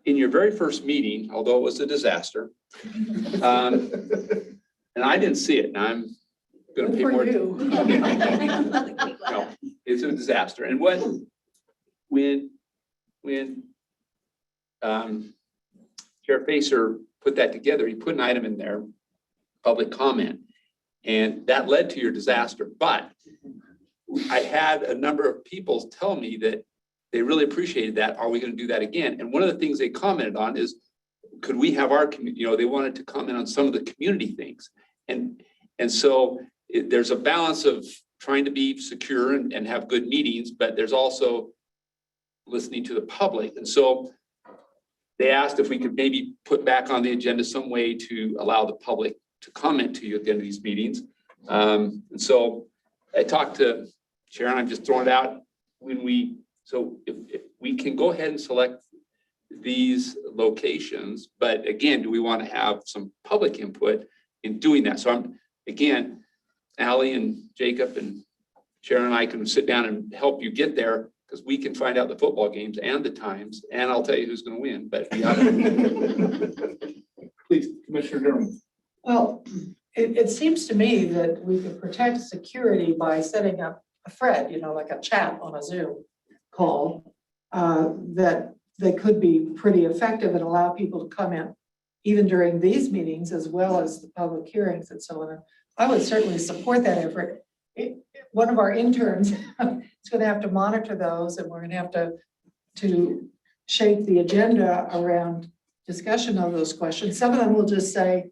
in your very first meeting, although it was a disaster, and I didn't see it, and I'm gonna pay Good for more. you. No, it's a disaster. And when Chair Facer put that together, he put an item in there, public comment, and that led to your disaster. But I had a number of people tell me that they really appreciated that. Are we going to do that again? And one of the things they commented on is, could we have our community, they wanted to comment on some of the community things. And so there's a balance of trying to be secure and have good meetings, but there's also listening to the public. And so they asked if we could maybe put back on the agenda some way to allow the public to comment to you at the end of these meetings. And so I talked to Sharon, I'm just throwing it out if we can go ahead and select these locations, but again, do we want to have some public input in doing that? So again, Allie and Jacob and Sharon and I can sit down and help you get there, because we can find out the football games and the times, and I'll tell you who's going to win, but we Please, Commissioner Durham. Well, it seems to me that we could protect security by setting up a thread, like a chat on a Zoom call, that they could be pretty effective and allow people to comment even during these meetings as well as the public hearings and so on. I would certainly support that effort. One of our interns is going to have to monitor those, and we're going to have to shape the agenda around discussion of those questions. Some of them will just say,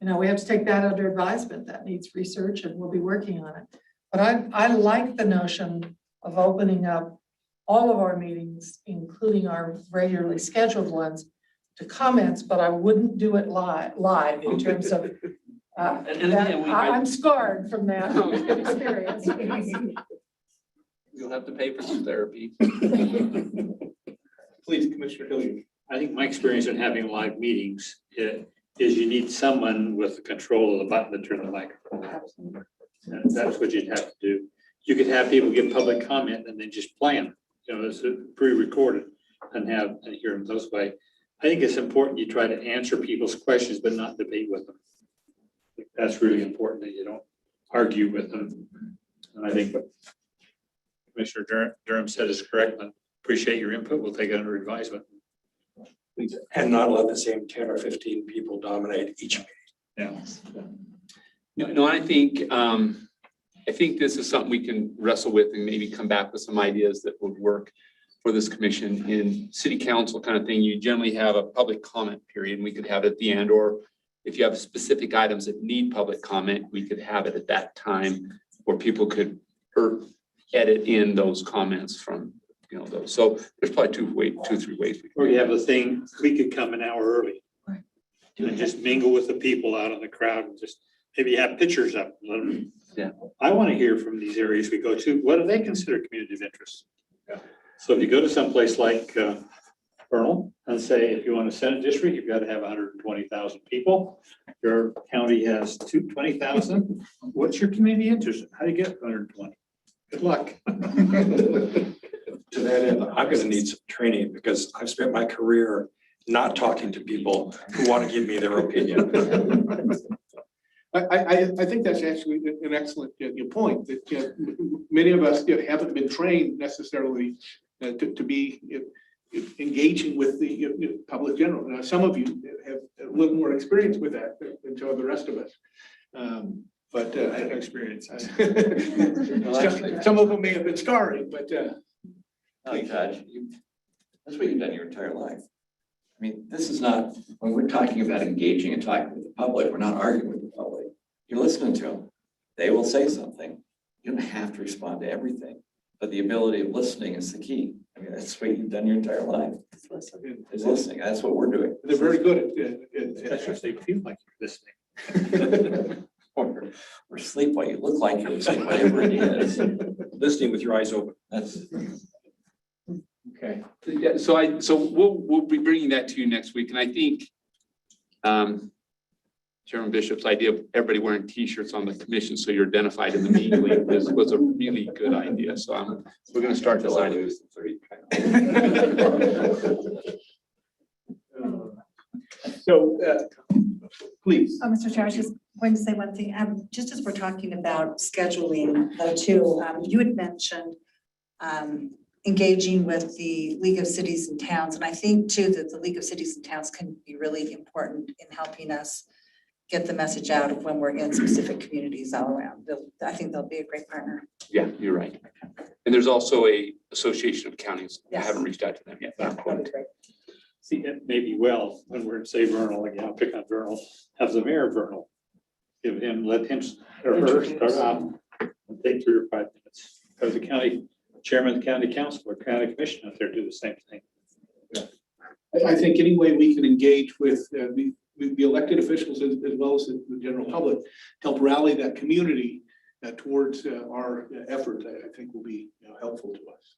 we have to take that under advisement. That needs research, and we'll be working on it. But I like the notion of opening up all of our meetings, including our regularly scheduled ones, to comments, but I wouldn't do it live in terms of, I'm scarred from that experience. You'll have to pay for some therapy. Please, Commissioner Hilliard. I think my experience in having live meetings is you need someone with the control of the button to turn the microphone. And that's what you'd have to do. You could have people give public comment and then just play them, it's pre-recorded, and hear them those way. I think it's important you try to answer people's questions, but not debate with them. I think that's really important, that you don't argue with them. And I think what Commissioner Durham said is correct. I appreciate your input. We'll take it under advisement. And not let the same 10 or 15 people dominate each meeting. Yeah. No, I think this is something we can wrestle with and maybe come back with some ideas that would work for this commission. In city council kind of thing, you generally have a public comment period, and we could have it at the end, or if you have specific items that need public comment, we could have it at that time where people could edit in those comments from those. So there's probably two, 3 ways. Or you have the thing, we could come an hour early. Right. And just mingle with the people out in the crowd, and just maybe have pictures up. Yeah. I want to hear from these areas we go to. What do they consider community of interest? Yeah. So if you go to someplace like Vernal and say, if you want a Senate district, you've got to have 120,000 people. Your county has 220,000. What's your community interest? How do you get 120? Good luck. To that end, I'm going to need some training, because I've spent my career not talking to people who want to give me their opinion. I think that's actually an excellent point, that many of us haven't been trained necessarily to be engaging with the public general. Now, some of you have a little more experience with that than some of the rest of us. But I have experience. Some of them may have been scarring, but Judge, that's what you've done your entire life. I mean, this is not, when we're talking about engaging and talking with the public, we're not arguing with the public. You're listening to them. They will say something. You don't have to respond to everything, but the ability of listening is the key. I mean, that's what you've done your entire life. Is listening. That's what we're doing. They're very good at Especially if they feel like you're listening. Or sleep while you look like you're listening, whatever it is. Listening with your eyes open. That's okay. Yeah, so we'll be bringing that to you next week, and I think Chairman Bishop's idea of everybody wearing T-shirts on the commission so you're identified in the meeting link was a really good idea. So we're going to start designing. So, please. Mr. Chair, I was just going to say one thing, just as we're talking about scheduling though too, you had mentioned engaging with the League of Cities and Towns, and I think too that the League of Cities and Towns can be really important in helping us get the message out of when we're in specific communities all around. I think they'll be a great partner. Yeah, you're right. And there's also a association of counties. I Yes. haven't reached out to them yet. Yeah, that'd be great. See, it may be well, when we're, say Vernal, again, I'll pick on Vernal, have the mayor of Vernal. Give him, let him or her start out, and take 3 or 5 minutes. Have the county chairman, the county council, or county commission out there do the same thing. I think any way we can engage with the elected officials as well as the general public, help rally that community towards our effort, I think will be helpful to us.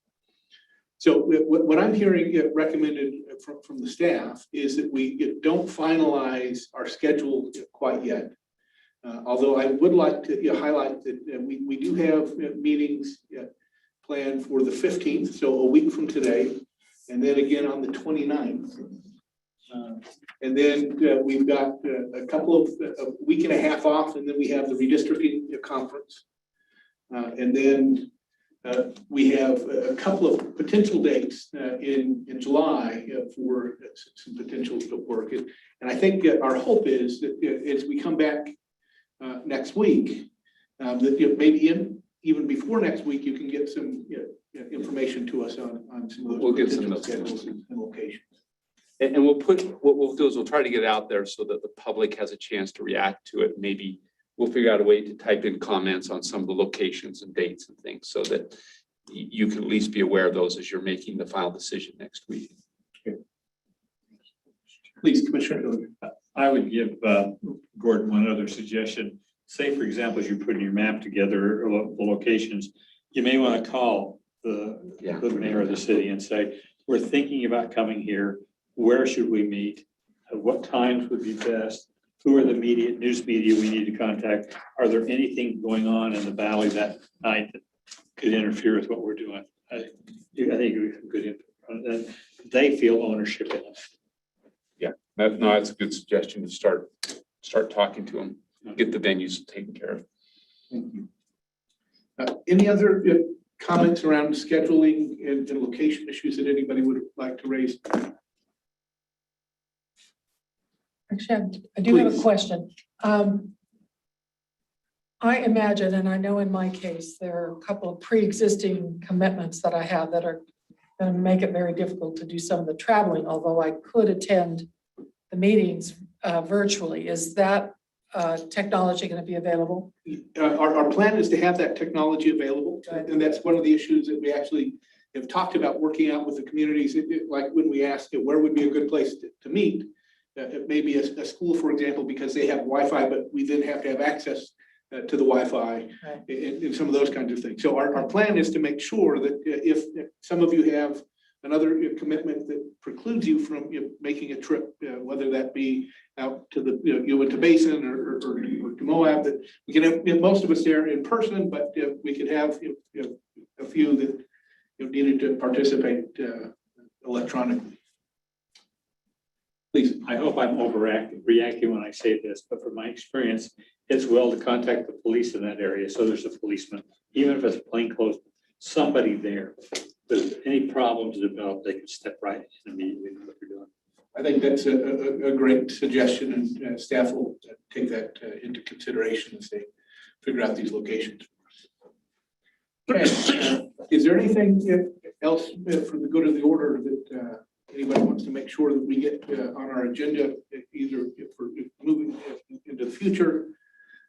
So what I'm hearing recommended from the staff is that we don't finalize our schedule quite yet. Although I would like to highlight that we do have meetings planned for the 15th, so a week from today, and then again on the 29th. And then we've got a couple of a week and a half off, and then we have the redistricting conference. And then we have a couple of potential dates in July for some potential work. And I think our hope is that as we come back next week, that maybe even before next week, you can get some information to us on some of those. We'll get some potential schedules and locations. And we'll put, what we'll do is we'll try to get it out there so that the public has a chance to react to it. Maybe we'll figure out a way to type in comments on some of the locations and dates and things so that you can at least be aware of those as you're making the final decision next week. Please, Commissioner. I would give Gordon one other suggestion. Say, for example, as you're putting your map together, the locations, you may want to call the mayor of the city and say, we're thinking about coming here. Where should we meet? At what times would be best? Who are the news media we need to contact? Are there anything going on in the valley that night that could interfere with what we're doing? I think it would be some good input. And they feel ownership in it. Yeah, that's a good suggestion to start talking to them, get the venues taken care of. Thank you. Any other comments around scheduling and location issues that anybody would like to raise? Actually, I do have a Please. question. I imagine, and I know in my case, there are a couple of pre-existing commitments that I have that are going to make it very difficult to do some of the traveling, although I could attend the meetings virtually. Is that technology going to be available? Our plan is to have that technology available, and that's one of the issues that we actually have talked about working out with the communities. Like when we asked where would be a good place to meet, it may be a school, for example, because they have Wi-Fi, but we then have to have access to the Wi-Fi and some of those kinds of things. So our plan is to make sure that if some of you have another commitment that precludes you from making a trip, whether that be out to the Uinta Basin or to Moab, that we can have most of us there in person, but we could have a few that needed to participate electronically. Please. I hope I'm reacting when I say this, but from my experience, it's well to contact the police in that area. So there's a policeman, even if it's plainclothes, somebody there. If any problems develop, they can step right in immediately with what they're doing. I think that's a great suggestion, and staff will take that into consideration as they figure out these locations. Okay, is there anything else for the good of the order that anybody wants to make sure that we get on our agenda, either for moving into the future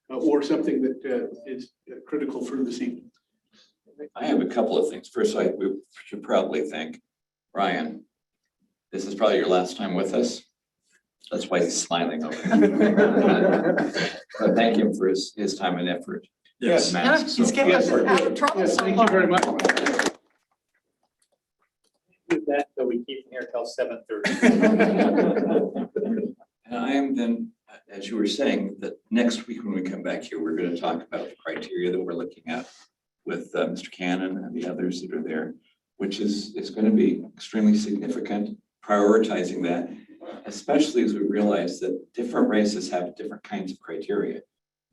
or something that is critical for this evening? I have a couple of things. First, we should probably thank Ryan. This is probably your last time with us. That's why he's smiling over there. But thank him for his time and effort. Yes. He's getting us out of trouble so Thank far. you very much. With that, so we keep him here till 7:30. And I am then, as you were saying, that next week when we come back here, we're going to talk about the criteria that we're looking at with Mr. Cannon and the others that are there, which is going to be extremely significant, prioritizing that, especially as we realize that different races have different kinds of criteria.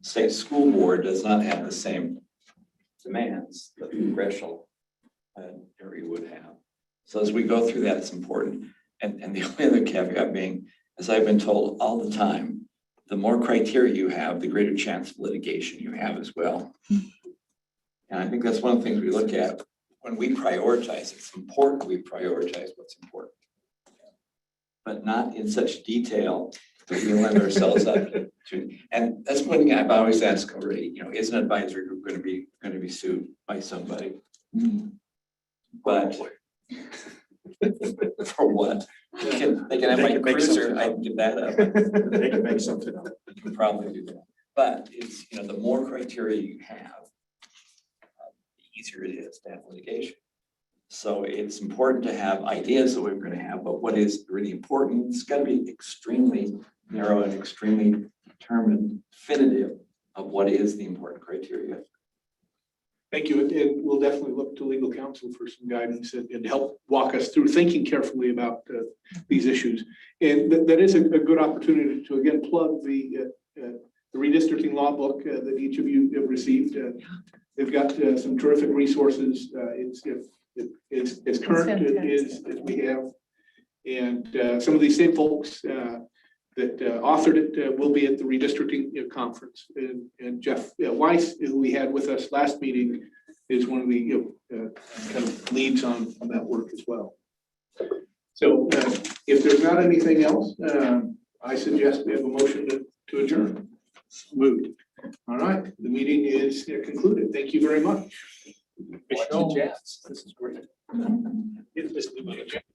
State school board does not have the same demands that the congressional area would have. So as we go through that, it's important. And the only other caveat being, as I've been told all the time, the more criteria you have, the greater chance of litigation you have as well. And I think that's one of the things we look at when we prioritize. It's important we prioritize what's important, but not in such detail that we lend ourselves up to. And that's one thing I've always asked already, you know, is an advisory group going to be sued by somebody? But for what? They can have my cruiser, I can give that up. They can make something up. You can probably do that. But it's, you know, the more criteria you have, the easier it is to have litigation. So it's important to have ideas that we're going to have, but what is really important, it's got to be extremely narrow and extremely determined, definitive of what is the important criteria. Thank you, and we'll definitely look to legal counsel for some guidance and help walk us through thinking carefully about these issues. And that is a good opportunity to again plug the redistricting law book that each of you have received. They've got some terrific resources. It's current as we have, and some of these same folks that authored it will be at the redistricting conference. And Jeff Weiss, who we had with us last meeting, is one of the kind of leads on that work as well. So if there's not anything else, I suggest we have a motion to adjourn. Moved. All right, the meeting is concluded. Thank you very much. This is great.